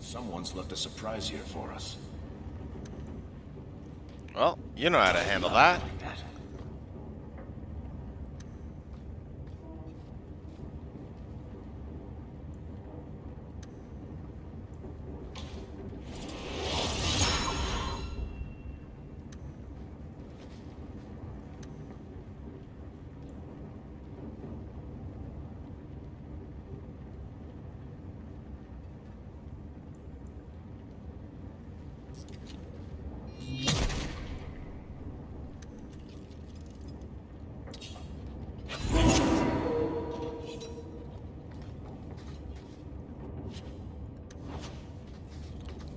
Someone's left a surprise here for us. Well, you know how to handle that.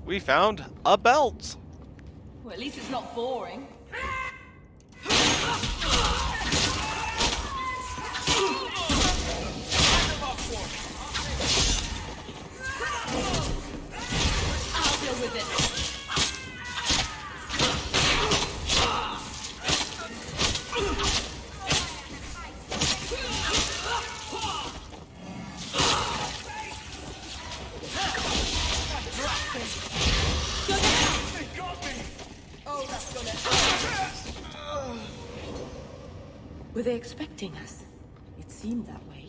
We found a belt. Well, at least it's not boring. I'll deal with it. Were they expecting us? It seemed that way.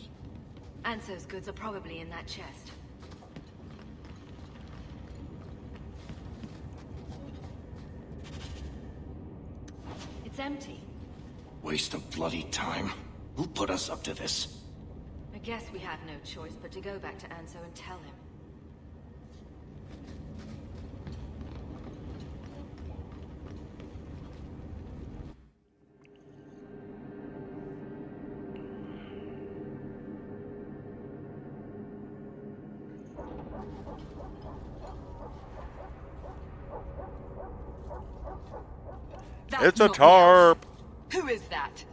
Anso's goods are probably in that chest. It's empty. Waste of bloody time. Who put us up to this? I guess we have no choice but to go back to Anso and tell him. It's a tarp! Who is that?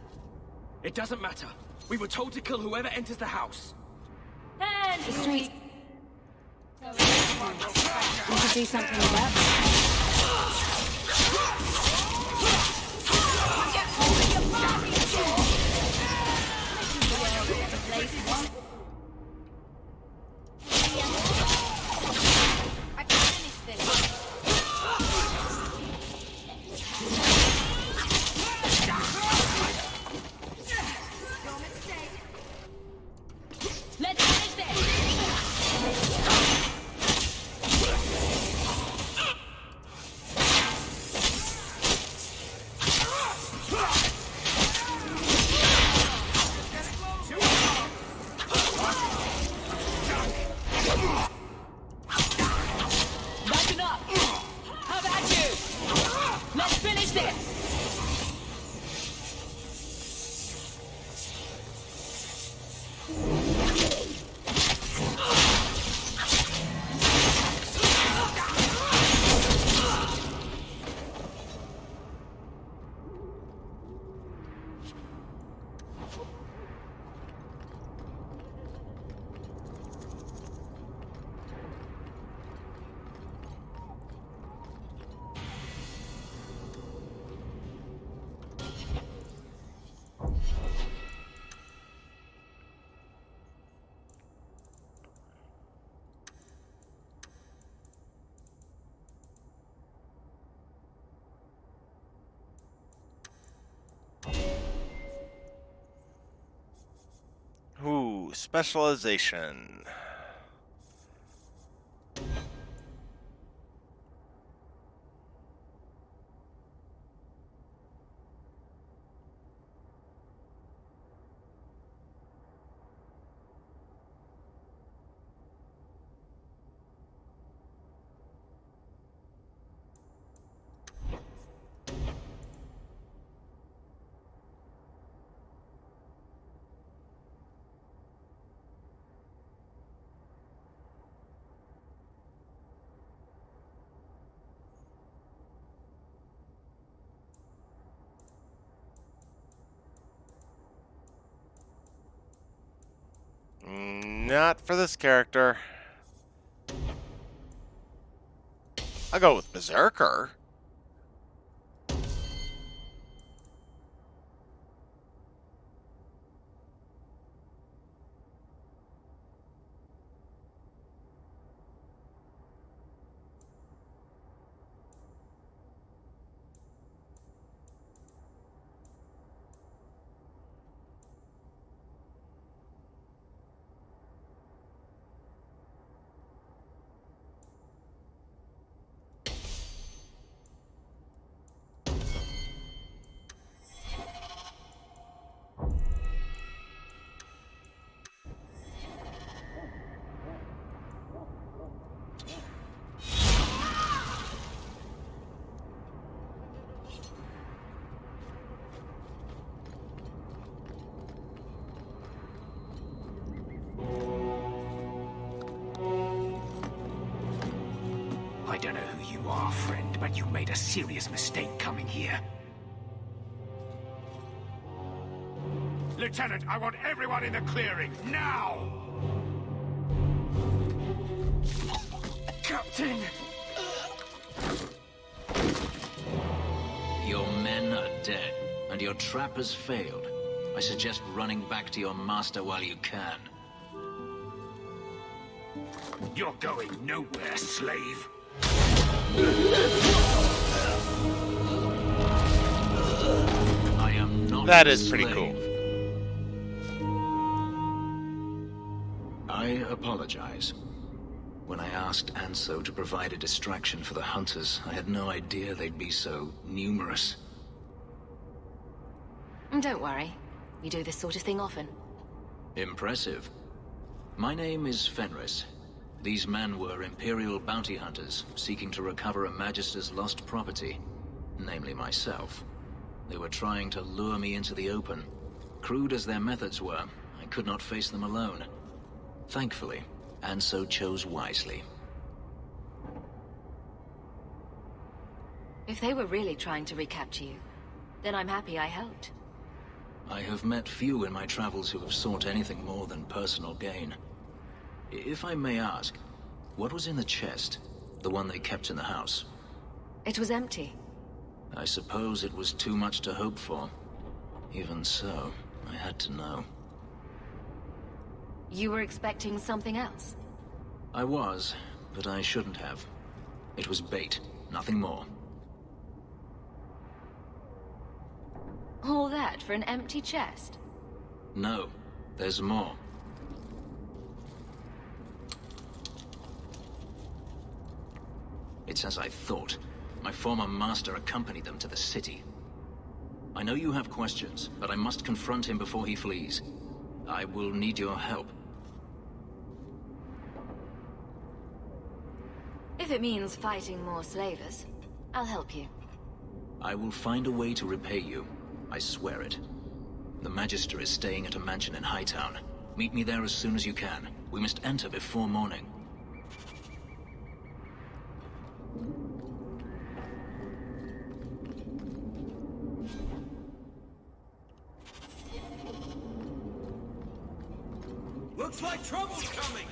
It doesn't matter. We were told to kill whoever enters the house. And The street. We could do something with that. I can finish this. Your mistake. Let's finish this! That's enough! How about you? Let's finish this! Ooh, specialization. Not for this character. I'll go with Berserker. I don't know who you are, friend, but you made a serious mistake coming here. Lieutenant, I want everyone in the clearing, now! Captain! Your men are dead, and your trap has failed. I suggest running back to your master while you can. You're going nowhere, slave. I am not That your is pretty slave. cool. I apologize. When I asked Anso to provide a distraction for the hunters, I had no idea they'd be so numerous. Don't worry. We do this sort of thing often. Impressive. My name is Fenris. These men were Imperial bounty hunters, seeking to recover a Magister's lost property, namely myself. They were trying to lure me into the open. Crude as their methods were, I could not face them alone. Thankfully, Anso chose wisely. If they were really trying to recapture you, then I'm happy I helped. I have met few in my travels who have sought anything more than personal gain. If I may ask, what was in the chest? The one they kept in the house? It was empty. I suppose it was too much to hope for. Even so, I had to know. You were expecting something else? I was, but I shouldn't have. It was bait, nothing more. All that for an empty chest? No, there's more. It's as I thought. My former master accompanied them to the city. I know you have questions, but I must confront him before he flees. I will need your help. If it means fighting more slavers, I'll help you. I will find a way to repay you. I swear it. The Magister is staying at a mansion in Hightown. Meet me there as soon as you can. We must enter before morning. Looks like trouble's coming!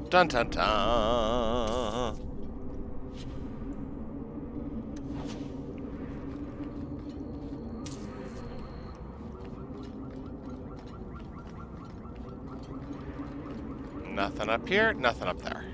Dun dun dun. Nothing up here, nothing up there.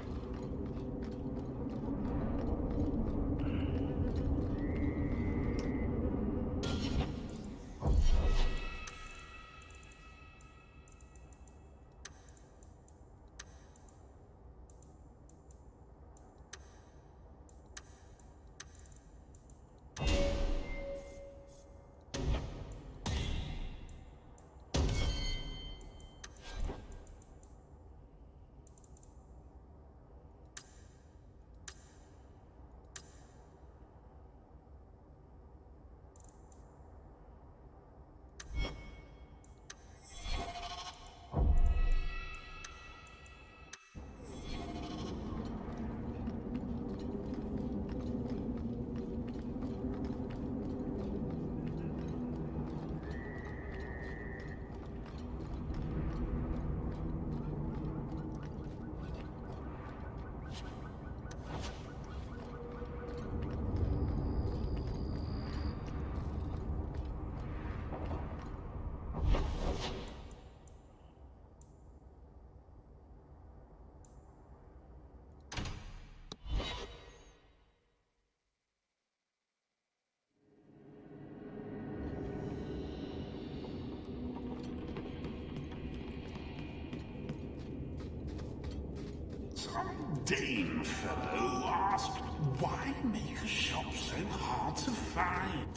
Some Dane fellow asked, why make a shop so hard to find?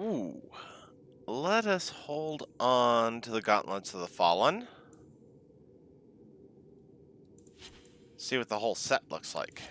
Ooh. Let us hold on to the Gauntlets of the Fallen. See what the whole set looks like.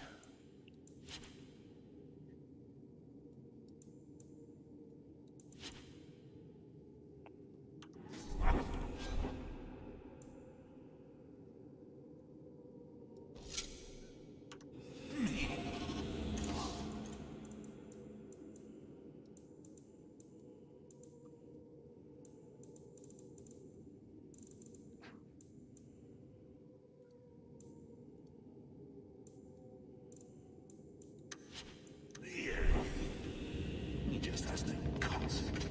He just has no concept.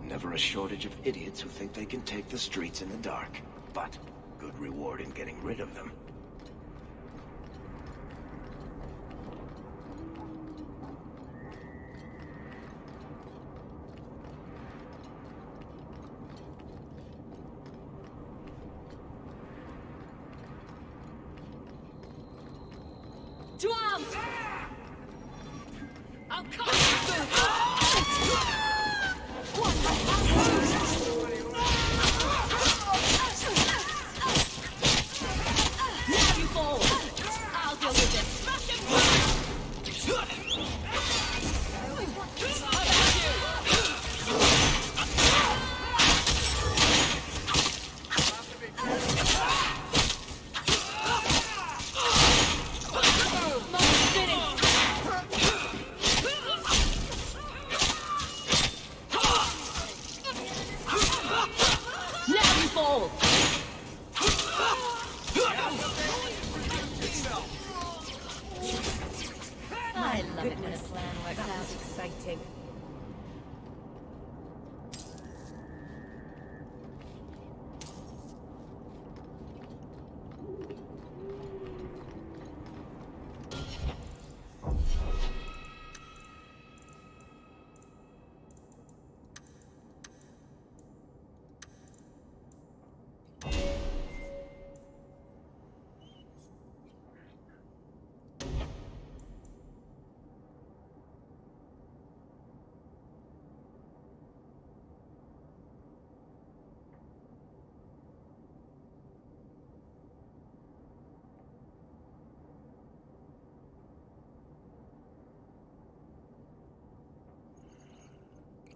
Never a shortage of idiots who think they can take the streets in the dark, but good reward in getting rid of them. To arms! I'll come! Now you fall! I'll deal with this! Smash and I love it when a plan works out. Exciting.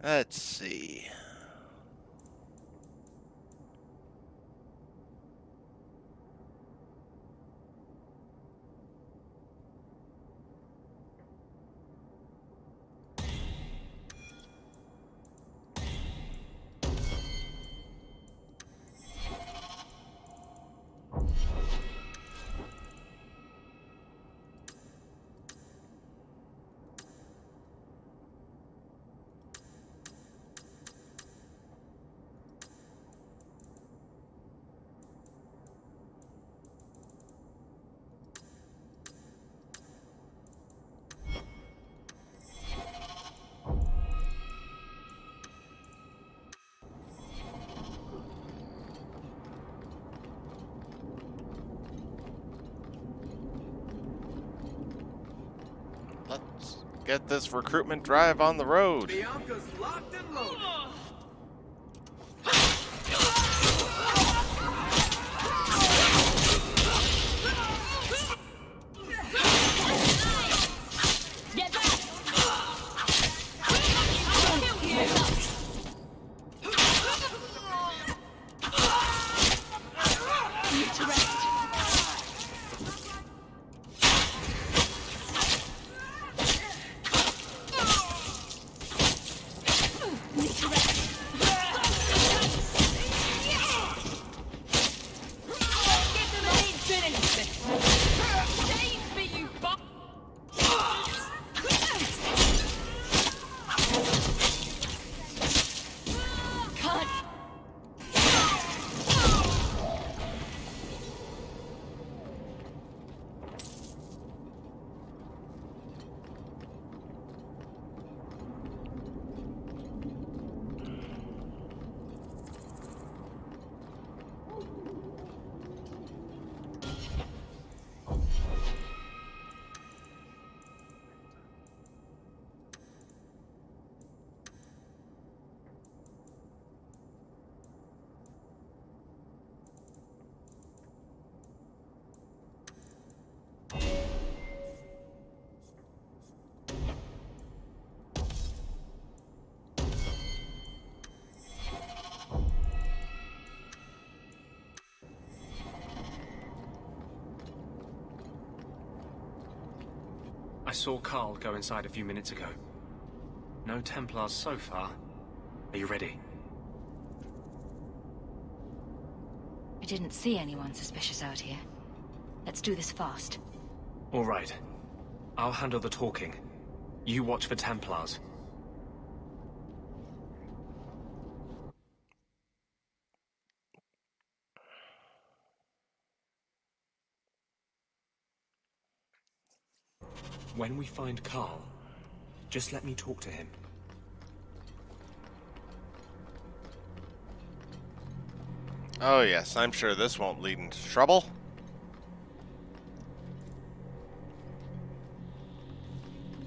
Let's see. Let's get this recruitment drive on the road. Bianca's locked and loaded. Get back! Need to rest. Need to saw Carl go inside a few minutes ago. No Templars so far. Are you ready? I didn't see anyone suspicious out here. Let's do this fast. All right. I'll handle the talking. You watch for Templars. When we find Carl, just let me talk to him. Oh yes, I'm sure this won't lead into trouble.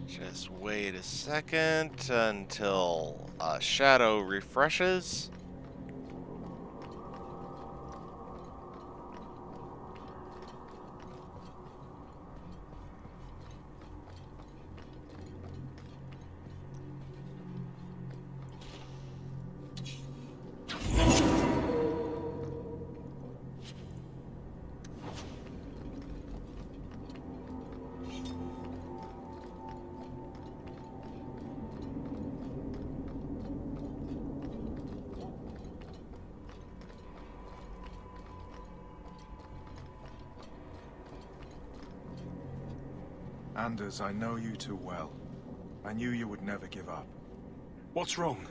Just wait a second until a shadow refreshes. Anders, I know you too well. I knew you would never give up. What's wrong?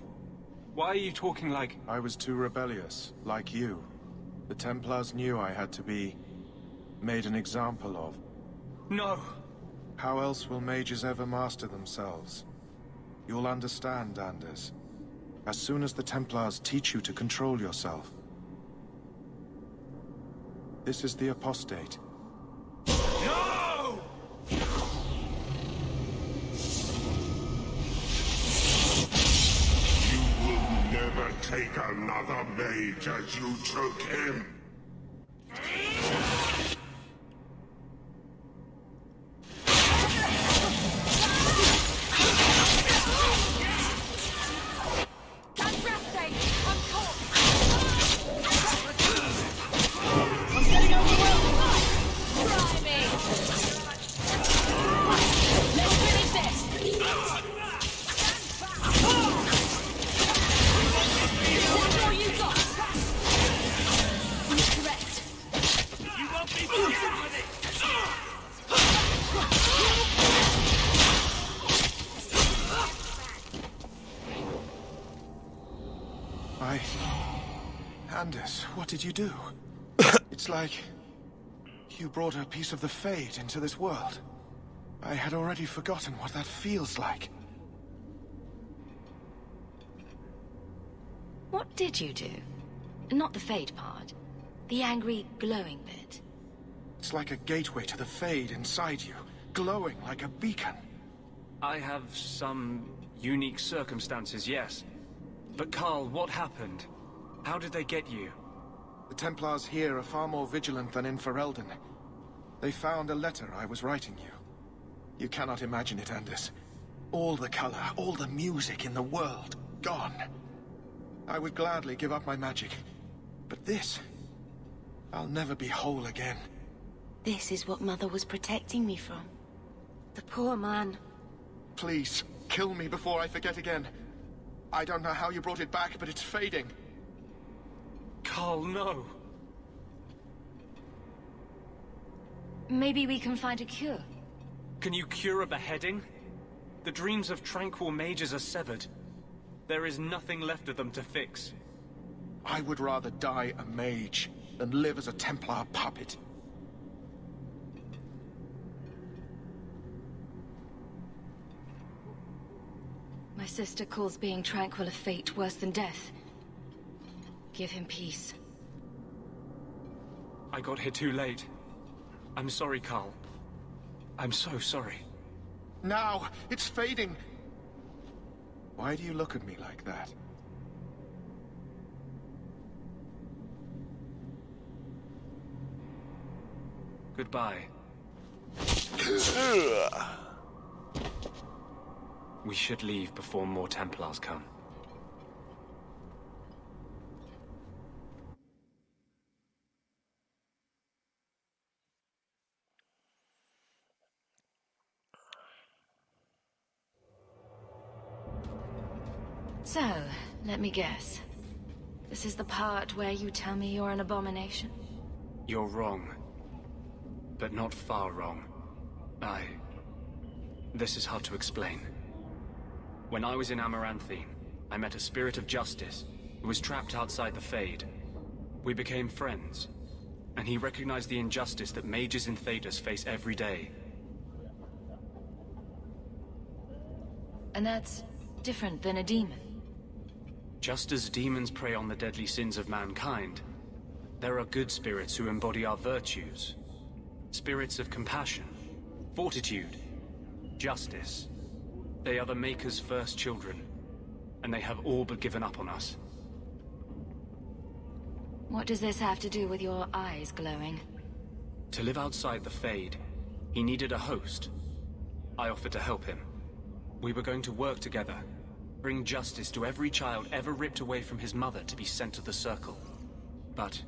Why are you talking like... I was too rebellious, like you. The Templars knew I had to be... made an example of. No! How else will mages ever master themselves? You'll understand, Anders. As soon as the Templars teach you to control yourself. This is the Apostate. No! Never take another mage as you took him. I'm getting overwhelmed! Try me! Let's finish this! That's all you got! You're correct. You won't be forgiven with it! Anders, what did you do? It's like... you brought a piece of the Fade into this world. I had already forgotten what that feels like. What did you do? Not the Fade part. The angry, glowing bit. It's like a gateway to the Fade inside you, glowing like a beacon. I have some unique circumstances, yes. But Carl, what happened? How did they get you? The Templars here are far more vigilant than in Ferelden. They found a letter I was writing you. You cannot imagine it, Anders. All the color, all the music in the world, gone. I would gladly give up my magic. But this... I'll never be whole again. This is what Mother was protecting me from. The poor man. Please, kill me before I forget again. I don't know how you brought it back, but it's fading. Carl, no. Maybe we can find a cure. Can you cure a beheading? The dreams of tranquil mages are severed. There is nothing left of them to fix. I would rather die a mage than live as a Templar puppet. My sister calls being tranquil a fate worse than death. Give him peace. I got here too late. I'm sorry, Carl. I'm so sorry. Now! It's fading! Why do you look at me like that? Goodbye. We should leave before more Templars come. So, let me guess. This is the part where you tell me you're an abomination? You're wrong. But not far wrong. This is hard to explain. When I was in Amaranthine, I met a spirit of justice who was trapped outside the Fade. We became friends, and he recognized the injustice that mages in Thedas face every day. And that's different than a demon. Just as demons prey on the deadly sins of mankind, there are good spirits who embody our virtues. Spirits of compassion, fortitude, justice. They are the Maker's first children, and they have all but given up on us. What does this have to do with your eyes glowing? To live outside the Fade, he needed a host. I offered to help him. We were going to work together, bring justice to every child ever ripped away from his mother to be sent to the Circle. But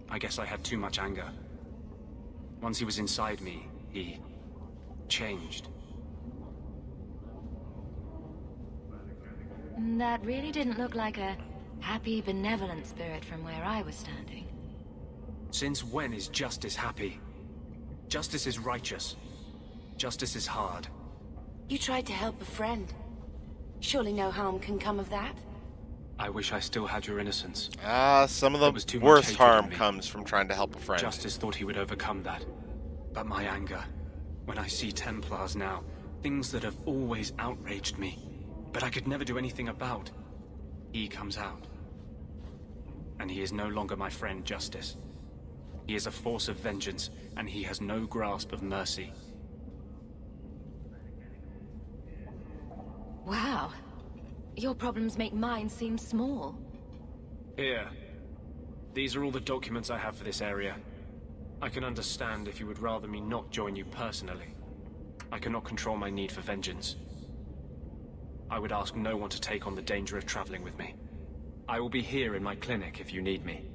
I guess I had too much anger. Once he was inside me, he changed. That really didn't look like a happy, benevolent spirit from where I was standing. Since when is justice happy? Justice is righteous. Justice is hard. You tried to help a friend. Surely no harm can come of that? I wish I still had your innocence. Some of the worst harm comes from trying to help a friend. Justice thought he would overcome that. But my anger, when I see Templars now, things that have always outraged me, but I could never do anything about, he comes out. And he is no longer my friend, Justice. He is a force of vengeance, and he has no grasp of mercy. Wow. Your problems make mine seem small. Here. These are all the documents I have for this area. I can understand if you would rather me not join you personally. I cannot control my need for vengeance. I would ask no one to take on the danger of traveling with me. I will be here in my clinic if you need me.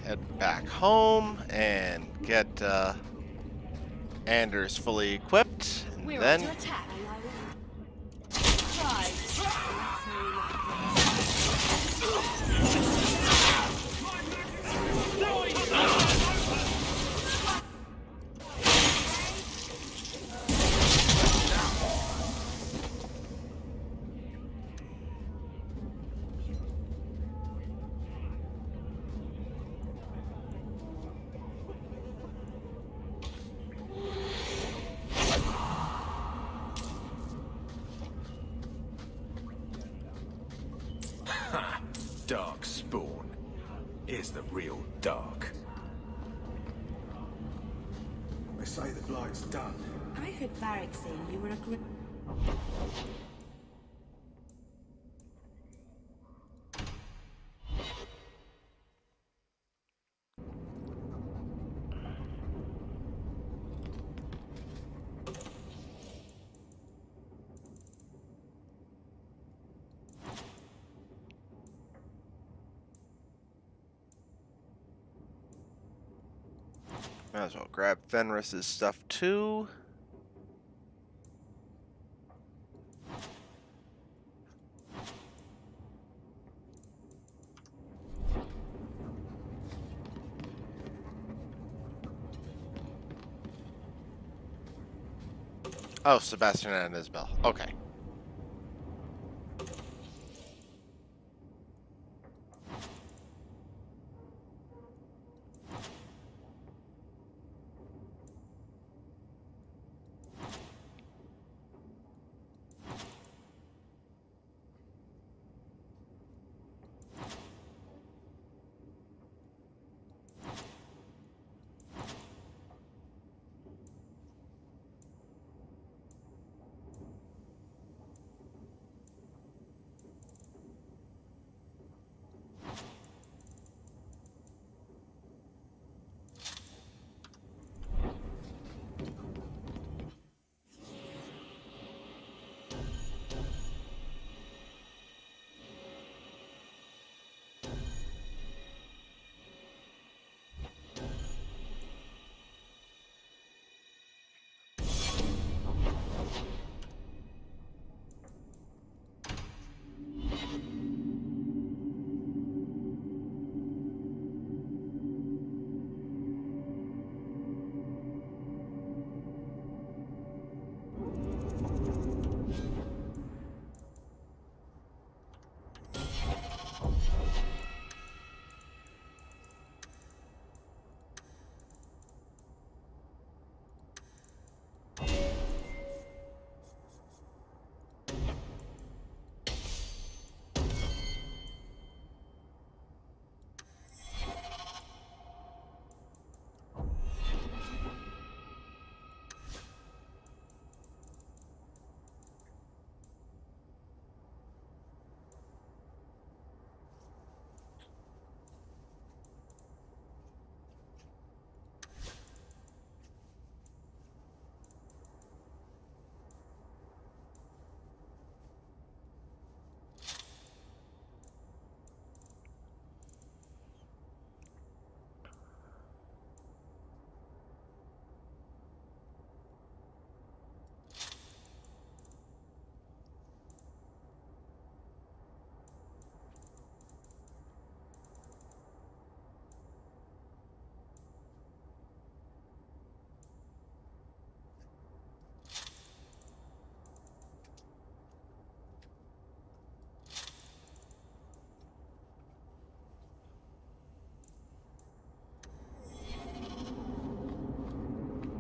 Head back home and get Anders fully equipped, and We're then under attack. Here's the real dark. They say the blight's done. I heard Varric saying you were a good... Might as well grab Fenris's stuff too. Oh, Sebastian and Isabel. Okay.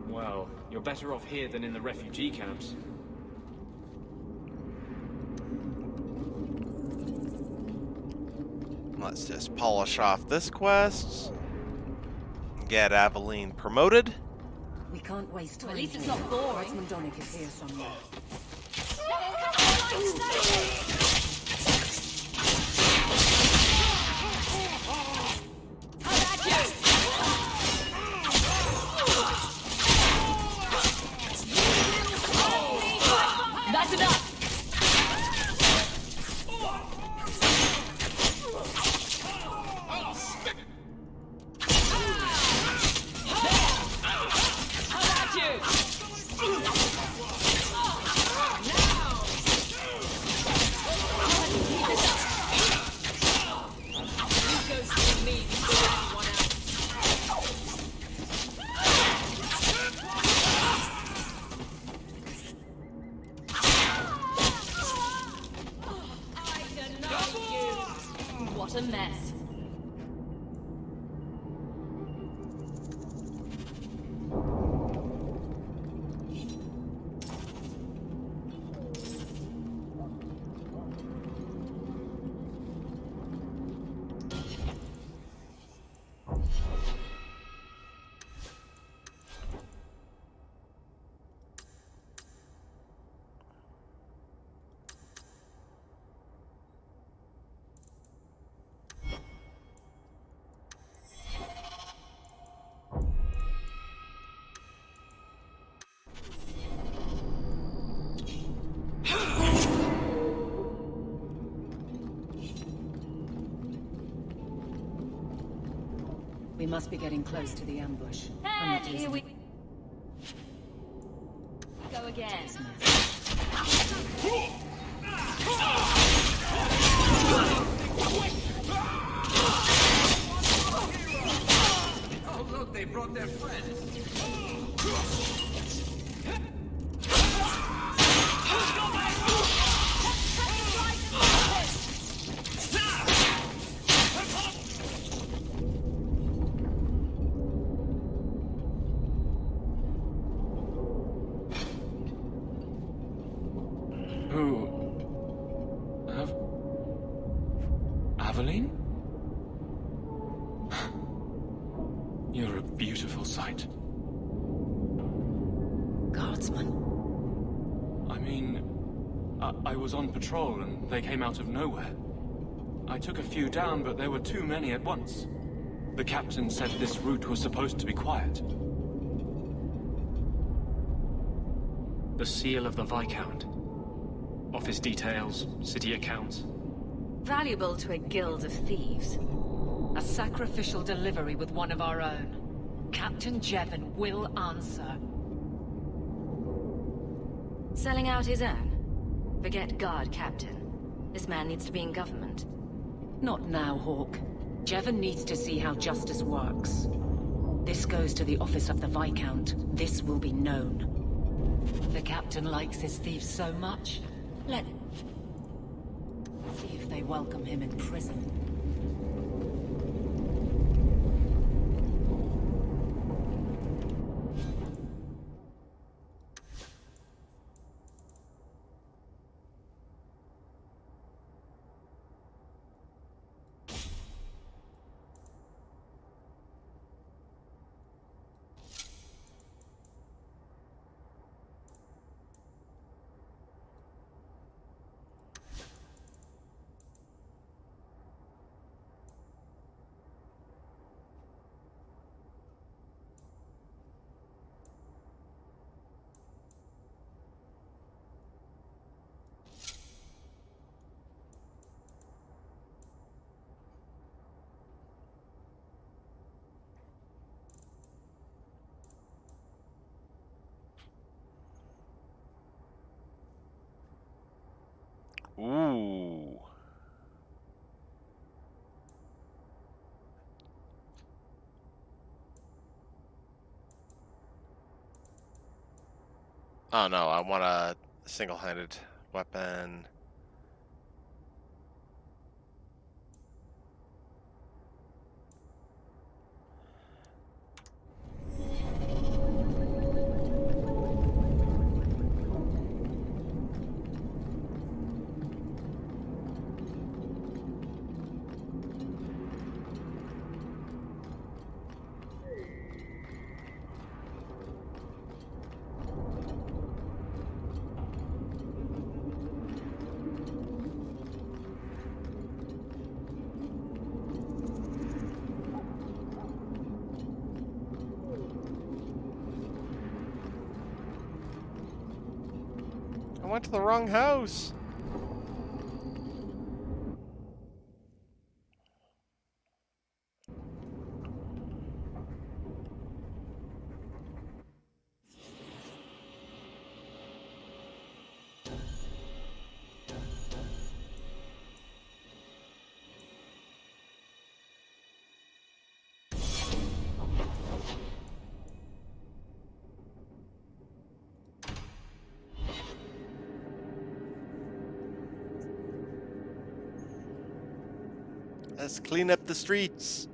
Well, you're better off here than in the refugee camps. Let's just polish off this quest. Get Aveline promoted. We can't waste time. At least it's not boring. Mundonic is here somewhere. That's enough! How about you? What a mess. We must be getting close to the ambush. I'm And not here losing we it. go again. Oh, look, they brought their friends. Aveline? You're a beautiful sight. Guardsman. I mean, I was on patrol and they came out of nowhere. I took a few down, but there were too many at once. The captain said this route was supposed to be quiet. The seal of the Viscount. Office details, city accounts. Valuable to a guild of thieves. A sacrificial delivery with one of our own. Captain Jevon will answer. Selling out his own? Forget guard, Captain. This man needs to be in government. Not now, Hawk. Jevon needs to see how justice works. This goes to the office of the Viscount. This will be known. The captain likes his thieves so much. Let's see if they welcome him in prison. Ooh. Oh no, I want a single-handed weapon. I went to the wrong house. Let's clean up the streets.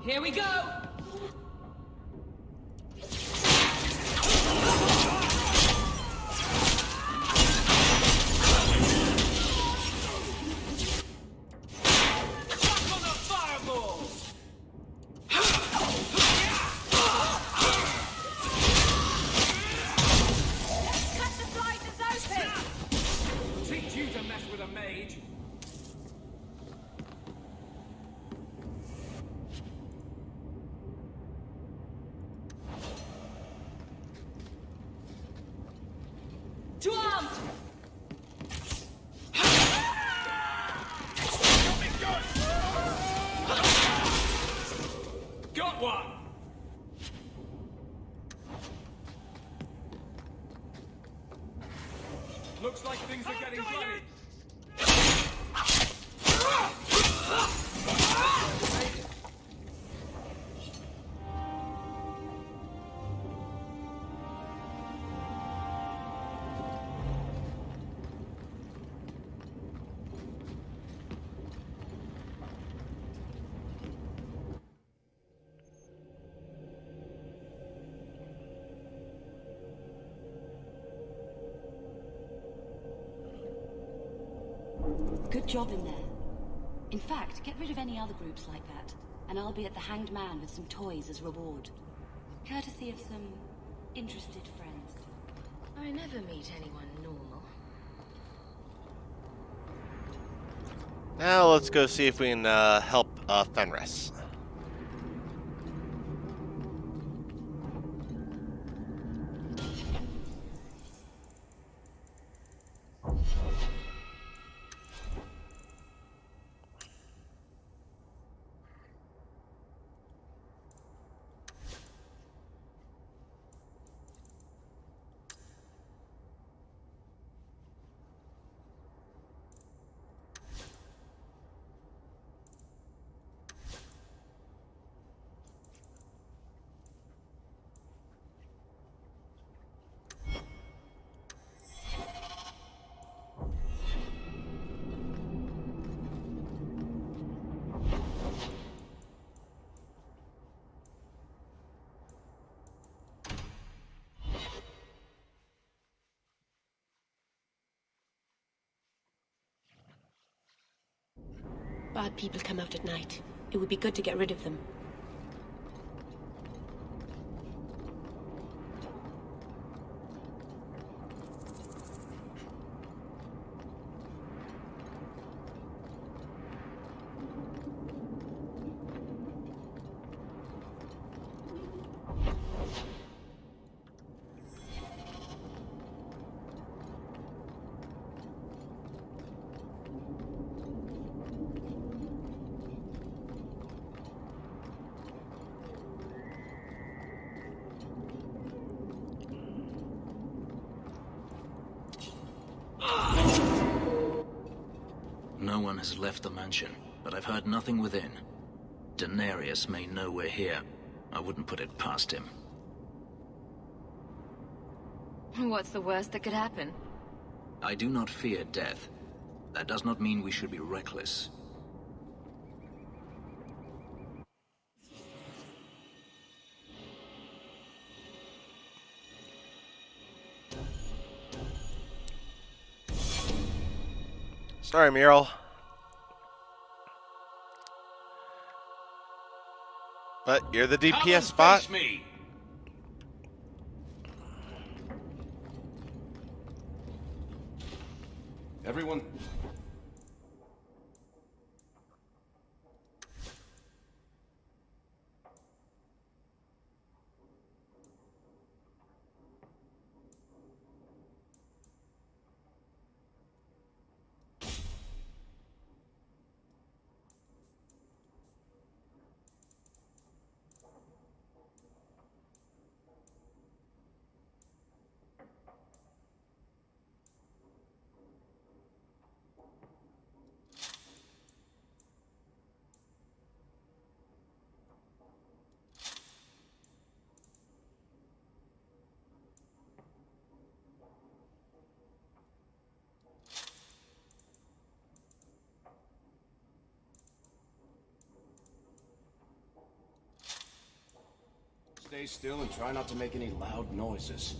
Here we go! one! Looks like things are getting bloody. Good job in there. In fact, get rid of any other groups like that, and I'll be at the Hanged Man with some toys as reward. Courtesy of some interested friends. I never meet anyone normal. Now let's go see if we can help Fenris. Bad people come out at night. It would be good to get rid of them. No one has left the mansion, but I've heard nothing within. Daenerys may know we're here. I wouldn't put it past him. What's the worst that could happen? I do not fear death. That does not mean we should be reckless. Sorry, Muriel. But you're the DPS spot. Me. Everyone. Stay still and try not to make any loud noises.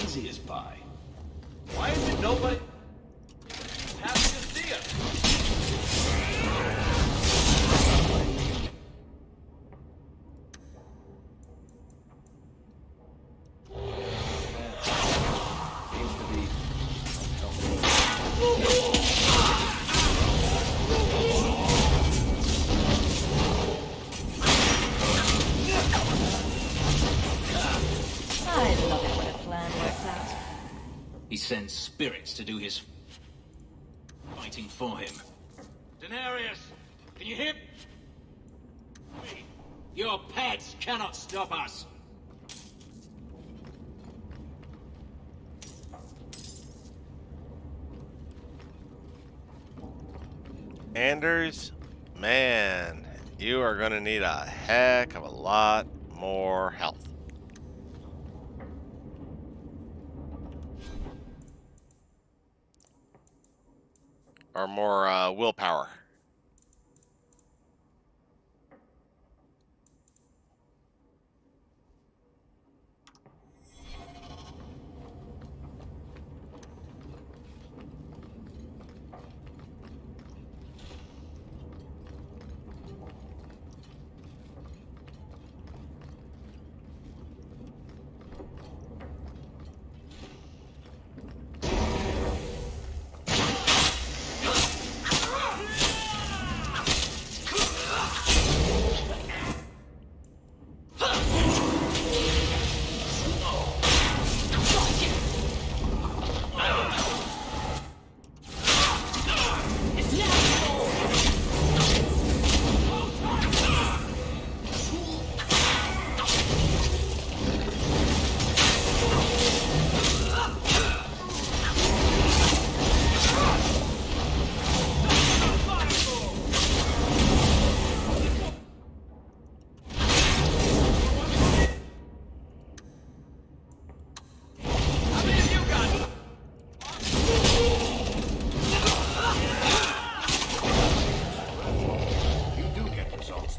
Easy as pie. Why is it nobody happy to see us? He sends spirits to do his fighting for him. Denarius, can you hear? Your pets cannot stop us. Anders, man, you are going to need a heck of a lot more health. Or more willpower.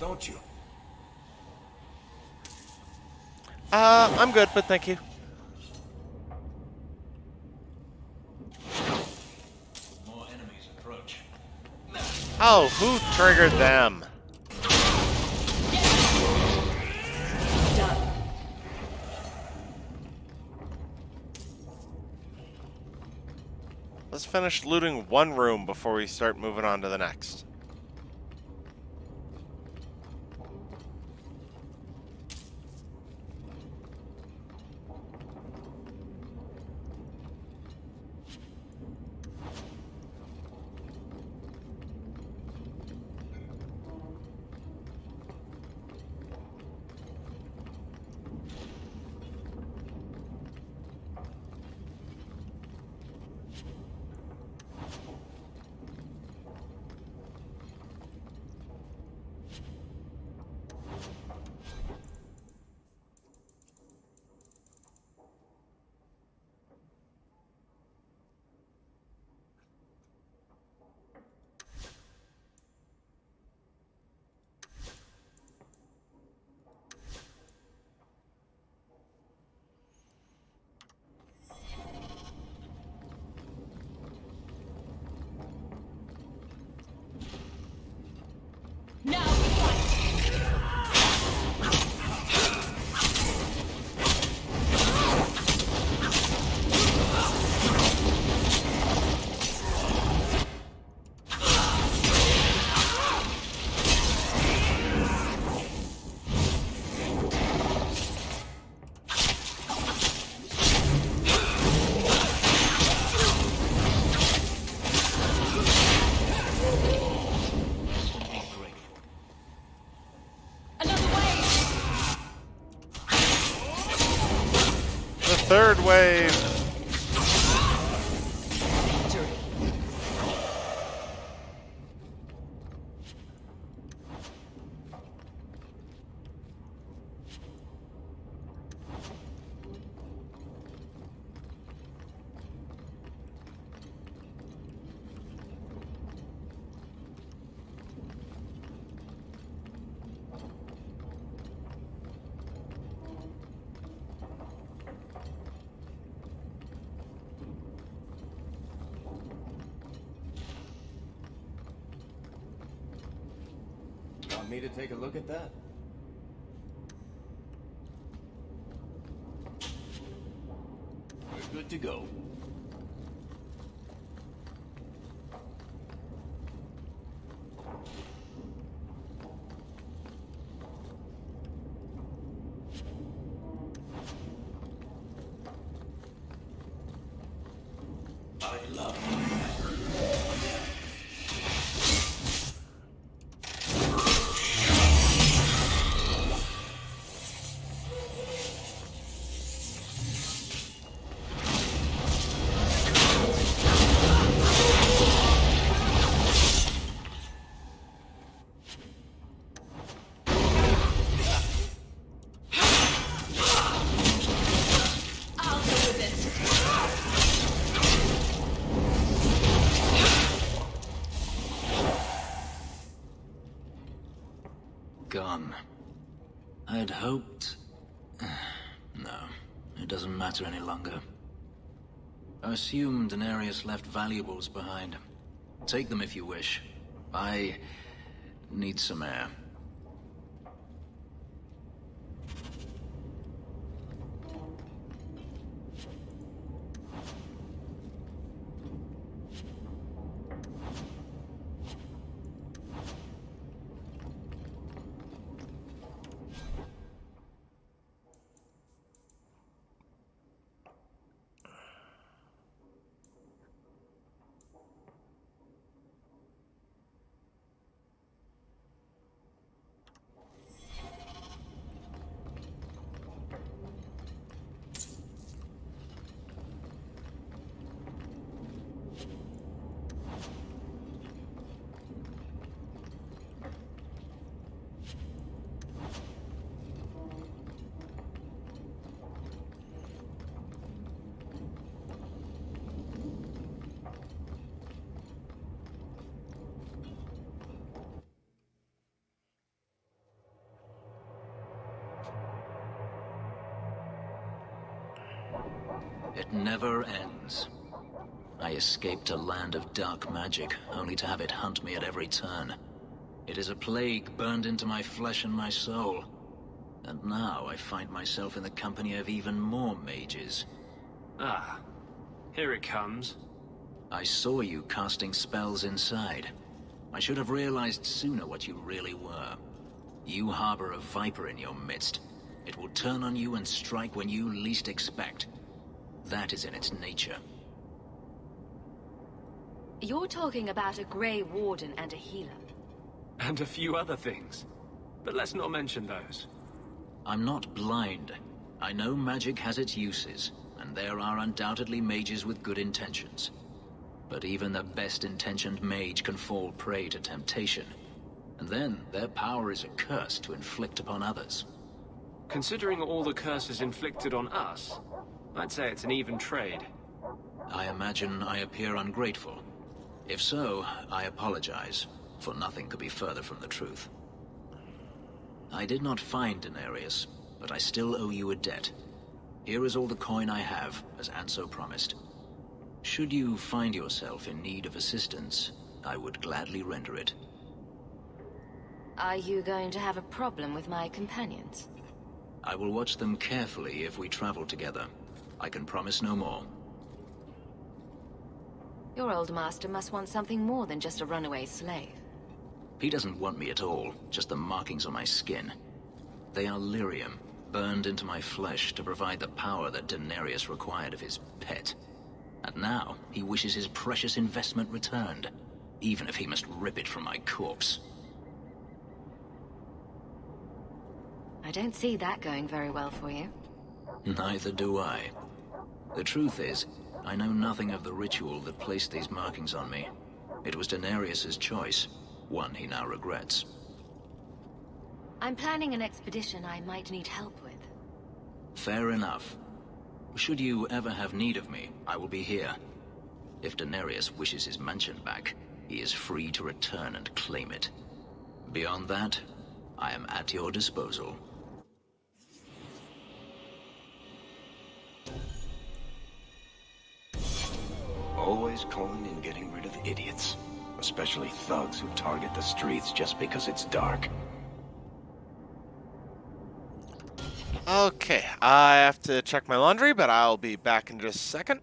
Don't you? I'm good, but thank you. More enemies approach. Oh, who triggered them? Done. Let's finish looting one room before we start moving on to the next. Third wave. Want me to take a look at that? We're good to go. gone. I'd hoped... No, it doesn't matter any longer. I assume Daenerys left valuables behind. Take them if you wish. I need some air. It never ends. I escaped a land of dark magic, only to have it hunt me at every turn. It is a plague burned into my flesh and my soul. And now I find myself in the company of even more mages. Ah, here it comes. I saw you casting spells inside. I should have realized sooner what you really were. You harbor a viper in your midst. It will turn on you and strike when you least expect. That is in its nature. You're talking about a Grey Warden and a healer. And a few other things. But let's not mention those. I'm not blind. I know magic has its uses, and there are undoubtedly mages with good intentions. But even the best-intentioned mage can fall prey to temptation. And then their power is a curse to inflict upon others. Considering all the curses inflicted on us, I'd say it's an even trade. I imagine I appear ungrateful. If so, I apologize, for nothing could be further from the truth. I did not find Daenerys, but I still owe you a debt. Here is all the coin I have, as Anso promised. Should you find yourself in need of assistance, I would gladly render it. Are you going to have a problem with my companions? I will watch them carefully if we travel together. I can promise no more. Your old master must want something more than just a runaway slave. He doesn't want me at all, just the markings on my skin. They are lyrium, burned into my flesh to provide the power that Daenerys required of his pet. And now, he wishes his precious investment returned, even if he must rip it from my corpse. I don't see that going very well for you. Neither do I. The truth is, I know nothing of the ritual that placed these markings on me. It was Daenerys' choice, one he now regrets. I'm planning an expedition I might need help with. Fair enough. Should you ever have need of me, I will be here. If Daenerys wishes his mansion back, he is free to return and claim it. Beyond that, I am at your disposal. Always calling and getting rid of idiots. Especially thugs who target the streets just because it's dark. Okay, I have to check my laundry, but I'll be back in just a second.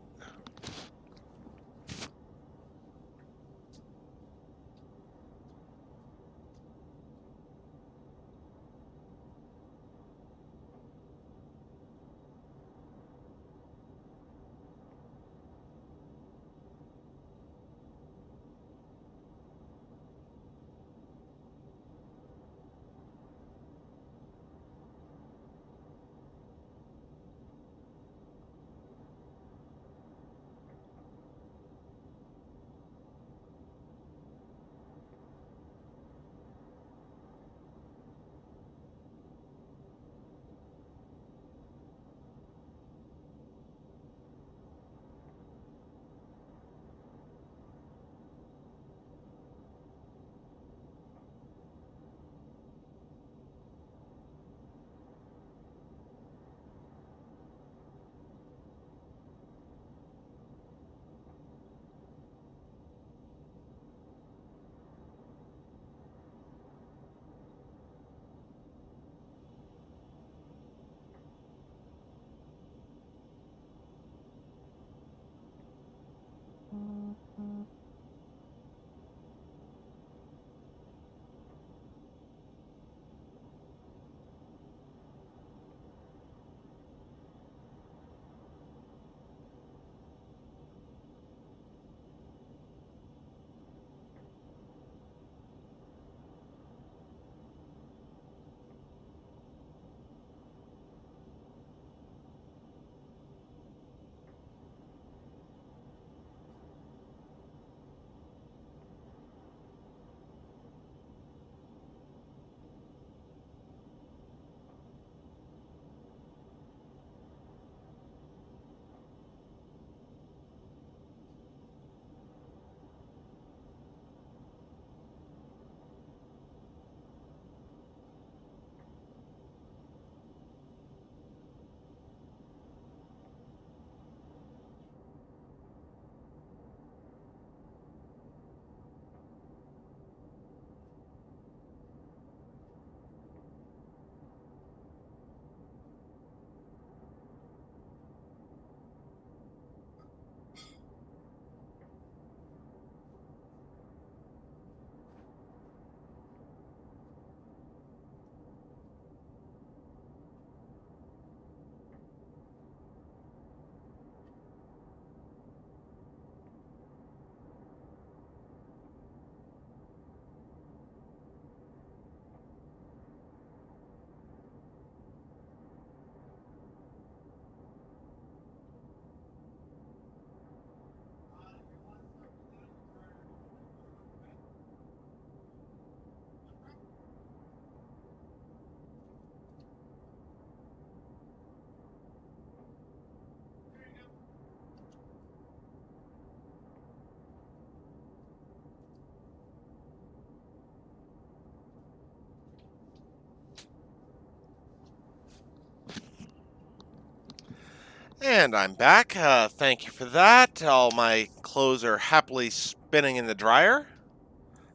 And I'm back. Thank you for that. All my clothes are happily spinning in the dryer.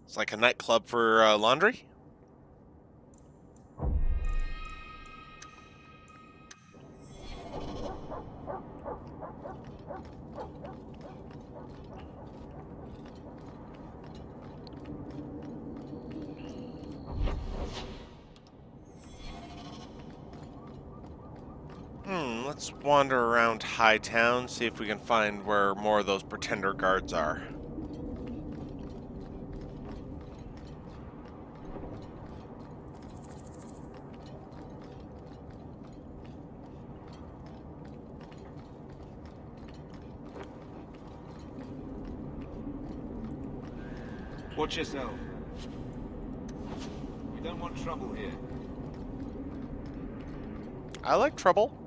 It's like a nightclub for laundry. Let's wander around Hightown, see if we can find where more of those pretender guards are. Watch yourself. We don't want trouble here. I like trouble.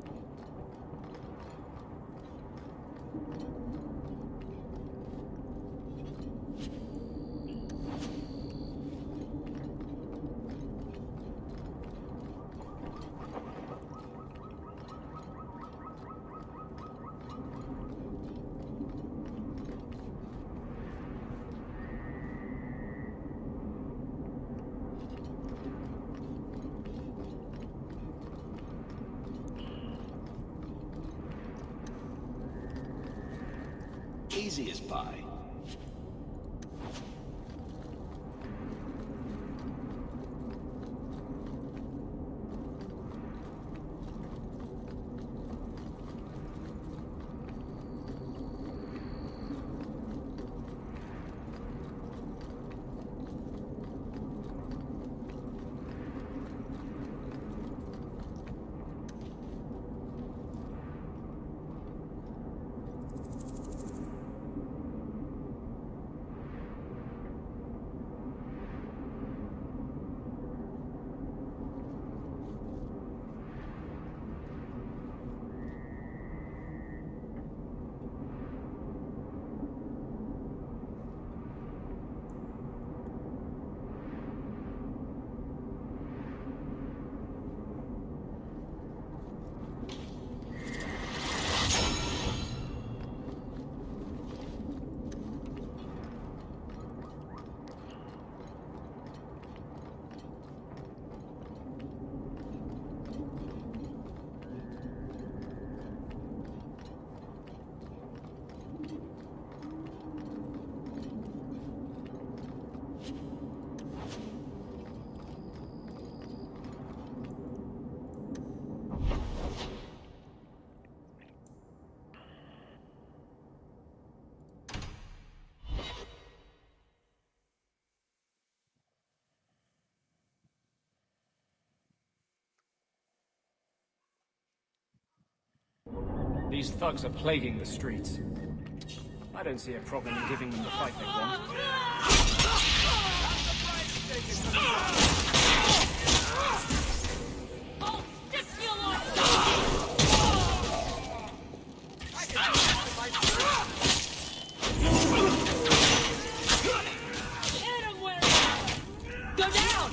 Easy as pie. These thugs are plaguing the streets. I don't see a problem in giving them the fight they want. Go down!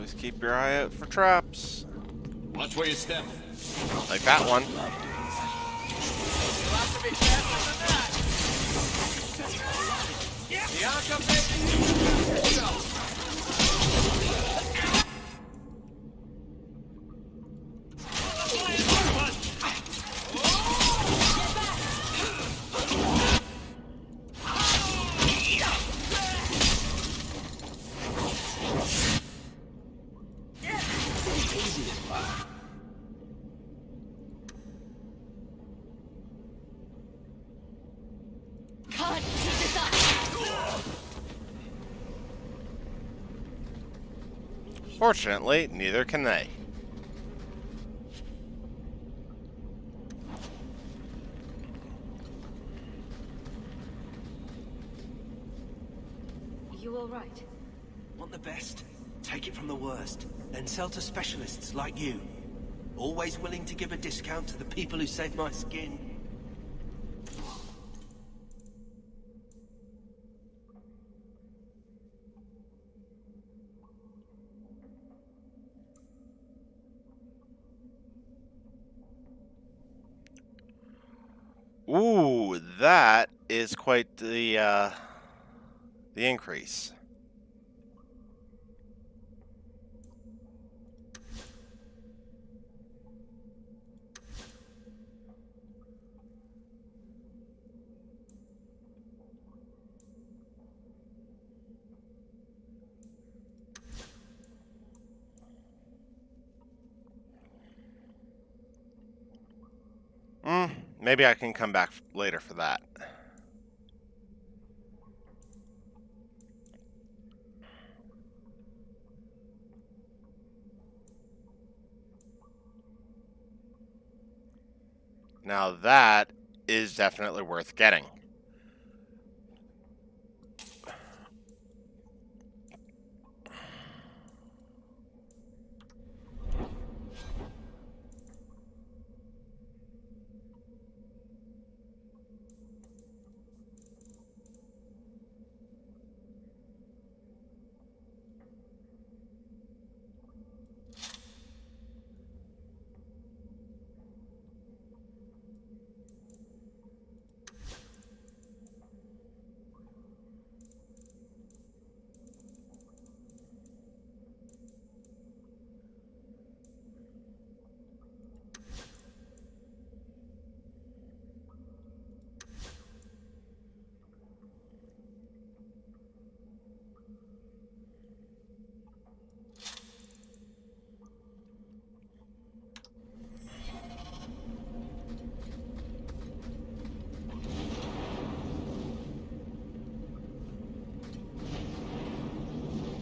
Always keep your eye out for traps. Watch where you step. Like that one. You'll have to be faster than that. Bianca, baby, yourself. Can't keep this up. Fortunately, neither can they. You all right? Want the best? Take it from the worst. Then sell to specialists like you. Always willing to give a discount to the people who save my skin. Ooh, that is quite the increase. Maybe I can come back later for that. Now that is definitely worth getting.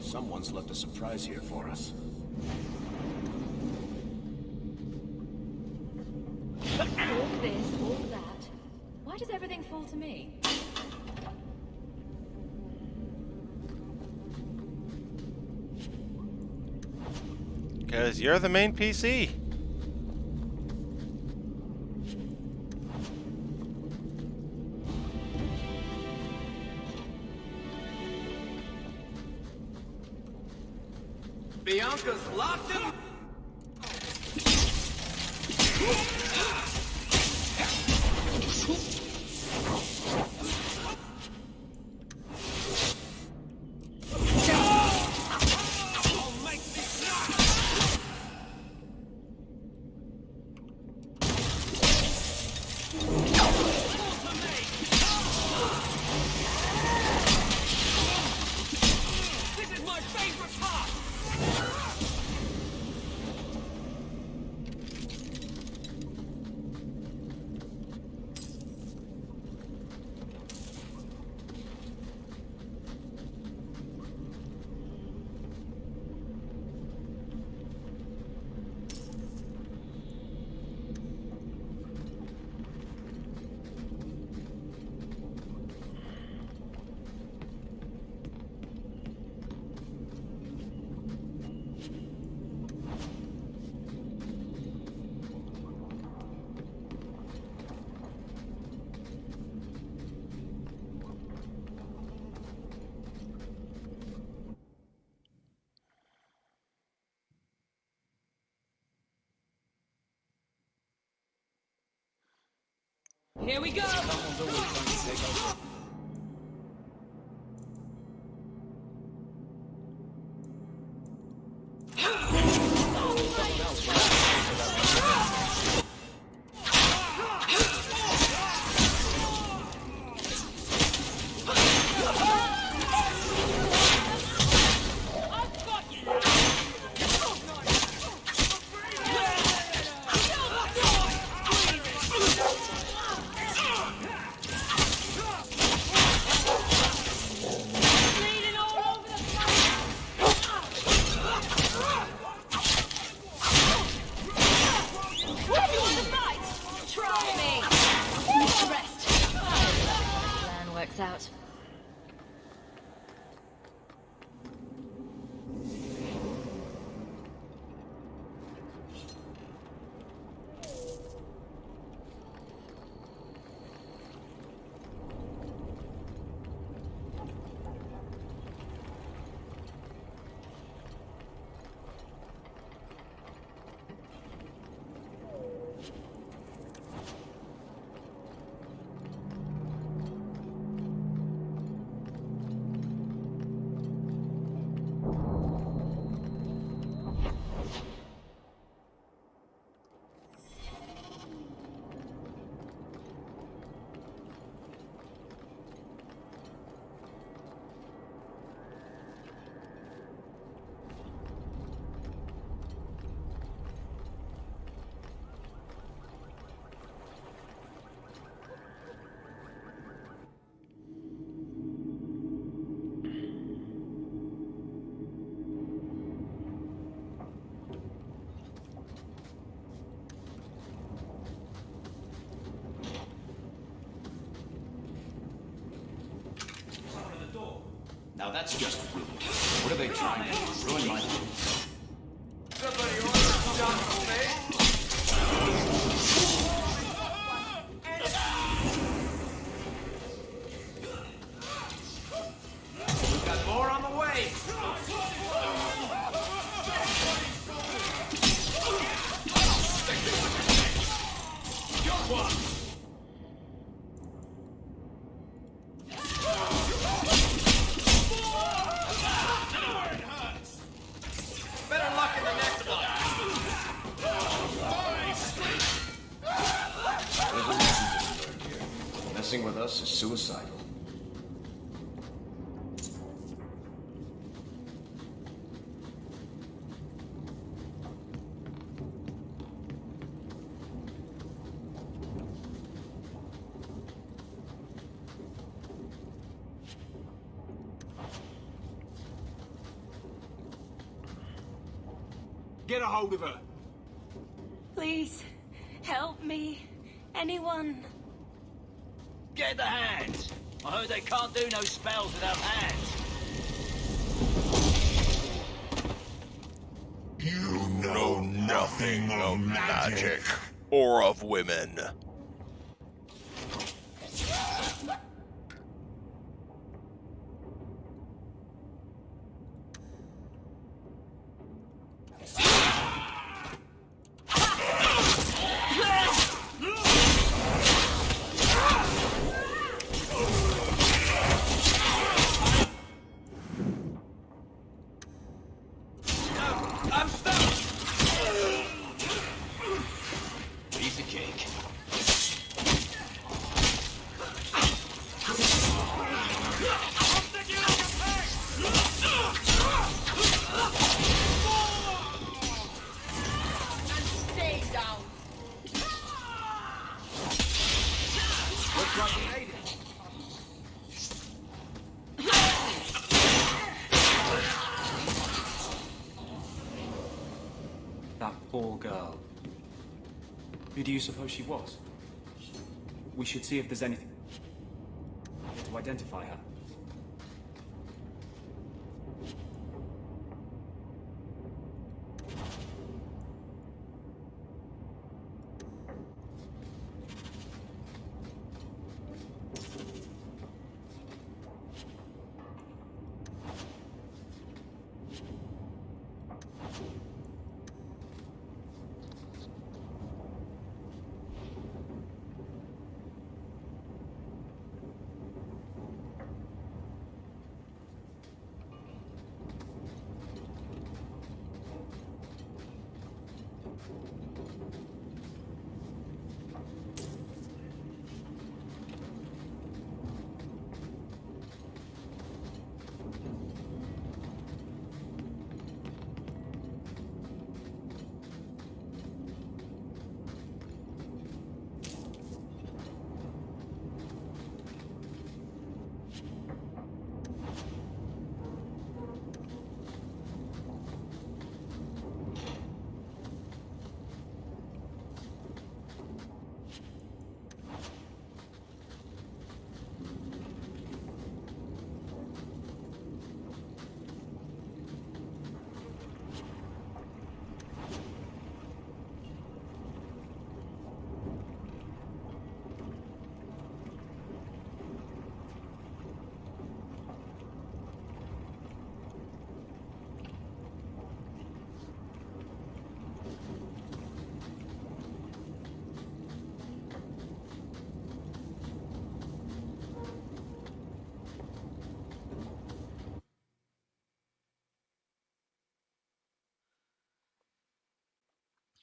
Someone's left a surprise here for us. All this, all that. Why does everything fall to me? Because you're the main PC. Bianca's locked in. This is my favorite part. Here we go! Someone's always trying to take over. Out. Now that's just rude. What are they trying to do? Ruin my... Somebody order a chocolate mate? We've got more on the way! Jump one! Messing with us is suicidal. Get a hold of her. Please, help me. Anyone. Get the hands! I heard they can't do no spells without hands. You know nothing of magic or of women. I'm stuck! Piece of cake. Stay down. Looks like you made it. That poor girl. Who do you suppose she was? We should see if there's anything to identify her.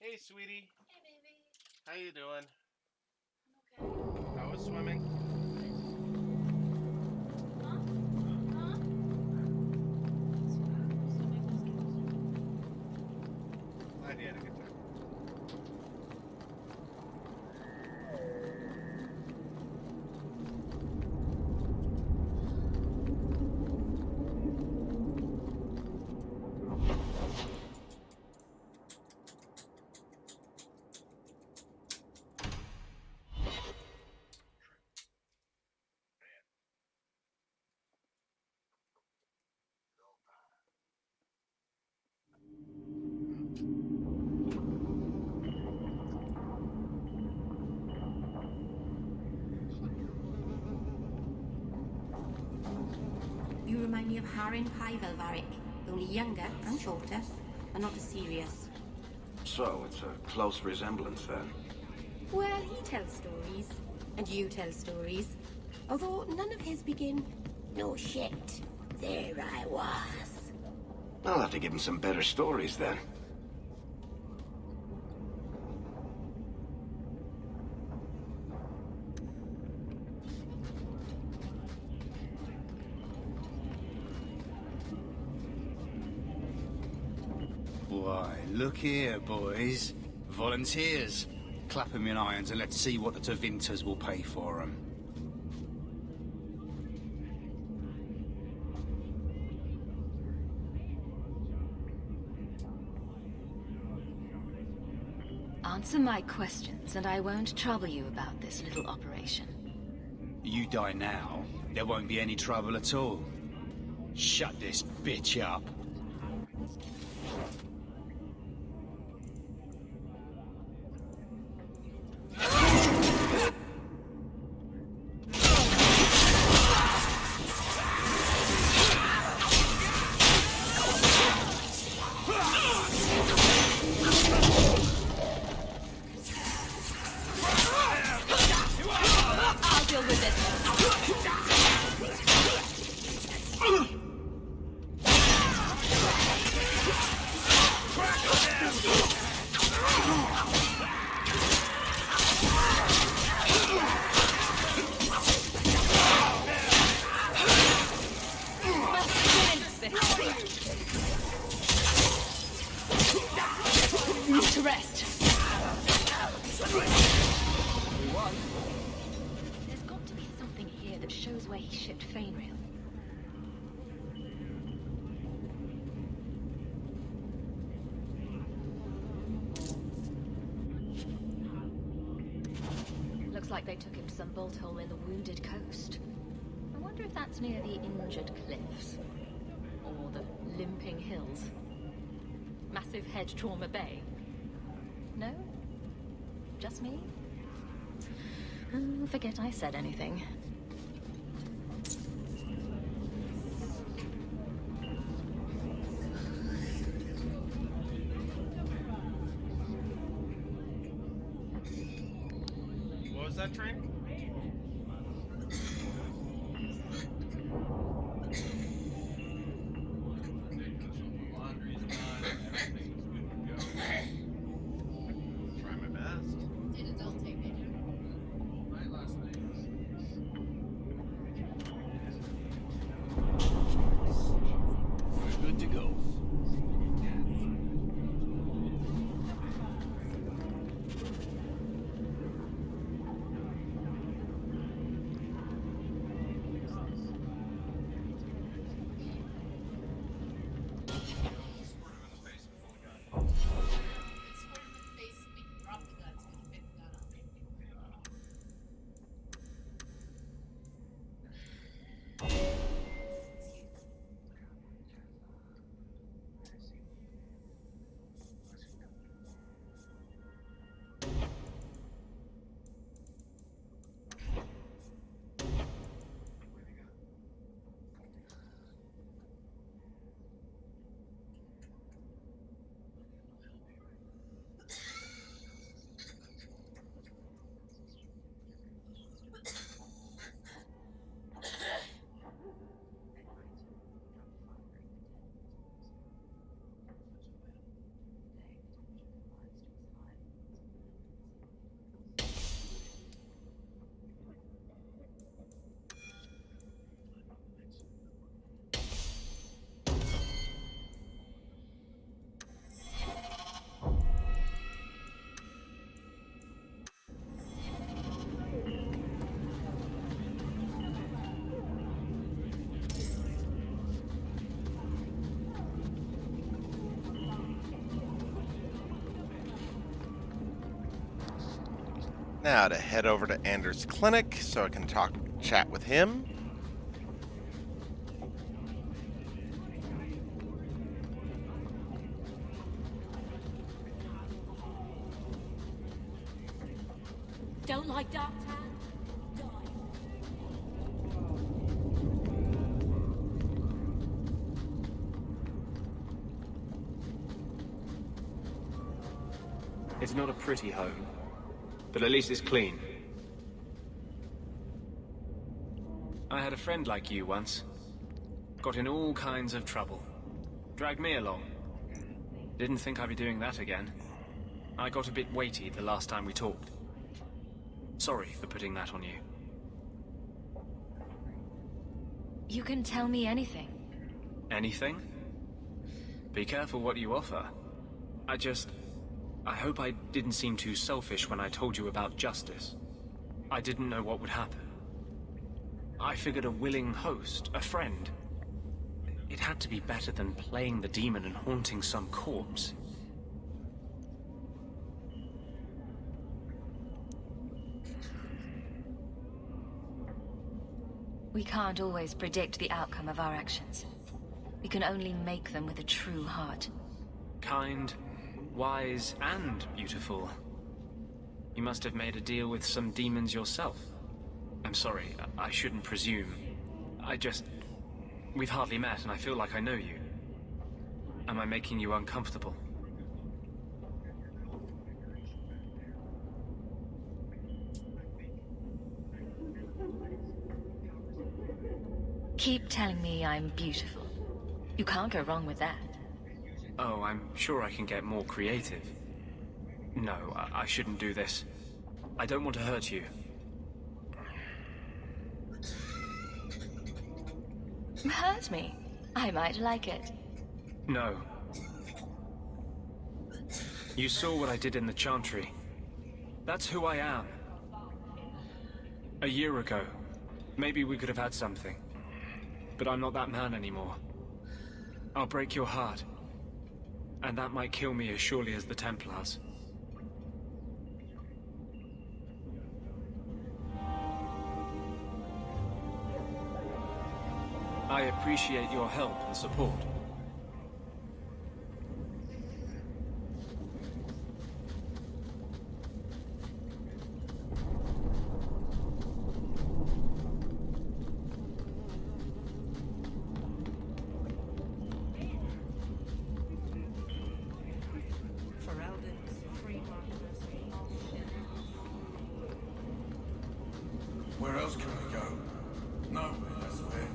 Hey, sweetie. Hey, baby. How you doing? I'm okay. How was swimming? Glad you had a good time. You remind me of Harin Pai Velvarik, only younger and shorter, and not as serious. So, it's a close resemblance then. Well, he tells stories, and you tell stories. Although none of his begin, "No shit, there I was." I'll have to give him some better stories then. Why, look here, boys. Volunteers. Clap 'em in irons and let's see what the Tevinters will pay for 'em. Answer my questions, and I won't trouble you about this little operation. You die now, there won't be any trouble at all. Shut this bitch up. I'll deal with this. Need to rest. There's got to be something here that shows where he shipped Fainrail. Looks like they took him to some bolt hole in the Wounded Coast. I wonder if that's near the Injured Cliffs. Or the Limping Hills. Massive Head Trauma Bay. No? Just me? Forget I said anything. What was that train? Try my best. We're good to go. Now to head over to Anders' clinic so I can chat with him. Don't like Doctor? It's not a pretty home, but at least it's clean. I had a friend like you once. Got in all kinds of trouble. Dragged me along. Didn't think I'd be doing that again. I got a bit weighty the last time we talked. Sorry for putting that on you. You can tell me anything. Anything? Be careful what you offer. I hope I didn't seem too selfish when I told you about Justice. I didn't know what would happen. I figured a willing host, a friend. It had to be better than playing the demon and haunting some corpse. We can't always predict the outcome of our actions. We can only make them with a true heart. Kind, wise, and beautiful. You must have made a deal with some demons yourself. I'm sorry, I shouldn't presume. We've hardly met and I feel like I know you. Am I making you uncomfortable? Keep telling me I'm beautiful. You can't go wrong with that. Oh, I'm sure I can get more creative. No, I shouldn't do this. I don't want to hurt you. Hurt me? I might like it. No. You saw what I did in the Chantry. That's who I am. A year ago, maybe we could have had something. But I'm not that man anymore. I'll break your heart. And that might kill me as surely as the Templars. I appreciate your help and support. Where else can we go? Nowhere, I swear.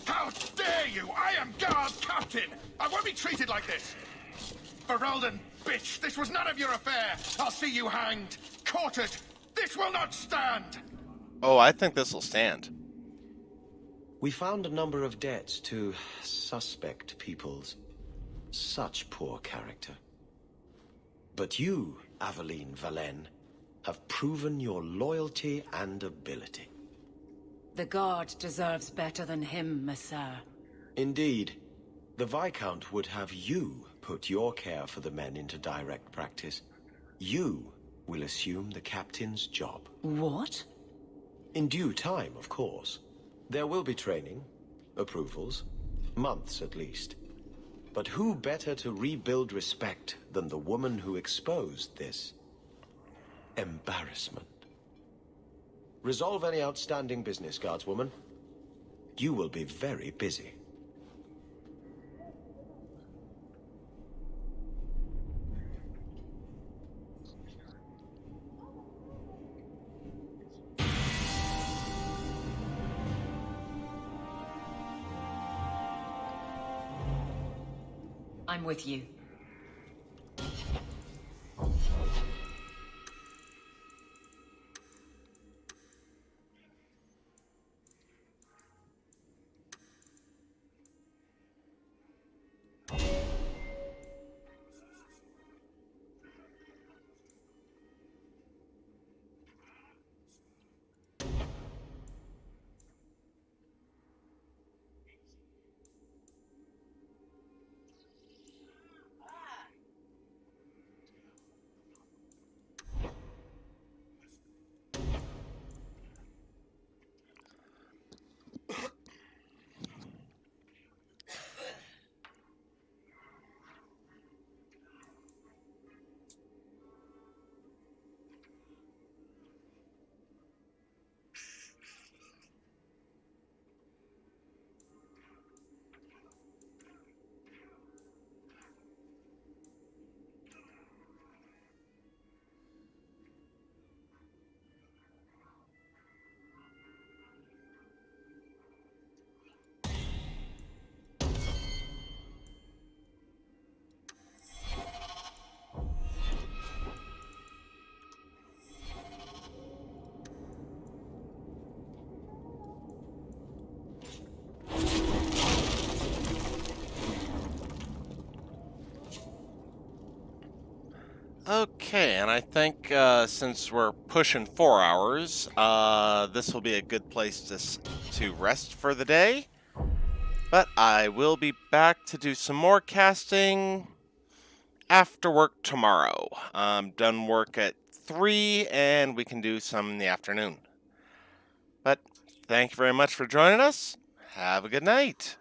How dare you! I am Guard Captain! I won't be treated like this! Ferelden, bitch! This was none of your affair! I'll see you hanged! Quartered! This will not stand! Oh, I think this will stand. We found a number of debts to suspect peoples. Such poor character. But you, Aveline Valen, have proven your loyalty and ability. The Guard deserves better than him, Messere. Indeed. The Viscount would have you put your care for the men into direct practice. You will assume the captain's job. What? In due time, of course. There will be training, approvals, months at least. But who better to rebuild respect than the woman who exposed this embarrassment? Resolve any outstanding business, Guardswoman. You will be very busy. I'm with you. Okay, and I think since we're pushing 4 hours, this will be a good place to rest for the day. But I will be back to do some more casting after work tomorrow. I'm done work at 3, and we can do some in the afternoon. But thank you very much for joining us. Have a good night.